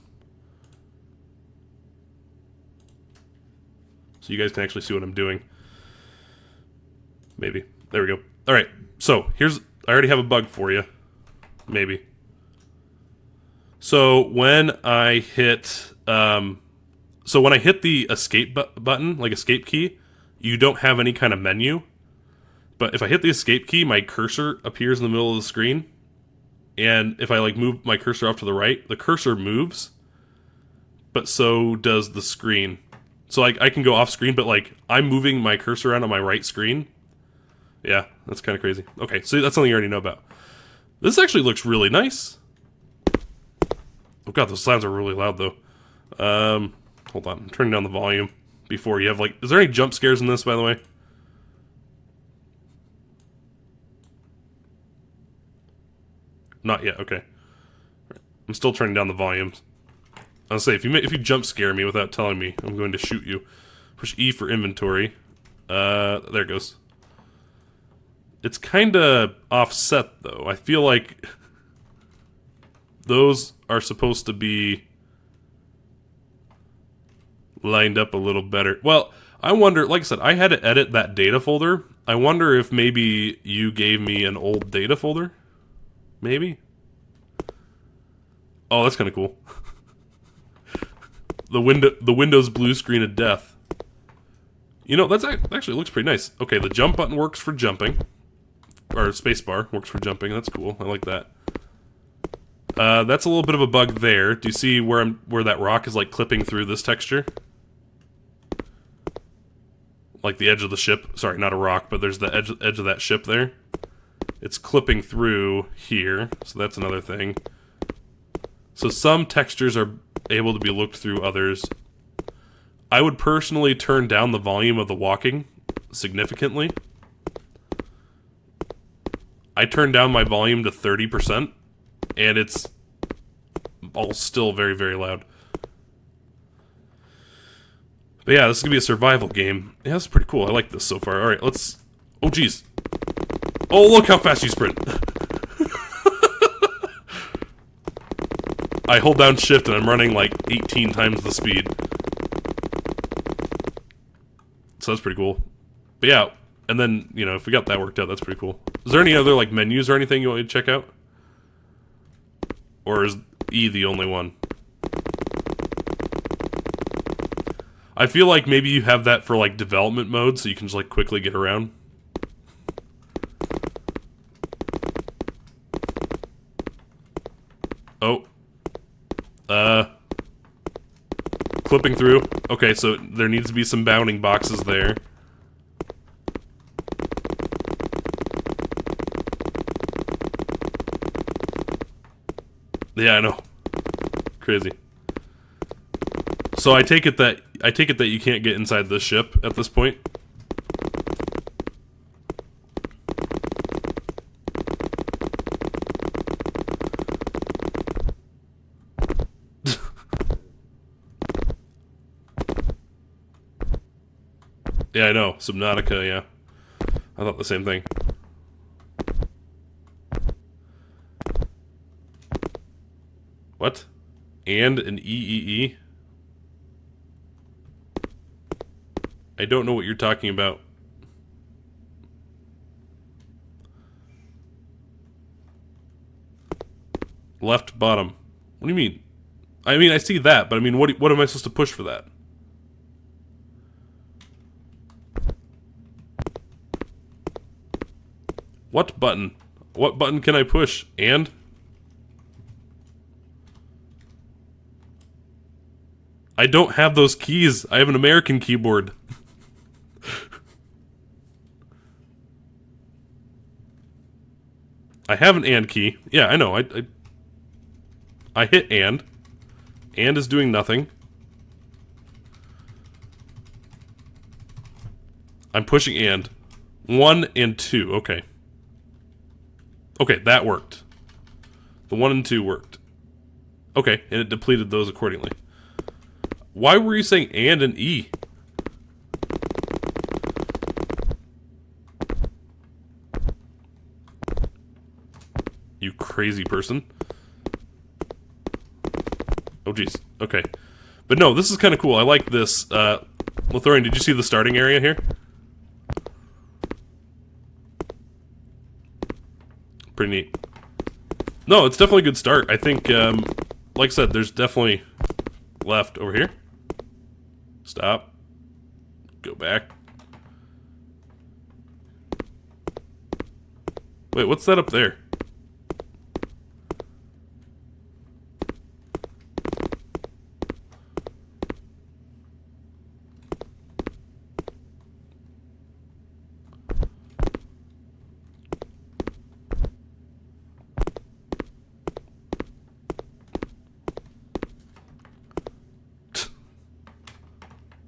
So you guys can actually see what I'm doing. Maybe. There we go. All right. So here's. I already have a bug for you. Maybe. So when I hit. So when I hit the escape button, like escape key. You don't have any kind of menu, but if I hit the escape key, my cursor appears in the middle of the screen, and if I like move my cursor off to the right, the cursor moves, but so does the screen. So like I can go off screen, but like I'm moving my cursor around on my right screen. Yeah, that's kind of crazy. Okay, so that's something you already know about. This actually looks really nice. Oh god, those sounds are really loud though. Hold on, I'm turning down the volume. Before you have like, is there any jump scares in this, by the way? Not yet. Okay, I'm still turning down the volumes. I'll say if you jump scare me without telling me, I'm going to shoot you. Push E for inventory. There it goes. It's kind of offset though. I feel like those are supposed to be lined up a little better. Well, I wonder, like I said, I had to edit that data folder. I wonder if maybe you gave me an old data folder? Maybe? Oh, that's kind of cool. the Windows blue screen of death. You know, that's actually looks pretty nice. Okay, the jump button works for jumping. Or spacebar works for jumping. That's cool. I like that. That's a little bit of a bug there. Do you see where that rock is like clipping through this texture? Like the edge of the ship. Sorry, not a rock, but there's the edge of that ship there. It's clipping through here, so that's another thing. So some textures are able to be looked through others. I would personally turn down the volume of the walking significantly. I turned down my volume to 30%, and it's all still very, very loud. But yeah, this is going to be a survival game. Yeah, that's pretty cool. I like this so far. Alright, let's... Oh, jeez. Oh, look how fast you sprint. I hold down shift and I'm running like 18 times the speed. So that's pretty cool. But yeah, and then, you know, if we got that worked out, that's pretty cool. Is there any other like menus or anything you want me to check out? Or is E the only one? I feel like maybe you have that for like development mode so you can just like quickly get around. Oh. Clipping through. Okay, so there needs to be some bounding boxes there. Yeah, I know. Crazy. So I take it that you can't get inside this ship at this point. Yeah, I know. Subnautica, yeah. I thought the same thing. What? And an EEE? I don't know what you're talking about. Left bottom. What do you mean? I mean, I see that, but I mean, what am I supposed to push for that? What button? What button can I push? And? I don't have those keys. I have an American keyboard. I have an and key. Yeah, I know. I hit and. And is doing nothing. I'm pushing and. 1 and 2. Okay. Okay, that worked. The 1 and 2 worked. Okay, and it depleted those accordingly. Why were you saying and E? You crazy person. Oh, jeez. Okay. But no, this is kind of cool. I like this. Lothorian, did you see the starting area here? Pretty neat. No, it's definitely a good start. I think, like I said, there's definitely left over here. Stop. Go back. Wait, what's that up there?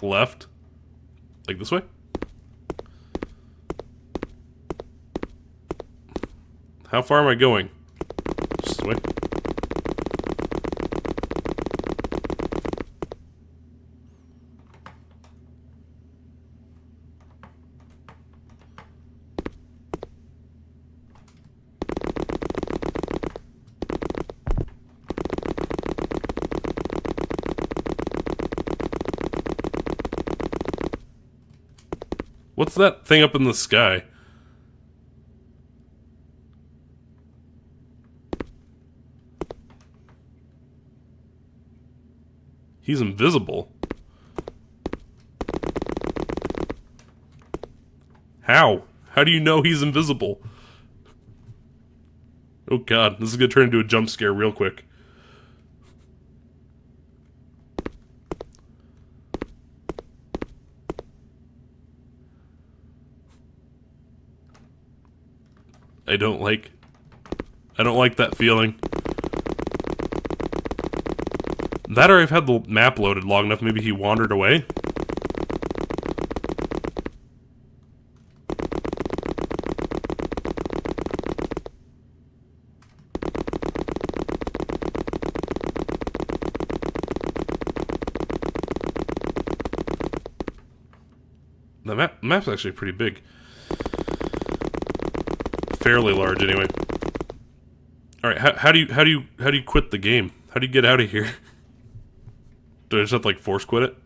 Left? Like this way? How far am I going? Just this way? What's that thing up in the sky? He's invisible. How? How do you know he's invisible? Oh god, this is gonna turn into a jump scare real quick. I don't like that feeling. That or I've had the map loaded long enough, maybe he wandered away. The map's actually pretty big. Fairly large, anyway. All right, how do you quit the game? How do you get out of here? Do I just have to like force quit it?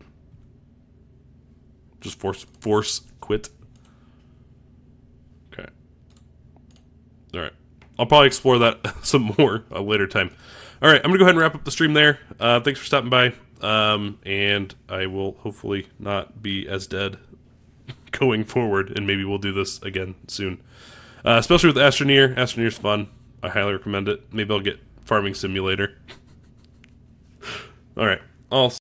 Just force quit. Okay. All right. I'll probably explore that some more a later time. All right, I'm gonna go ahead and wrap up the stream there. Thanks for stopping by, and I will hopefully not be as dead going forward, and maybe we'll do this again soon. Especially with Astroneer. Astroneer's fun. I highly recommend it. Maybe I'll get Farming Simulator. Alright. I'll